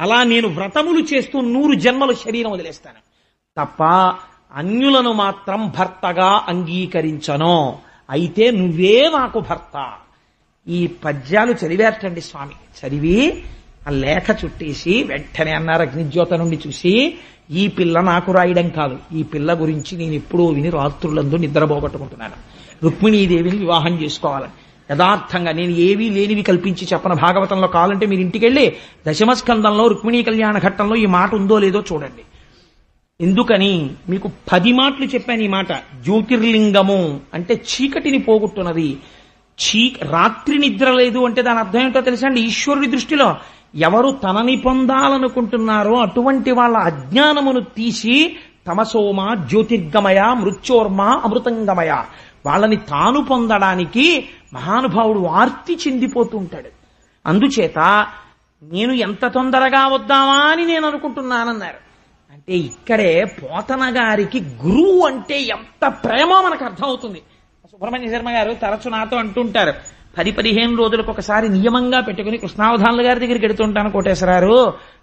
అలా నేను వ్రతములు చేస్తూ 100 జన్మలు శరీరం వదిలేస్తాను తప్ప అన్యులను మాత్రం భర్తగా అంగీకరించను. అయితే నువ్వే నాకు భర్త. ఈ పద్యాలు చదివేటండి స్వామి. చదివి ఆ లేఖ చుట్టేసి వెంటనే అన్నారు అగ్నిజ్యోత నుండి చూసి, ఈ పిల్ల నాకు రాయడం కాదు, ఈ పిల్ల గురించి నేను ఎప్పుడూ విని రాత్రులందు నిద్రపోగొట్టుకుంటున్నాను. రుక్మిణీదేవిని వివాహం చేసుకోవాలని యథార్థంగా నేను ఏవీ లేనివి కల్పించి చెప్పన. భాగవతంలో కావాలంటే మీరు ఇంటికెళ్ళి దశమస్కందంలో రుక్మిణీ కళ్యాణ ఘట్టంలో ఈ మాట ఉందో లేదో చూడండి. ఎందుకని మీకు 10 మాటలు చెప్పాను ఈ మాట. జ్యోతిర్లింగము అంటే చీకటిని పోగొట్టున్నది. రాత్రి నిద్ర లేదు అంటే దాని అర్థం ఏంటో తెలుసా అండి? ఈశ్వరుడి దృష్టిలో ఎవరు తనని పొందాలనుకుంటున్నారో అటువంటి వాళ్ళ అజ్ఞానమును తీసి తమసోమ జ్యోతిర్గమయ మృత్యోర్మ అమృతంగమయ, వాళ్ళని తాను పొందడానికి మహానుభావుడు ఆర్తి చెందిపోతూ ఉంటాడు. అందుచేత నేను ఎంత తొందరగా వద్దామా అని నేను అనుకుంటున్నానన్నారు. అంటే ఇక్కడే పోతన గారికి గురువు అంటే ఎంత ప్రేమో మనకు అర్థమవుతుంది. సుబ్రహ్మణ్య శర్మ గారు తరచు నాతో అంటుంటారు, 10-15 రోజులకు ఒకసారి నియమంగా పెట్టుకుని కృష్ణావధానుల గారి దగ్గరికి వెడుతుంటాను కోటేశ్వరారు,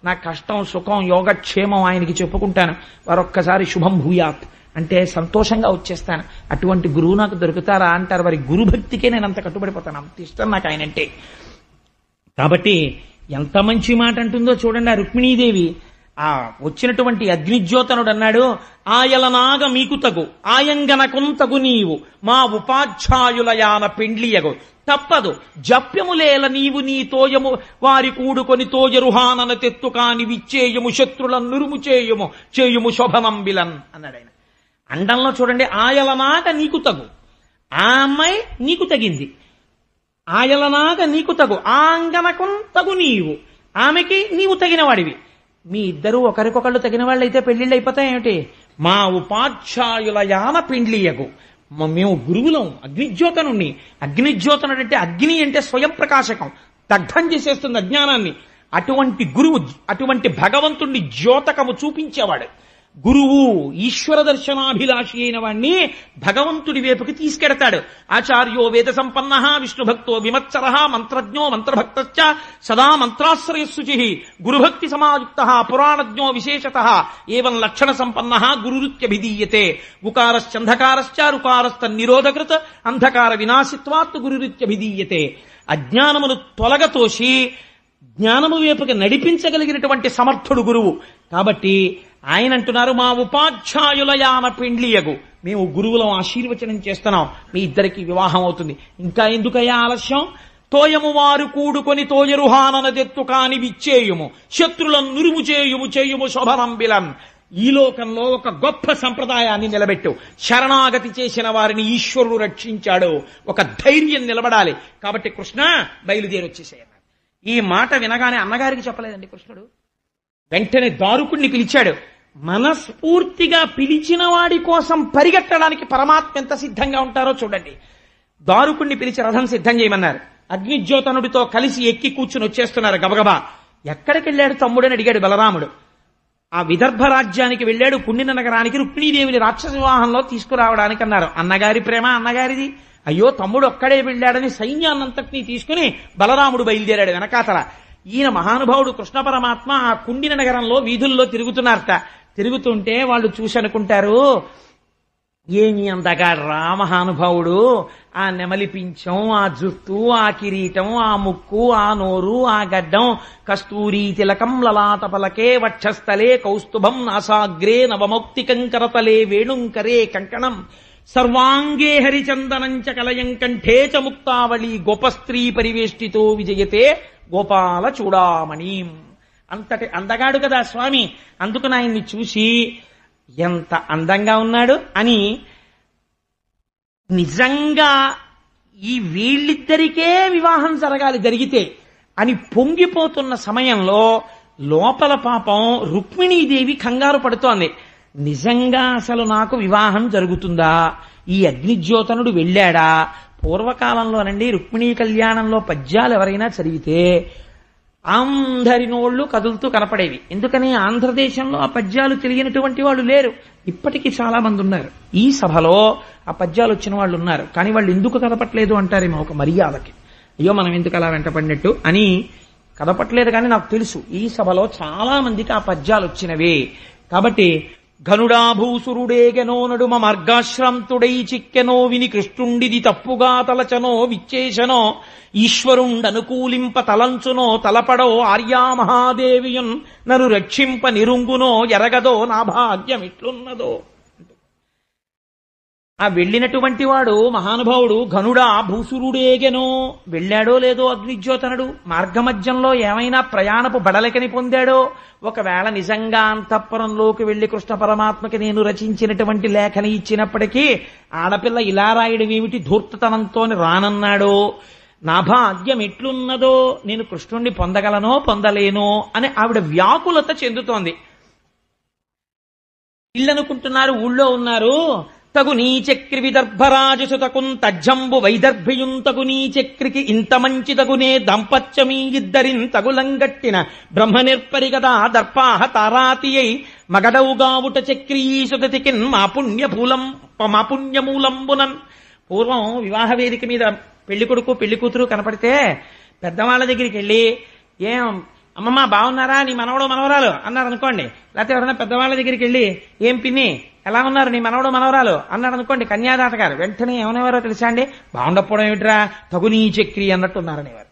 నా కష్టం సుఖం యోగక్షేమం ఆయనకి చెప్పుకుంటాను, వారొక్కసారి శుభం భూయాత్ అంటే సంతోషంగా వచ్చేస్తాను. అటువంటి గురువు నాకు దొరుకుతారా అంటారు. వారి గురుభక్తికే నేను అంత కట్టుబడిపోతాను, అంత ఇష్టం నాకు ఆయనంటే. కాబట్టి ఎంత మంచి మాట అంటుందో చూడండి ఆ రుక్మిణీదేవి. ఆ వచ్చినటువంటి అగ్నిజ్యోతనుడు అన్నాడు, ఆయలనాగ మీకు తగు ఆయంగనకుంతగు నీవు మా ఉపాధ్యాయులయాన పెండ్లియగు తప్పదు జప్యములేల నీవు నీ తోయము వారి కూడుకొని తోయరుహానన తెత్తు కాని విచ్చేయము శత్రులను నురుము చేయుము చేయుము శోభనంబిలన్ అన్నాడు ఆయన. అండంలో చూడండి, ఆయలనాగ నీకు తగు, ఆ అమ్మాయి నీకు తగింది. ఆయలనాగ నీకు తగు ఆంగనకున్ తగు నీవు, ఆమెకి నీవు తగిన వాడివి. మీ ఇద్దరు ఒకరికొకళ్ళు తగిన వాళ్ళు అయితే పెళ్లిళ్ళు అయిపోతాయేమిటి? మా ఉపాధ్యాయుల యాన పెండ్లియగు, మేము గురువులం అగ్నిజ్యోతనుణ్ణి. అగ్నిజ్యోతనుడు అంటే అగ్ని అంటే స్వయం ప్రకాశకం, దగ్ధం చేసేస్తుంది అజ్ఞానాన్ని. అటువంటి గురువు, అటువంటి భగవంతుణ్ణి ద్యోతకము చూపించేవాడు గురువు. ఈశ్వర దర్శనాభిలాషి అయిన వాణ్ణి భగవంతుడి వైపుకి తీసుకెడతాడు. ఆచార్యో వేద సంపన్న విష్ణుభక్తో విమత్సర మంత్రజ్ఞో మంత్రభక్త సదా మంత్రాశ్రయశుచి గురుభక్తి సమాయుక్త పురాణజ్ఞో విశేషత ఏవం లక్షణ సంపన్న గురురుత్యభిధీయతే ఉకారశ్చంధకారశ్చ రుకారస్తన్నిరోధకృత అంధకార వినాశిత్వాత్ గురురుత్యభిధీయతే. అజ్ఞానమును తొలగతోసి జ్ఞానము వైపుకి నడిపించగలిగినటువంటి సమర్థుడు గురువు. కాబట్టి ఆయన అంటున్నారు, మా ఉపాధ్యాయుల యాన పెండ్లియగు, మేము గురువులం ఆశీర్వచనం చేస్తున్నాం, మీ ఇద్దరికి వివాహం అవుతుంది. ఇంకా ఎందుకయ్యా ఆలస్యం? తోయము వారు కూడుకొని తోయరుహాననదెత్తు కాని విచ్చేయుము శత్రులను నురుము చేయుము చేయుము శోభనంబిలన్. ఈ లోకంలో ఒక గొప్ప సంప్రదాయాన్ని నిలబెట్టు. శరణాగతి చేసిన వారిని ఈశ్వరుడు రక్షించాడు. ఒక ధైర్యం నిలబడాలి. కాబట్టి కృష్ణ బయలుదేరి వచ్చేసేయన్నారు. ఈ మాట వినగానే అన్నగారికి చెప్పలేదండి కృష్ణుడు. వెంటనే దారుకుణ్ణి పిలిచాడు. మనస్ఫూర్తిగా పిలిచిన వాడి కోసం పరిగెట్టడానికి పరమాత్మ ఎంత సిద్ధంగా ఉంటారో చూడండి. దారుకుణ్ణి పిలిచి రథం సిద్ధం చేయమన్నారు. అగ్నిజ్యోతనుడితో కలిసి ఎక్కి కూర్చుని వచ్చేస్తున్నారు గబగబా. ఎక్కడికి వెళ్ళాడు తమ్ముడని అడిగాడు బలరాముడు. ఆ విదర్భ రాజ్యానికి వెళ్ళాడు, పుణ్య నగరానికి రుక్మిణీదేవిని రాక్షస వివాహంలో తీసుకురావడానికి అన్నారు. అన్నగారి ప్రేమ అన్నగారిది. అయ్యో తమ్ముడు ఒక్కడే వెళ్ళాడని సైన్యాన్నంతటినీ తీసుకుని బలరాముడు బయలుదేరాడు వెనకాతల. ఈయన మహానుభావుడు కృష్ణ పరమాత్మ ఆ కుండిన నగరంలో వీధుల్లో తిరుగుతున్నారట. తిరుగుతుంటే వాళ్ళు చూసి అనుకుంటారు, ఏమి అందగాడు రా మహానుభావుడు, ఆ నెమలి పించం, ఆ జుట్టు, ఆ కిరీటం, ఆ ముక్కు, ఆ నోరు, ఆ గడ్డం, కస్తూరీ తిలకం లలాటపలకే వక్షస్థలే కౌస్తుభం నాసాగ్రే నవమౌక్తికం కరతలే వేణుంకరే కంకణం సర్వాంగే హరిచందనంచ కలయం కంఠే చ ముక్తావళి గోపస్త్రీ పరివేష్టితో విజయతే గోపాల చూడామణి. అంతటి అందగాడు కదా స్వామి. అందుకని ఆయన్ని చూసి ఎంత అందంగా ఉన్నాడు అని నిజంగా ఈ వీళ్ళిద్దరికే వివాహం జరిగితే అని పొంగిపోతున్న సమయంలో లోపల పాపం రుక్మిణీదేవి కంగారు పడుతోంది. నిజంగా అసలు నాకు వివాహం జరుగుతుందా? ఈ అగ్నిజ్యోతనుడు వెళ్ళాడా? పూర్వకాలంలోనండి రుక్మిణీ కళ్యాణంలో పద్యాలు ఎవరైనా చదివితే అందరి నోళ్లు కదులుతూ కనపడేవి. ఎందుకని ఆంధ్రదేశంలో ఆ పద్యాలు తెలియనటువంటి వాళ్ళు లేరు. ఇప్పటికీ చాలా మంది ఉన్నారు. ఈ సభలో ఆ పద్యాలు వచ్చిన వాళ్ళు ఉన్నారు. కానీ వాళ్ళు ఎందుకు కదపట్లేదు అంటారేమో ఒక మర్యాదకి. అయ్యో మనం ఎందుకు అలా వెంటపడినట్టు అని కదపట్లేదు. కానీ నాకు తెలుసు ఈ సభలో చాలా మందికి ఆ పద్యాలు వచ్చినవే. కాబట్టి ఘనుడాభూసురుడేగెనో నడుమ మార్గాశ్రాంతుడై చిక్కెనో విని కృష్ణుండిది తప్పుగా తలచనో విచ్చేశనో ఈశ్వరుండనుకూలింప తలంచునో తలపడో ఆర్యామహాదేవియున్ నరు రక్షింప నిరుంగునో ఎరగదో నా భాగ్యం ఇట్లున్నదో. ఆ వెళ్ళినటువంటి వాడు మహానుభావుడు ఘనుడా భూసురుడేగెనో, వెళ్ళాడో లేదో అగ్నిజ్యోతనుడు, మార్గమధ్యంలో ఏమైనా ప్రయాణపు బడలకని పొందాడో, ఒకవేళ నిజంగా అంతఃపురంలోకి వెళ్లి కృష్ణ పరమాత్మకి నేను రచించినటువంటి లేఖని ఇచ్చినప్పటికీ ఆడపిల్ల ఇలా రాయడం ఏమిటి ధూర్తతనంతో రానన్నాడో, నా భాగ్యం ఎట్లున్నదో, నేను కృష్ణుణ్ణి పొందగలనో పొందలేనో అని ఆవిడ వ్యాకులత చెందుతోంది. ఇళ్ళనుకుంటున్నారు, ఊళ్ళో ఉన్నారు. తగు నీ చక్రి విదర్భరాజసుతకున్ తజ్జంబు వైదర్భియున్ తగు నీ చక్రికి ఇంత మంచి తగునే దంపత్యమీ ఇద్దరిన్ తగులంగట్టిన బ్రహ్మ నిర్పరి గదా దర్పాహ తారాతియై మగడవుగావుట చక్రీసుతతికిన్ మా పుణ్యమూలంబునన్. పూర్వం వివాహ వేదిక మీద పెళ్లి కొడుకు పెళ్లి కూతురు కనపడితే పెద్దవాళ్ళ దగ్గరికి వెళ్ళి ఏం అమ్మమ్మ బాగున్నారా నీ మనవడు మనవరాలు అన్నారు అనుకోండి. లేకపోతే ఎవరైనా పెద్దవాళ్ళ దగ్గరికి వెళ్ళి ఏం పిన్ని ఎలా ఉన్నారు నీ మనవడు మనవరాలు అన్నాడు అనుకోండి, కన్యాదాత గారు వెంటనే ఏమనేవారో తెలుసా అండి, బాగుండకపోవడం ఏమిట్రా తగునీ చక్రి అన్నట్టున్నారనేవారు.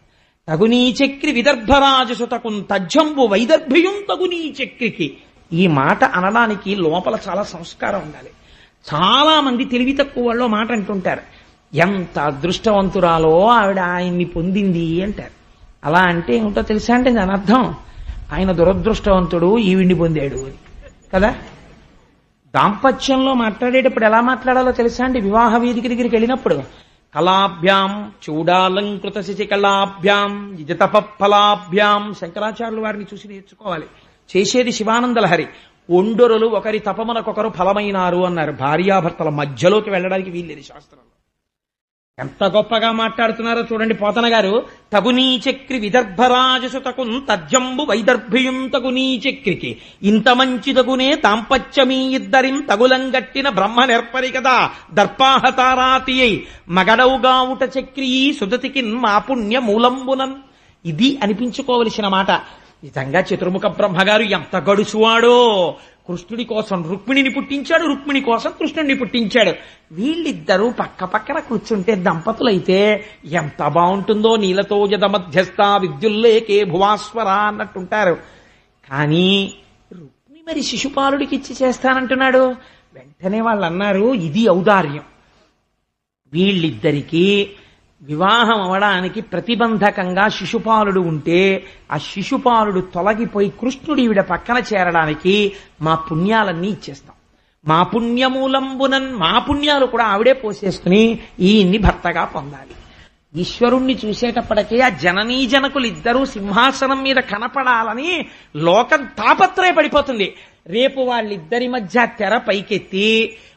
తగునీ చక్రి విదర్భరాజసుతకు తజ్జంబు వైదర్భియం తగునీ చక్రికి. ఈ మాట అనడానికి లోపల చాలా సంస్కారం ఉండాలి. చాలా మంది తెలివి తక్కువ వాళ్ళు మాట అంటుంటారు, ఎంత అదృష్టవంతురాలో ఆవిడ ఆయన్ని పొందింది అంటారు. అలా అంటే ఏమిటో తెలుసా అంటే దాని అర్థం ఆయన దురదృష్టవంతుడు ఈవిడ్ని పొందాడు అని కదా. దాంపత్యంలో మాట్లాడేటప్పుడు ఎలా మాట్లాడాలో తెలుసా అండి, వివాహ వేదిక దగ్గరికి వెళ్ళినప్పుడు కళాభ్యాం చూడాలంకృత శశికళాభ్యాం నిజతపఫలాభ్యాం. శంకరాచార్యులు వారిని చూసి నేర్చుకోవాలి. చేసేది శివానందలహరి. ఒండొరులు ఒకరి తపమునకొకరు ఫలమైనారు అన్నారు. భార్యాభర్తల మధ్యలోకి వెళ్ళడానికి వీల్లేదు శాస్త్రంలో. ఎంత గొప్పగా మాట్లాడుతున్నారో చూడండి పోతన గారు. తగునీ చక్రి విదర్భరాజసుతకు తజ్జంబు వైదర్భియుం తగునీ చక్రికి ఇంత మంచి తగునే దాంపత్యమీ ఇద్దరిం తగులంగట్టిన బ్రహ్మ నెర్పరి కదా దర్పాహతారాతియై మగడవుగావుట చక్రీ సుదతికిన్ మా పుణ్య మూలంబునన్. ఇది అనిపించుకోవలసిన మాట. నిజంగా చతుర్ముఖ బ్రహ్మగారు ఎంత గడుసువాడో. కృష్ణుడి కోసం రుక్మిణిని పుట్టించాడు, రుక్మిణి కోసం కృష్ణుడిని పుట్టించాడు. వీళ్ళిద్దరూ పక్క పక్కన కూర్చుంటే దంపతులైతే ఎంత బాగుంటుందో. నీలతో జద మధ్యస్థ విద్యుల్లేకే భువాస్వర అన్నట్టుంటారు. కానీ రుక్మి మరి శిశుపాలుడికి ఇచ్చి చేస్తానంటున్నాడు. వెంటనే వాళ్ళు అన్నారు ఇది ఔదార్యం. వీళ్ళిద్దరికీ వివాహం అవడానికి ప్రతిబంధకంగా శిశుపాలుడు ఉంటే ఆ శిశుపాలుడు తొలగిపోయి కృష్ణుడి ఈవిడ పక్కన చేరడానికి మా పుణ్యాలన్నీ ఇచ్చేస్తాం. మా పుణ్యమూలంబునన్, మా పుణ్యాలు కూడా ఆవిడే పోసేసుకుని ఈయన్ని భర్తగా పొందాలి. ఈశ్వరుణ్ణి చూసేటప్పటికే ఆ జననీ జనకులు ఇద్దరూ సింహాసనం మీద కనపడాలని లోకం తాపత్రయపడిపోతుంది. రేపు వాళ్ళిద్దరి మధ్య తెర పైకెత్తి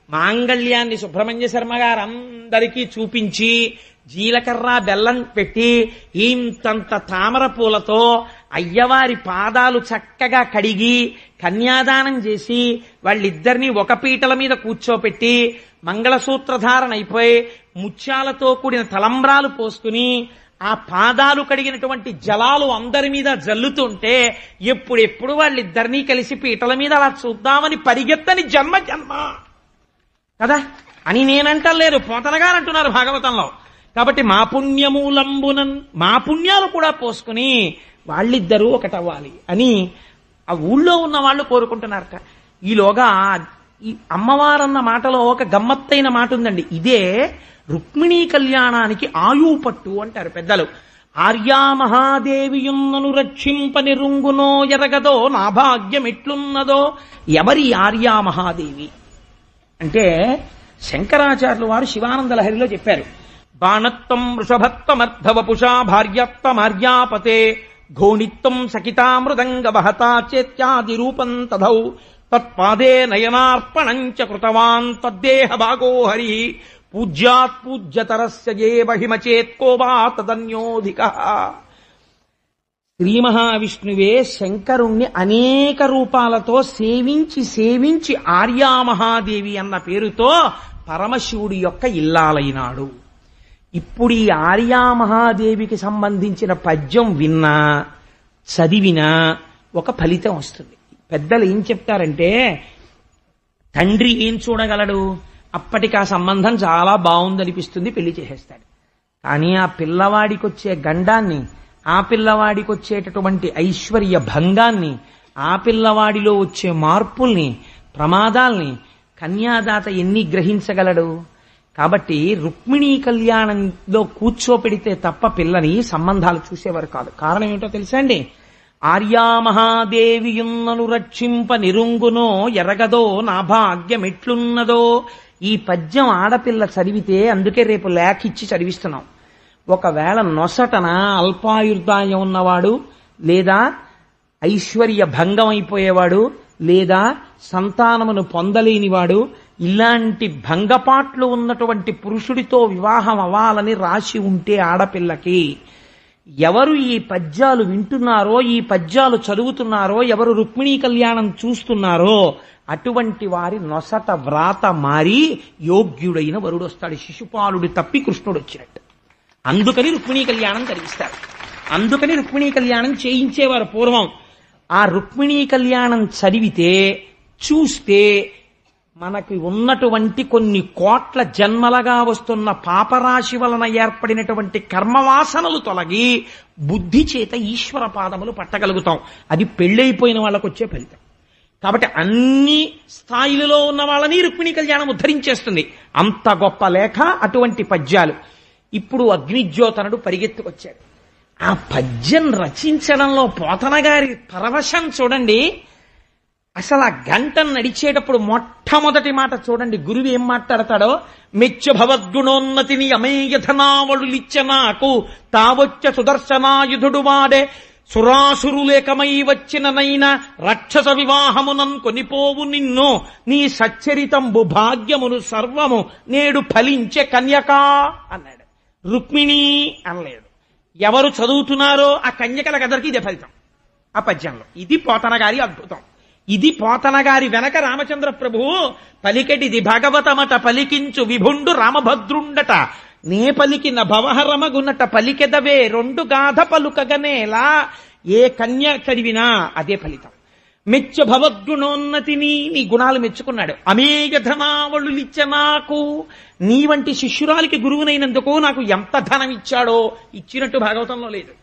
మాంగళ్యాన్ని సుబ్రహ్మణ్య శర్మ గారు అందరికీ చూపించి జీలకర్ర బెల్లం పెట్టి ఇంతంత తామర పూలతో అయ్యవారి పాదాలు చక్కగా కడిగి కన్యాదానం చేసి వాళ్ళిద్దరినీ ఒక పీటల మీద కూర్చోపెట్టి మంగళసూత్రధారణ అయిపోయి ముత్యాలతో కూడిన తలంబ్రాలు పోసుకుని ఆ పాదాలు కడిగినటువంటి జలాలు అందరి మీద జల్లుతుంటే ఎప్పుడెప్పుడు వాళ్ళిద్దరినీ కలిసి పీటల మీద అలా చూద్దామని పరిగెత్తని జన్మ జన్మ కదా అని నేనంటలేరు, పోతనగారు అంటున్నారు భాగవతంలో. కాబట్టి మా పుణ్యమూలంబునన్, మా పుణ్యాలు కూడా పోసుకుని వాళ్ళిద్దరూ ఒకటవ్వాలి అని ఆ ఊళ్ళో ఉన్న వాళ్ళు కోరుకుంటున్నారట. ఈలోగా ఈ అమ్మవారన్న మాటలో ఒక గమ్మత్తైన మాట ఉందండి. ఇదే రుక్మిణీ కళ్యాణానికి ఆయువు పట్టు అంటారు పెద్దలు. ఆర్యామహాదేవియున్నను రక్షింప నిరుంగునో ఎరగదో నా భాగ్యం ఎట్లున్నదో. ఎవరి ఆర్యామహాదేవి అంటే శంకరాచార్యులు వారు శివానందలహరిలో చెప్పారు. బాణత్వం వృషభత్వమర్ధవపుషా భార్యత్వమార్యాపతే ఘోణిత్వం సకితామృదంగ వహతా చేత్యాది రూపం తథౌ తత్పాదే నయనార్పణంచ కృతవాన్ తద్దేహ భాగో హరి పూజ్యాత్ పూజ్యతరస్య ఏ మహిమచేత్కో వా తదన్యోధిక. శ్రీ మహావిష్ణువే శంకరుణ్ణి అనేక రూపాలతో సేవించి సేవించి ఆర్యామహాదేవి అన్న పేరుతో పరమశివుడి యొక్క ఇల్లాలైనాడు. ఇప్పుడు ఈ ఆర్యామహాదేవికి సంబంధించిన పద్యం విన్నా చదివినా ఒక ఫలితం వస్తుంది. పెద్దలు ఏం చెప్తారంటే, తండ్రి ఏం చూడగలడు? అప్పటికి ఆ సంబంధం చాలా బాగుందనిపిస్తుంది, పెళ్లి చేసేస్తాడు. కానీ ఆ పిల్లవాడికి వచ్చే గండాన్ని, ఆ పిల్లవాడికి వచ్చేటటువంటి ఐశ్వర్య భంగాన్ని, ఆ పిల్లవాడిలో వచ్చే మార్పుల్ని, ప్రమాదాల్ని కన్యాదాత ఎన్ని గ్రహించగలడు? కాబట్టి రుక్మిణీ కళ్యాణంలో కూర్చోపెడితే తప్ప పిల్లని సంబంధాలు చూసేవారు కాదు. కారణం ఏమిటో తెలుసా అండి? ఆర్యామహాదేవియున్నను రక్షింప నిరుంగునో ఎరగదో నా భాగ్యమెట్లున్నదో. ఈ పద్యం ఆడపిల్ల చదివితే, అందుకే రేపు లేఖిచ్చి చదివిస్తున్నాం. ఒకవేళ నొసటన అల్పాయుర్దాయం ఉన్నవాడు, లేదా ఐశ్వర్య భంగం అయిపోయేవాడు, లేదా సంతానమును పొందలేనివాడు, ఇలాంటి భంగపాట్లు ఉన్నటువంటి పురుషుడితో వివాహం అవ్వాలని రాసి ఉంటే ఆడపిల్లకి, ఎవరు ఈ పద్యాలు వింటున్నారో, ఈ పద్యాలు చదువుతున్నారో, ఎవరు రుక్మిణీ కళ్యాణం చూస్తున్నారో అటువంటి వారి నొసట వ్రాత మారి యోగ్యుడైన వరుడు వస్తాడు. శిశుపాలుడు తప్పి కృష్ణుడు వచ్చినట్టు. అందుకని రుక్మిణీ కళ్యాణం కలిగిస్తారు. అందుకని రుక్మిణీ కళ్యాణం చేయించేవారు పూర్వం. ఆ రుక్మిణీ కళ్యాణం చదివితే, చూస్తే మనకి ఉన్నటువంటి కొన్ని కోట్ల జన్మలుగా వస్తున్న పాపరాశి వలన ఏర్పడినటువంటి కర్మవాసనలు తొలగి బుద్ధి చేత ఈశ్వర పాదములు పట్టగలుగుతాం. అది పెళ్ళైపోయిన వాళ్ళకు వచ్చే ఫలితం. కాబట్టి అన్ని స్థాయిలలో ఉన్న వాళ్ళని రుక్మిణీ కళ్యాణం ఉద్ధరించేస్తుంది. అంత గొప్ప లేఖ అటువంటి పద్యాలు. ఇప్పుడు అగ్నిజ్యోతనుడు పరిగెత్తుకొచ్చాడు. ఆ పద్యం రచించడంలో పోతన గారి పరవశం చూడండి. అసలు ఆ గంటను నడిచేటప్పుడు మొట్టమొదటి మాట చూడండి, గురువు ఏం మాట్లాడతాడో. మెచ్చ భవద్గుణోన్నతిని అమేయధనావళులిచ్చ నాకు తావొచ్చ సుదర్శనాయుధుడు వాడే సురాసురులేకమై వచ్చిననైనా రాక్షస వివాహమునన్ కొనిపోవు నిన్ను నీ సచ్చరితంబు భాగ్యమును సర్వము నేడు ఫలించే కన్యకా అన్నాడు. రుక్మిణి అనలేడు. ఎవరు చదువుతున్నారో ఆ కన్యకలకందరికీ ఇదే ఫలితం ఆ పద్యంలో. ఇది పోతన గారి అద్భుతం. ఇది పోతన గారి వెనక రామచంద్ర ప్రభువు పలికెటిది భాగవతమట పలికించు విభుండు రామభద్రుండట నే పలికిన భవహరమగునట పలికెదవే రెండు గాథ పలుకగనేలా. ఏ కన్య చదివినా అదే ఫలితం. మెచ్చ భవద్గుణోన్నతిని, నీ గుణాలు మెచ్చుకున్నాడు. అమేయ ధనావళులిచ్చ నాకు, నీ వంటి శిష్యురాలికి గురువునైనందుకు నాకు ఎంత ధనం ఇచ్చాడో ఇచ్చినట్టు భాగవతంలో లేదు.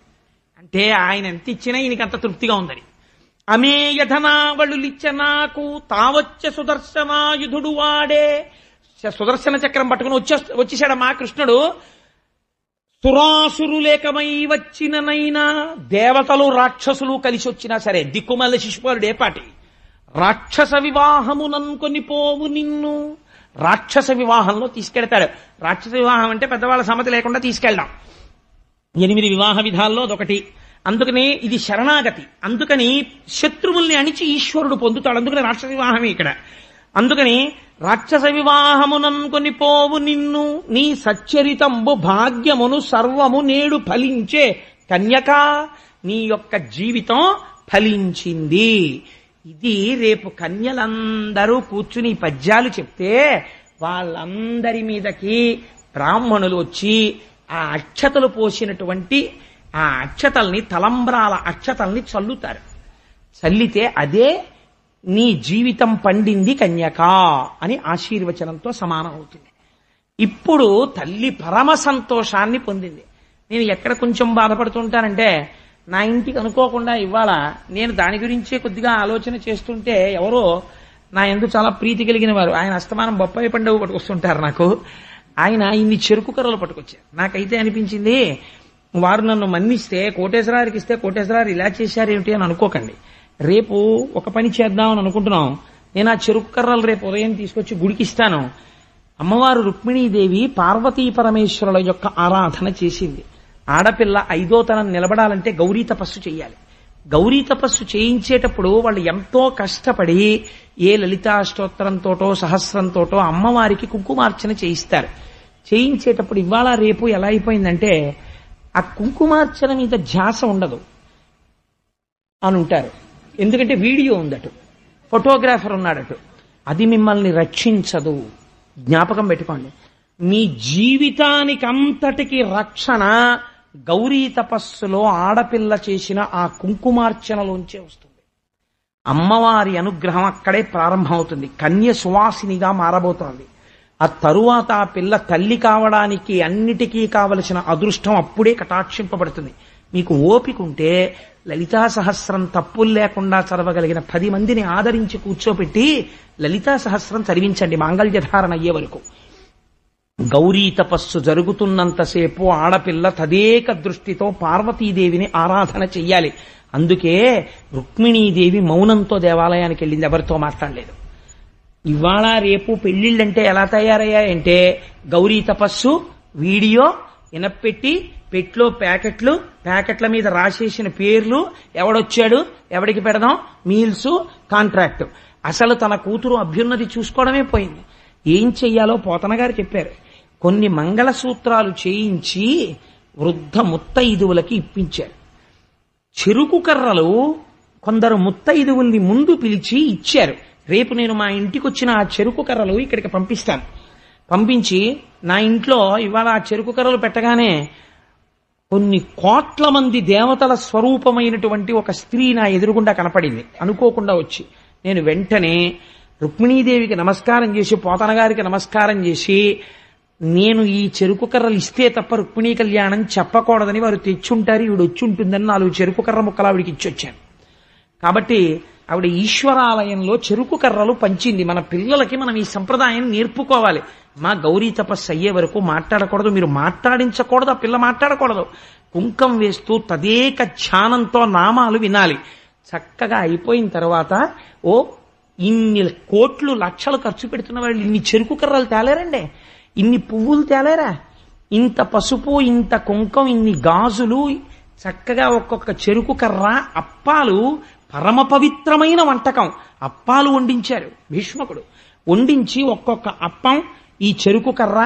అంటే ఆయన ఎంత ఇచ్చినా ఈయనకి అంత తృప్తిగా ఉందని. అమేయ ధనావళులిచ్చ నాకు తావచ్చ సుదర్శనాయుధుడు వాడే. సుదర్శన చక్రం పట్టుకుని వచ్చేసాడమ్మా కృష్ణుడు. సురాసురులేకమై వచ్చిననైనా, దేవతలు రాక్షసులు కలిసి వచ్చినా సరే, దిక్కుమల్ల శిశుపాలుడే పాటి. రాక్షస వివాహముననుకొని పోవు నిన్ను, రాక్షస వివాహంలో తీసుకెళ్తాడు. రాక్షస వివాహం అంటే పెద్దవాళ్ళ సమ్మతి లేకుండా తీసుకెళ్దాం. 8 వివాహ విధాల్లో అదొకటి. అందుకని ఇది శరణాగతి. అందుకని శత్రువుల్ని అణిచి ఈశ్వరుడు పొందుతాడు. అందుకని రాక్షస వివాహమే ఇక్కడ. అందుకని రాక్షస వివాహముననుకొని పోవు నిన్ను నీ సచ్చరితంబు భాగ్యమును సర్వము నేడు ఫలించే కన్యక, నీ యొక్క జీవితం ఫలించింది. ఇది రేపు కన్యలందరూ కూర్చుని పద్యాలు చెప్తే వాళ్ళందరి మీదకి బ్రాహ్మణులు వచ్చి ఆ అక్షతలు పోసినటువంటి ఆ అక్షతల్ని, తలంబ్రాల అక్షతల్ని చల్లుతారు. చల్లితే అదే నీ జీవితం పండింది కన్యక అని ఆశీర్వచనంతో సమానం అవుతుంది. ఇప్పుడు తల్లి పరమ సంతోషాన్ని పొందింది. నేను ఎక్కడ కొంచెం బాధపడుతుంటానంటే, నా ఇంటికి అనుకోకుండా ఇవాళ నేను దాని గురించే కొద్దిగా ఆలోచన చేస్తుంటే ఎవరో నా ఎందుకు చాలా ప్రీతి కలిగిన వారు, ఆయన అస్తమానం బొప్పాయి పండుగ పట్టుకొస్తుంటారు నాకు. ఆయన ఇన్ని చెరుకు కర్రలు పట్టుకొచ్చారు. నాకైతే అనిపించింది, వారు నన్ను మన్నిస్తే కోటేశ్వరారికి ఇస్తే కోటేశ్వరారు ఇలా చేశారేమిటి అని అనుకోకండి. రేపు ఒక పని చేద్దామని అనుకుంటున్నాం. నేను ఆ చెరుకు కర్రలు రేపు ఉదయం తీసుకొచ్చి గుడికి ఇస్తాను. అమ్మవారు రుక్మిణీదేవి పార్వతీ పరమేశ్వరుల యొక్క ఆరాధన చేసింది. ఆడపిల్ల 5వ తరం నిలబడాలంటే గౌరీ తపస్సు చేయాలి. గౌరీ తపస్సు చేయించేటప్పుడు వాళ్ళు ఎంతో కష్టపడి ఏ లలితాష్టోత్తరంతోటో సహస్రంతోటో అమ్మవారికి కుంకుమార్చన చేయిస్తారు. చేయించేటప్పుడు ఇవాళ రేపు ఎలా అయిపోయిందంటే ఆ కుంకుమార్చన మీద ధ్యాస ఉండదు. అని ఉంటారు. ఎందుకంటే వీడియో ఉందటు, ఫోటోగ్రాఫర్ ఉన్నాడటు. అది మిమ్మల్ని రక్షించదు. జ్ఞాపకం పెట్టుకోండి. మీ జీవితానికంతటికి రక్షణ గౌరీ తపస్సులో ఆడపిల్ల చేసిన ఆ కుంకుమార్చనలోంచే వస్తుంది. అమ్మవారి అనుగ్రహం అక్కడే ప్రారంభమవుతుంది. కన్య సువాసినిగా మారబోతోంది. ఆ తరువాత ఆ పిల్ల తల్లి కావడానికి అన్నిటికీ కావలసిన అదృష్టం అప్పుడే కటాక్షింపబడుతుంది. మీకు ఓపిక ఉంటే లలితా సహస్రం తప్పులు లేకుండా చదవగలిగిన 10 మందిని ఆదరించి కూర్చోపెట్టి లలితా సహస్రం చదివించండి మాంగళ్యధారణ అయ్యే వరకు. గౌరీ తపస్సు జరుగుతున్నంతసేపు ఆడపిల్ల తదేక దృష్టితో పార్వతీదేవిని ఆరాధన చెయ్యాలి. అందుకే రుక్మిణీదేవి మౌనంతో దేవాలయానికి వెళ్ళింది, ఎవరితో మాట్లాడలేదు. ఇవాళ రేపు పెళ్లిళ్ళంటే ఎలా తయారయ్యాయంటే గౌరీ తపస్సు వీడియో ఇనపెట్టి పెట్లో ప్యాకెట్ల మీద రాసేసిన పేర్లు, ఎవడొచ్చాడు, ఎవడికి పెడదాం, మీల్స్, కాంట్రాక్ట్. అసలు తన కూతురు అభ్యున్నతి చూసుకోవడమే పోయింది. ఏం చెయ్యాలో పోతన గారు చెప్పారు. కొన్ని మంగళసూత్రాలు చేయించి వృద్ధ ముత్తైదువులకి ఇప్పించారు. చెరుకు కర్రలు కొందరు ముత్తైదువుల్ని ముందు పిలిచి ఇచ్చారు. రేపు నేను మా ఇంటికి వచ్చిన ఆ చెరుకు కర్రలు ఇక్కడికి పంపిస్తాను. పంపించి నా ఇంట్లో ఇవాళ ఆ చెరుకు కర్రలు పెట్టగానే కొన్ని కోట్ల మంది దేవతల స్వరూపమైనటువంటి ఒక స్త్రీ నా ఎదురుగుండా కనపడింది. అనుకోకుండా వచ్చి నేను వెంటనే రుక్మిణీదేవికి నమస్కారం చేసి పోతన గారికి నమస్కారం చేసి, నేను ఈ చెరుకు కర్రలు ఇస్తే తప్ప రుక్మిణీ కళ్యాణం చెప్పకూడదని వారు తెచ్చుంటారు, ఈవిడ వచ్చి ఉంటుందని 4 చెరుకు కర్ర ముక్కలు ఆవిడికి ఇచ్చొచ్చాను. కాబట్టి ఆవిడ ఈశ్వరాలయంలో చెరుకు కర్రలు పంచింది. మన పిల్లలకి మనం ఈ సంప్రదాయం నేర్పుకోవాలి. మా గౌరీ తపస్సు అయ్యే వరకు మాట్లాడకూడదు, మీరు మాట్లాడించకూడదు, ఆ పిల్ల మాట్లాడకూడదు. కుంకం వేస్తూ తదేక ధ్యానంతో నామాలు వినాలి. చక్కగా అయిపోయిన తర్వాత ఇన్ని కోట్లు లక్షలు ఖర్చు పెడుతున్న వాళ్ళు ఇన్ని చెరుకు కర్రలు తేలేరండి, ఇన్ని పువ్వులు తేలేరా, ఇంత పసుపు, ఇంత కుంకం, ఇన్ని గాజులు, చక్కగా ఒక్కొక్క చెరుకు కర్ర, అప్పాలు, పరమ పవిత్రమైన వంటకం అప్పాలు వండించారు భీష్మకుడు. వండించి ఒక్కొక్క అప్పం, ఈ చెరుకు కర్ర,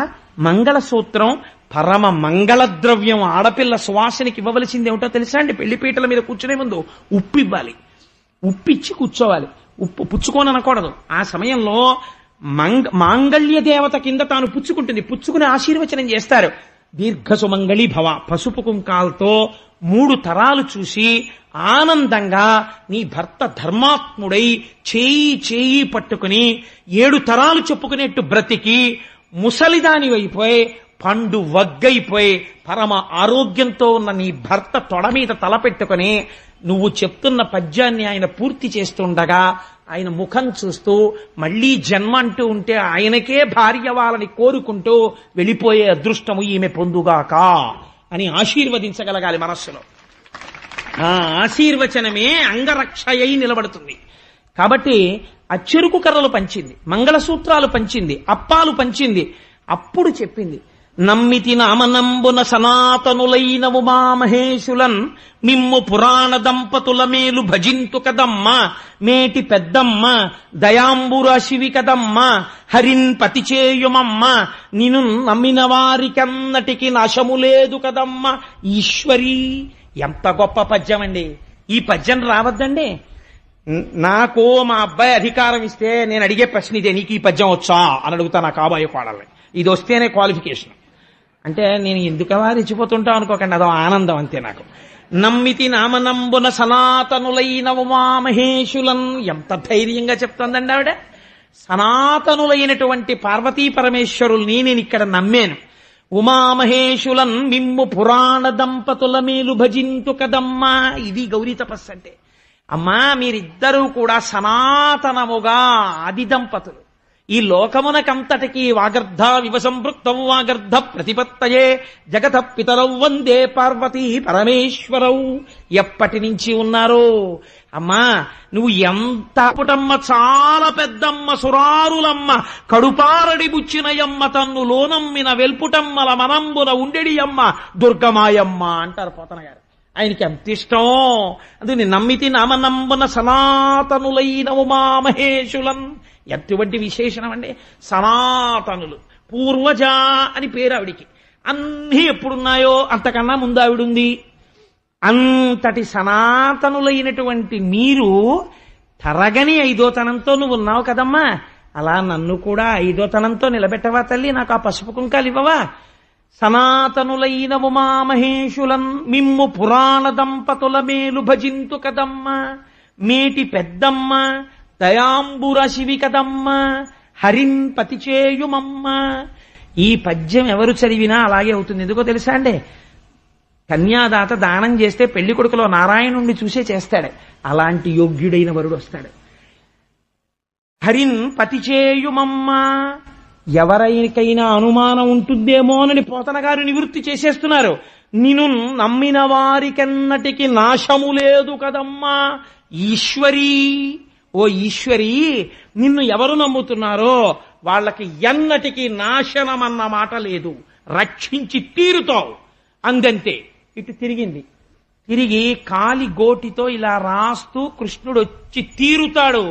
మంగళసూత్రం, పరమ మంగళ ద్రవ్యం ఆడపిల్ల సువాసనకి ఇవ్వవలసింది ఏమిటో తెలుసా అండి? పెళ్లిపీటల మీద కూర్చునే ముందు ఉప్పు ఇవ్వాలి. ఉప్పిచ్చి కూర్చోవాలి. ఉప్పు పుచ్చుకొని అనకూడదు. ఆ సమయంలో మాంగళ్య దేవత కింద తాను పుచ్చుకుంటుంది. పుచ్చుకుని ఆశీర్వచనం చేస్తారు. దీర్ఘసుమంగళి భవ. పసుపు కుంకాలతో 3 తరాలు చూసి ఆనందంగా నీ భర్త ధర్మాత్ముడై చేయి పట్టుకుని 7 తరాలు చెప్పుకునేట్టు బ్రతికి ముసలిదాని అయిపోయి పండు వగ్గైపోయి పరమ ఆరోగ్యంతో ఉన్న నీ భర్త తొడ మీద తల పెట్టుకుని నువ్వు చెప్తున్న పద్యాన్ని ఆయన పూర్తి చేస్తుండగా ఆయన ముఖం చూస్తూ మళ్లీ జన్మ అంటూ ఉంటే ఆయనకే భార్య వాళ్ళని కోరుకుంటూ వెళ్ళిపోయే అదృష్టము ఈమె పొందుగాక అని ఆశీర్వదించగలగాలి మనస్సులో. ఆ ఆశీర్వచనమే అంగరక్షయై నిలబడుతుంది. కాబట్టి ఆ చెరుకు కర్రలు పంచింది, మంగళసూత్రాలు పంచింది, అప్పాలు పంచింది. అప్పుడు చెప్పింది, నమ్మితి నామనంబున సనాతనులైన ఉమామహేశులన్ మిమ్ము పురాణ దంపతుల మేలు భజింతు కదమ్మ, మేటి పెద్దమ్మ దయాంబురాశివి కదమ్మ, హరిన్ పతిచేయుమమ్మ, నిను నమ్మిన వారికన్నటికి నాశము లేదు కదమ్మ ఈశ్వరీ. ఎంత గొప్ప పద్యం అండి! ఈ పద్యం రావద్దండి. నాకు మా అబ్బాయి అధికారం ఇస్తే నేను అడిగే ప్రశ్న ఇదే, నీకు ఈ పద్యం వచ్చా అని అడుగుతా నా కాబోయే కోడల్ని. ఇది వస్తేనే క్వాలిఫికేషన్. అంటే నేను ఎందుకలా రెచ్చిపోతుంటా అనుకోకండి, అదో ఆనందం అంతే నాకు. నమ్మితి నామనంబున సనాతనులైన ఉమామహేశులన్. ఎంత ధైర్యంగా చెప్తోందండి ఆవిడ. సనాతనులైనటువంటి పార్వతీ పరమేశ్వరుల్ని నేను ఇక్కడ నమ్మాను. ఉమామహేశులన్ మిమ్ము పురాణ దంపతుల మేలు భజింతు కదమ్మా. ఇది గౌరీ తపస్సు అంటే. అమ్మా, మీరిద్దరూ కూడా సనాతనముగా ఆది దంపతులు. ఈ లోకమునకంతటికీ వాగర్ధ వివసంపృక్తం వాగర్ధ ప్రతిపత్తయే జగత పితరౌ వందే పార్వతీ పరమేశ్వరౌ. ఎప్పటి నుంచి ఉన్నారు? అమ్మా, నువ్వు ఎంత పుటమ్మ, చాలా పెద్దమ్మ, సురారులమ్మ, కడుపారడి బుచ్చినయమ్మ, తన్ను లోనమ్మిన వెల్పుటమ్మల మనంబున ఉండెడియమ్మ దుర్గమాయమ్మ అంటారు పోతన గారు. ఆయనకి ఎంత ఇష్టం. అందుకని నమ్మితి నామనంబున సనాతనులైన ఉమామహేశులన్. ఎటువంటి విశేషణం అండి! సనాతనులు, పూర్వజ అని పేరు ఆవిడికి. అన్నీ ఎప్పుడున్నాయో అంతకన్నా ముందు ఆవిడుంది. అంతటి సనాతనులైనటువంటి మీరు తరగని ఐదోతనంతో నువ్వు ఉన్నావు కదమ్మా, అలా నన్ను కూడా ఐదోతనంతో నిలబెట్టవా తల్లి, నాకు ఆ పసుపు కుంకాలు ఇవ్వవా? సనాతనులైన ఉమామహేషులన్ మిమ్ము పురాణ దంపతుల మేలు భజింతు కదమ్మ, మేటి పెద్దమ్మ దయాంబుర శివి కదమ్మ, హరిన్ పతిచేయుమమ్మ. ఈ పద్యం ఎవరు చదివినా అలాగే అవుతుంది. ఎందుకో తెలుసా అండి, కన్యాదాత దానం చేస్తే పెళ్లి కొడుకులో నారాయణుణ్ణి చూసే చేస్తాడు. అలాంటి యోగ్యుడైన వరుడు వస్తాడు. హరిన్ పతిచేయుమమ్మ. ఎవరికైనా అనుమానం ఉంటుందేమోనని పోతన గారు నివృత్తి చేసేస్తున్నారు. నిన్ను నమ్మిన వారికెన్నటికి నాశము లేదు కదమ్మా ఈశ్వరీ. ఓ ఈశ్వరీ, నిన్ను ఎవరు నమ్ముతున్నారో వాళ్ళకి ఎన్నటికీ నాశనమన్న మాట లేదు, రక్షించి తీరుతావు అందంతే. ఇటు తిరిగింది. తిరిగి కాలి గోటితో ఇలా రాస్తూ కృష్ణుడు వచ్చి తీరుతాడు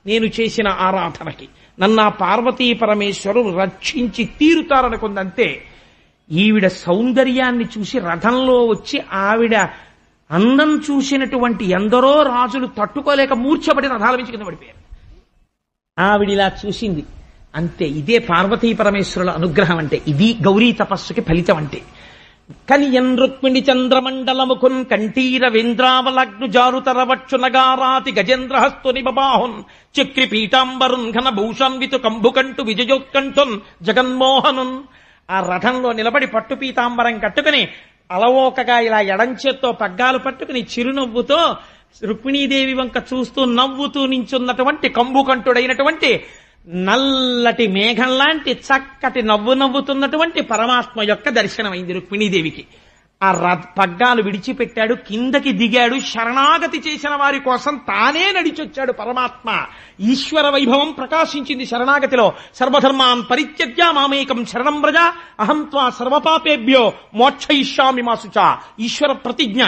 నేను చేసిన ఆరాధనకి, నన్ను ఆ పార్వతీ పరమేశ్వరుడు రక్షించి తీరుతారనుకుందంతే. ఈవిడ సౌందర్యాన్ని చూసి రథంలో వచ్చి ఆవిడ అందం చూసినటువంటి ఎందరో రాజులు తట్టుకోలేక మూర్ఛపడి రథాల నుంచి కింద పడిపోయారు. ఆవిడిలా చూసింది అంతే. ఇదే పార్వతీ పరమేశ్వరుల అనుగ్రహం అంటే, ఇది గౌరీ తపస్సుకి ఫలితం అంటే. కనియన్ రుక్మిణి చంద్రమండలముఖున్ కంఠీర వేంద్రావలగ్ను జారుతరవక్షు నగారాతి గజేంద్రహస్తు నిబాహున్ చక్రి పీఠాంబరున్ ఘన భూషాన్వితు కంభుకంటు విజయోత్కంఠున్ జగన్మోహనున్. ఆ రథంలో నిలబడి పట్టు పీతాంబరం కట్టుకుని అలవోకగా ఇలా ఎడంచేత్తో పగ్గాలు పట్టుకుని చిరునవ్వుతో రుక్మిణీదేవి వంక చూస్తూ నవ్వుతూ నించున్నటువంటి కంభుకంఠుడైనటువంటి నల్లటి మేఘం లాంటి చక్కటి నవ్వుతున్నటువంటి పరమాత్మ యొక్క దర్శనమైంది రుక్మిణీదేవికి. ఆ పగ్గాలు విడిచిపెట్టాడు, కిందకి దిగాడు, శరణాగతి చేసిన వారి కోసం తానే నడిచొచ్చాడు పరమాత్మ. ఈశ్వర వైభవం ప్రకాశించింది శరణాగతిలో. సర్వధర్మాన్ పరిత్యజ్య మామేకం శరణం వ్రజ అహం త్వా సర్వపాపేభ్యో మోక్షయిష్యామి మా శుచ. ఈశ్వర ప్రతిజ్ఞ.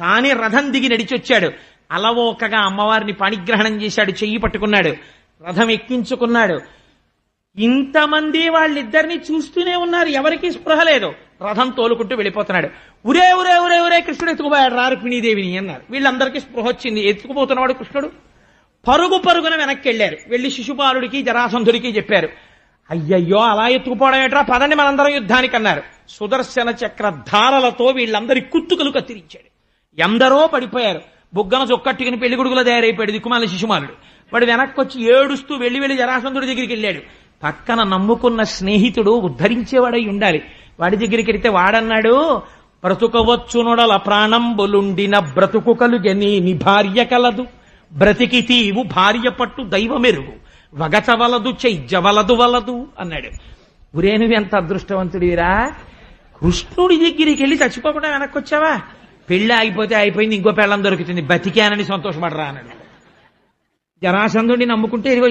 తానే రథం దిగి నడిచొచ్చాడు. అలవోకగా అమ్మవారిని పాణిగ్రహణం చేశాడు, చెయ్యి పట్టుకున్నాడు, రథం ఎక్కించుకున్నాడు. ఇంతమంది వాళ్ళిద్దరిని చూస్తూనే ఉన్నారు, ఎవరికి స్పృహ లేదు. రథం తోలుకుంటూ వెళ్ళిపోతున్నాడు. ఉరే ఉరే ఉరే ఉరే కృష్ణుడు ఎత్తుకుపోయాడు రా రుక్మిణీదేవిని అన్నారు. వీళ్ళందరికీ స్పృహ వచ్చింది. ఎత్తుకుపోతున్నవాడు కృష్ణుడు. పరుగు పరుగున వెనక్కి వెళ్ళారు. వెళ్లి శిశుపాలుడికి జరాసంధుడికి చెప్పారు. అయ్యయ్యో అలా ఎత్తుకుపోవడం ఏట్రా, పదండి మనందరం యుద్ధానికి అన్నారు. సుదర్శన చక్ర ధారలతో వీళ్ళందరి కుత్తుకలు కత్తిరించాడు. ఎందరో పడిపోయారు. బుగ్గన చొక్కట్టుకుని పెళ్లి కొడుకులో తయారైపోయాడు దిక్కుమాల శిశుమాలుడు. వాడు వెనక్కి వచ్చి ఏడుస్తూ వెళ్లి జరాసంధుడి దగ్గరికి వెళ్ళాడు. పక్కన నమ్ముకున్న స్నేహితుడు ఉద్ధరించేవాడై ఉండాలి. వాడి దగ్గరికి వెళితే వాడన్నాడు, బ్రతుకవచ్చునొడల ప్రాణంబులుండిన బ్రతుకు కలుగని నీ భార్య కలదు, బ్రతికితీవు భార్య పట్టు దైవమెరుగు, వగచవలదు చైజ్జవలదు వలదు అన్నాడు. ఒరే నువ్వు ఎంత అదృష్టవంతుడివిరా, కృష్ణుడి దగ్గరికి వెళ్ళి చచ్చిపోకుండా వెనక్కి వచ్చావా? పెళ్లి ఆగిపోతే అయిపోయింది, ఇంకో పెళ్ళం దొరుకుతుంది, బతికానని సంతోషపడరా అన్నాడు. జరాసంధుడిని నమ్ముకుంటే ఇదిగో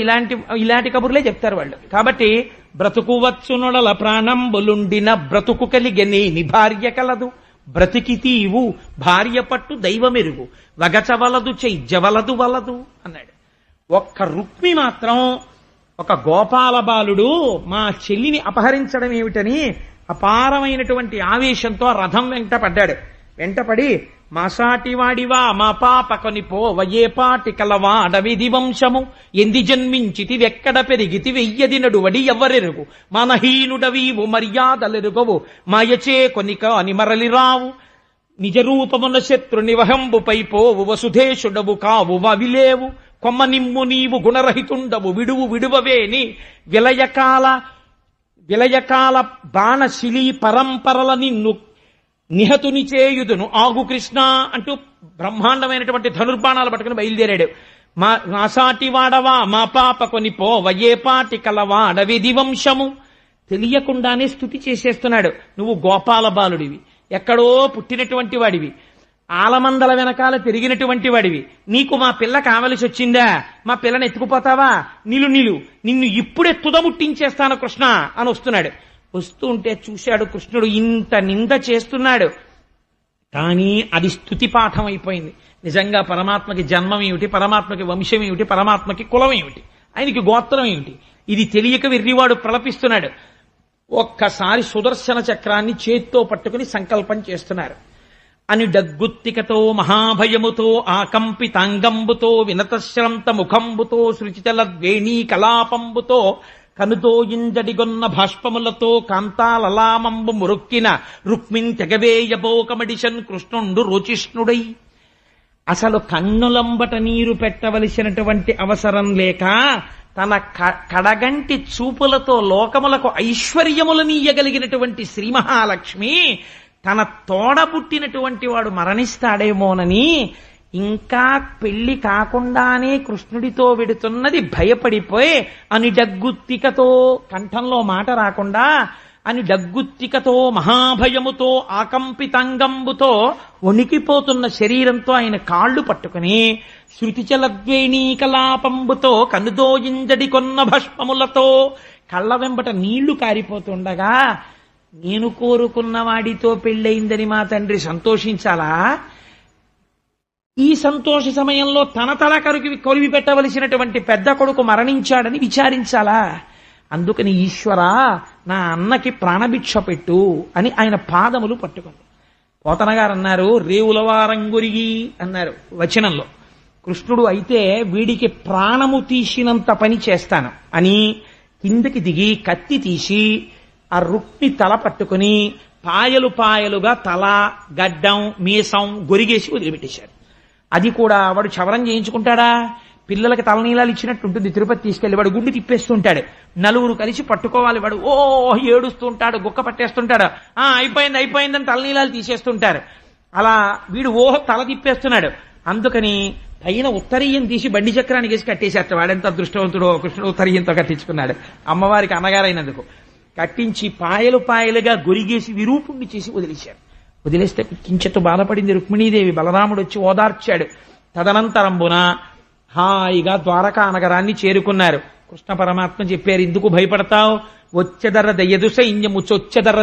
ఇలాంటి కబుర్లే చెప్తారు వాళ్ళు. కాబట్టి బ్రతుకువచ్చునొడల ప్రాణంబులుండిన బ్రతుకు కలిగని నీ భార్య కలదు, బ్రతికితీవు భార్య పట్టు దైవమెరుగు, వగచవలదు చైజ్జవలదు వలదు అన్నాడు. ఒక్క రుక్మి మాత్రం ఒక గోపాల బాలుడు మా చెల్లిని అపహరించడం ఏమిటని అపారమైనటువంటి ఆవేశంతో రథం వెంటపడి మాసాటివాడివా మా పాపకొని పోవయే పాటి కలవాడవిది వంశము, ఎంది జన్మించితి వెక్కడ పెరిగితి వెయ్యది నడువడి ఎవరెరుగు, మనహీనుడవీవు మర్యాదలెరుగవు మాయచే కొనిక అని మరలిరావు, నిజరూపమున శత్రుని వహంబుపై పోవు వసుధేశుడవు కావు వవిలేవు, కొమ్మ నిమ్ము నీవు గుణరహితుండవు విడువవేని విలయకాల బాణశిలీ పరంపరల నిన్ను నిహతుని చేయుదును ఆగు కృష్ణ అంటూ బ్రహ్మాండమైనటువంటి ధనుర్బాణాలు పట్టుకుని బయలుదేరాడు. మాసాటి వాడవా మా పాప కొని పోవయే పాటి కలవాడవిది వంశము. తెలియకుండానే స్తుతి చేసేస్తున్నాడు. నువ్వు గోపాల బాలుడివి, ఎక్కడో పుట్టినటువంటి వాడివి, ఆలమందల వెనకాల పెరిగినటువంటి వాడివి, నీకు మా పిల్ల కావలసి వచ్చిందా? మా పిల్లని ఎత్తుకుపోతావా? నిన్ను ఇప్పుడే తుదముట్టించేస్తాను కృష్ణ అని వస్తున్నాడు. వస్తూ ఉంటే చూశాడు కృష్ణుడు ఇంత నింద చేస్తున్నాడు. కానీ అది స్తుతి పాఠం అయిపోయింది. నిజంగా పరమాత్మకి జన్మం ఏమిటి, పరమాత్మకి వంశం ఏమిటి, పరమాత్మకి కులం ఏమిటి, ఆయనకి గోత్రం ఏమిటి, ఇది తెలియక వెర్రివాడు ప్రలపిస్తున్నాడు. ఒక్కసారి సుదర్శన చక్రాన్ని చేత్తో పట్టుకుని సంకల్పం చేస్తున్నారు. అని డగ్గుత్తికతో మహాభయముతో ఆకంపితాంగంబుతో వినతశ్రంత ముఖంబుతో శృచిచలద్వేణీ కలాపంబుతో కనుతోయింజడిగొన్న భాష్పములతో కాంతాలలామంబు మురొక్కిన రుక్మిన్ తెగవేయబోకమడిషన్ కృష్ణుండు రోచిష్ణుడై. అసలు కన్నులంబట నీరు పెట్టవలసినటువంటి అవసరం లేక తన కడగంటి చూపులతో లోకములకు ఐశ్వర్యములనీయగలిగినటువంటి శ్రీ మహాలక్ష్మి తన తోడబుట్టినటువంటి వాడు మరణిస్తాడేమోనని ఇంకా పెళ్లి కాకుండానే కృష్ణుడితో వెడుతున్నది భయపడిపోయి అని డగ్గుత్తికతో, కంఠంలో మాట రాకుండా అని డగ్గుత్తికతో మహాభయముతో ఆకంపితాంగంబుతో వణికిపోతున్న శరీరంతో ఆయన కాళ్లు పట్టుకుని శృతిచలద్వేణీ కలాపంబుతో కనుదోయింజడి కొన్న భస్మములతో కళ్ళ వెంబట నీళ్లు కారిపోతుండగా, నేను కోరుకున్న వాడితో పెళ్ళయిందని మా తండ్రి సంతోషించాలా? ఈ సంతోష సమయంలో తన తల కొలివి పెట్టవలసినటువంటి పెద్ద కొడుకు మరణించాడని విచారించాలా? అందుకని ఈశ్వర నా అన్నకి ప్రాణభిక్ష పెట్టు అని ఆయన పాదములు పట్టుకుంది. పోతన గారు అన్నారు, రేవులవారంగురిగి అన్నారు వచనంలో. కృష్ణుడు అయితే వీడికి ప్రాణము తీసినంత పని చేస్తాను అని కిందకి దిగి కత్తి తీసి ఆ రుక్మి తల పట్టుకుని పాయలు పాయలుగా తల, గడ్డం, మీసం గొరిగేసి వదిలిపెట్టేశాడు. అది కూడా వాడు చవరం చేయించుకుంటాడా? పిల్లలకి తలనీలాలు ఇచ్చినట్టు ఉంటుంది. తిరుపతి తీసుకెళ్లి వాడు గుండు తిప్పేస్తుంటాడు, నలుగురు కలిసి పట్టుకోవాలి, వాడు ఓ ఏడుస్తుంటాడు, గుక్క పట్టేస్తుంటాడు, అయిపోయిందని తలనీలాలు తీసేస్తుంటారు. అలా వీడు తల తిప్పేస్తున్నాడు. అందుకని పైన ఉత్తరీయం తీసి బండి చక్రానికి వేసి కట్టేసేట. వాడెంత అదృష్టవంతుడో, కృష్ణుడు ఉత్తరీయంతో కట్టించుకున్నాడు అమ్మవారికి అన్నగారైనందుకు. కట్టించి పాయలు పాయలుగా గొరిగేసి విరూపుణ్ణి చేసి వదిలేశాడు. వదిలేస్తే కించెత్తు బాధపడింది రుక్మిణీదేవి. బలరాముడు వచ్చి ఓదార్చాడు. తదనంతరంబున హాయిగా ద్వారకా నగరాన్ని చేరుకున్నారు. కృష్ణ పరమాత్మ చెప్పారు, ఎందుకు భయపడతావు? వచ్చెదర దయ్యదు సైన్యము చొచ్చెదర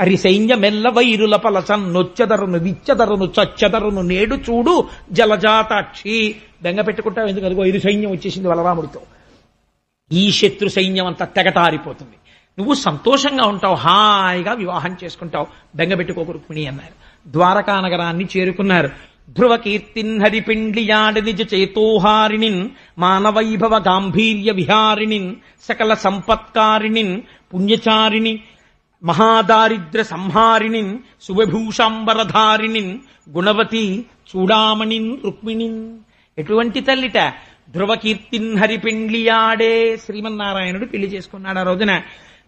అరి సైన్యమెల్ల వైరుల పలసన్ నొచ్చెదరును విచ్చెదరును చచ్చెదరును నేడు చూడు జలజాతాక్షి. బెంగ పెట్టుకుంటావు ఎందుకు? అదిగో ఇరు సైన్యం వచ్చేసింది బలరాముడితో. ఈ శత్రు సైన్యం అంతా తెగటారిపోతుంది. నువ్వు సంతోషంగా ఉంటావు, హాయిగా వివాహం చేసుకుంటావు, బెంగబెట్టుకోకు రుక్మిణి అన్నారు. ద్వారకా నగరాన్ని చేరుకున్నారు. ధ్రువ కీర్తిన్ హరిపిండియాడి నిజ చేతోహారిణిన్ మానవైభవ గాంభీర్య విహారిణిన్ సకల సంపత్కారిణిన్ పుణ్యచారిణి మహాదారిద్ర సంహారిణిన్ శుభభూషాంబరధారిణిన్ గుణవతి చూడామణిన్ రుక్మిణిన్. ఎటువంటి తల్లిట? ధ్రువకీర్తిన్ హరిపిండియాడే, శ్రీమన్నారాయణుడు పెళ్లి చేసుకున్నాడు ఆ రోజున.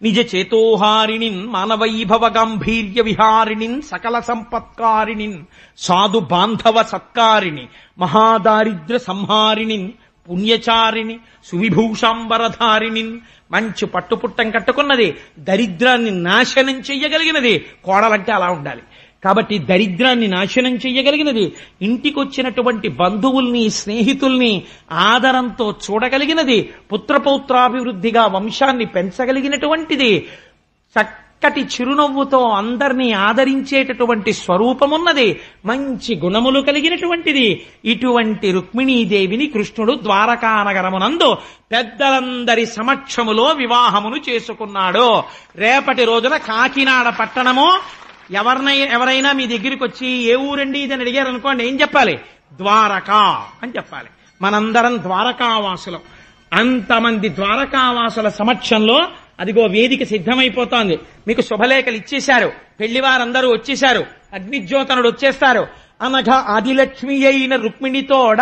నిజ చేతోహారిణిన్ మానవైభవ గాంభీర్య విహారిణిన్ సకల సంపత్కారిణిన్ సాధు బాంధవ సత్కారిణి మహాదారిద్ర సంహారిణిన్ పుణ్యచారిణి సువిభూషాంబరధారిణిన్. మంచి పట్టుపుట్టం కట్టుకున్నది, దరిద్రాన్ని నాశనం చెయ్యగలిగినది. కోడలంటే అలా ఉండాలి. కాబట్టి దరిద్రాన్ని నాశనం చెయ్యగలిగినది, ఇంటికొచ్చినటువంటి బంధువుల్ని స్నేహితుల్ని ఆదరంతో చూడగలిగినది, పుత్రపౌత్రాభివృద్ధిగా వంశాన్ని పెంచగలిగినటువంటిది, చక్కటి చిరునవ్వుతో అందరినీ ఆదరించేటటువంటి స్వరూపమున్నది, మంచి గుణములు కలిగినటువంటిది. ఇటువంటి రుక్మిణీదేవిని కృష్ణుడు ద్వారకానగరమునందు పెద్దలందరి సమక్షములో వివాహమును చేసుకున్నాడు. రేపటి రోజున కాకినాడ పట్టణము ఎవరైనా మీ దగ్గరికి వచ్చి ఏ ఊరండి ఇదని అడిగారు అనుకోండి, ఏం చెప్పాలి? ద్వారకా అని చెప్పాలి. మనందరం ద్వారకావాసులం. అంతమంది ద్వారకావాసుల సమక్షంలో అదిగో వేదిక సిద్ధమైపోతోంది. మీకు శుభలేఖలు ఇచ్చేశారు, పెళ్లివారందరూ వచ్చేశారు, అగ్నిజ్యోతనుడు వచ్చేస్తారు. అనగా ఆదిలక్ష్మి అయిన రుక్మిణితోడ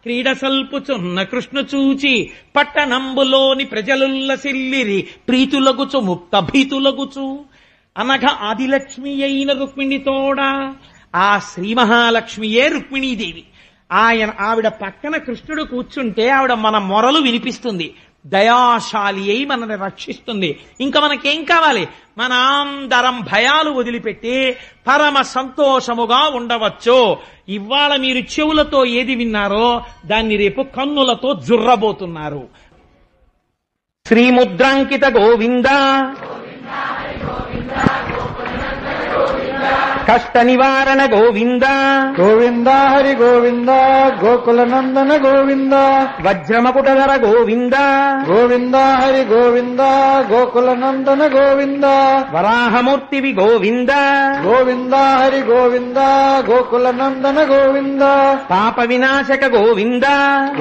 క్రీడ సల్పుచున్న కృష్ణ చూచి పట్టణంబులోని ప్రజలుల్లసిల్లిరి ప్రీతులగుచు ముక్త భీతులగుచు. అనగా ఆదిలక్ష్మి అయిన రుక్మిణితోడా, ఆ శ్రీ మహాలక్ష్మియే రుక్మిణీదేవి. ఆవిడ పక్కన కృష్ణుడు కూర్చుంటే ఆవిడ మన మొరలు వినిపిస్తుంది, దయాశాలి అయి మనల్ని రక్షిస్తుంది. ఇంకా మనకేం కావాలి? మన అందరం భయాలు వదిలిపెట్టి పరమ సంతోషముగా ఉండవచ్చు. ఇవాళ మీరు చెవులతో ఏది విన్నారో దాన్ని రేపు కన్నులతో జుర్రబోతున్నారు. శ్రీముద్రాంకిత గోవింద కష్ట నివారణ గోవింద గోవింద హరి గోవింద గోకుల నందన గోవింద వజ్రమకుటధర గోవింద గోవింద హరి గోవింద గోకుల నందన గోవింద వరాహమూర్తివి గోవింద గోవింద హరి గోవింద గోకుల నందన గోవింద పాప వినాశక గోవింద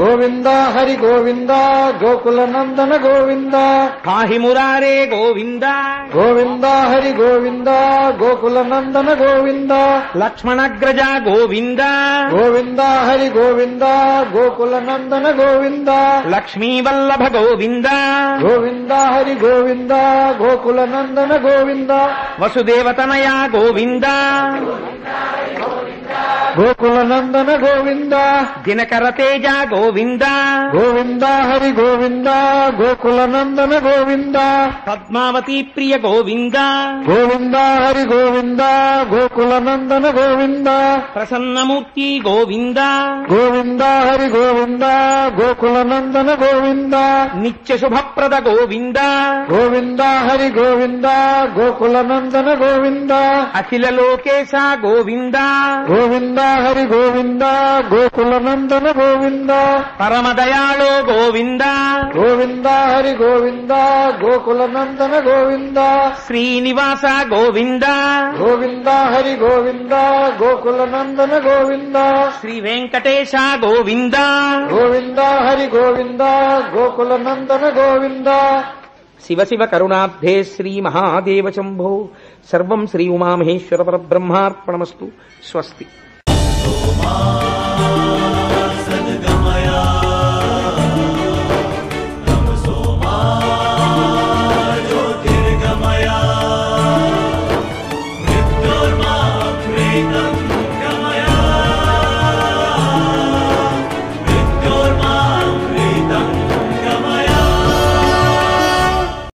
గోవింద హరి గోవింద గోకుల నందన గోవింద పాహి మురారే గోవింద గోవింద హరి గోవింద గోకుల నందన గోవింద లక్ష్మణగ్రజ గోవింద గోవింద హరి గోవింద గోకుల నందన గోవింద లక్ష్మీవల్లభ గోవింద గోవింద హరి గోవింద గోకుల నందన గోవింద వసుదేవతనయ గోవింద గోకుల నందన గోవింద దినకర తేజ గోవింద గోవింద హరి గోవింద గోకుల నందన గోవింద పద్మావతి ప్రియ గోవింద గోవింద హరి గోవింద గోకుల నందన గోవింద ప్రసన్నమూర్తి గోవింద గోవింద హరి గోవింద గోకుల నందన గోవింద నిత్య శుభప్రద గోవింద గోవింద హరి గోవింద గోకుల నందన గోవింద అఖిల లోకేశ గోవింద గోవింద హరి గోవింద గోకుల నందన గోవింద పరమదయాళో గోవింద గోవింద హరి గోవింద గోకుల నందన గోవింద శ్రీనివాస గోవింద గోవింద హరి గోవింద గోకుల నందన గోవింద శ్రీ వెంకటేశ గోవింద గోవింద హరి గోవింద గోకుల నందన గోవింద శివ శివ కరుణాబ్ధే శ్రీ మహాదేవ శంభో సర్వం శ్రీ ఉమామహేశ్వర పరబ్రహ్మార్పణమస్తు స్వస్తి.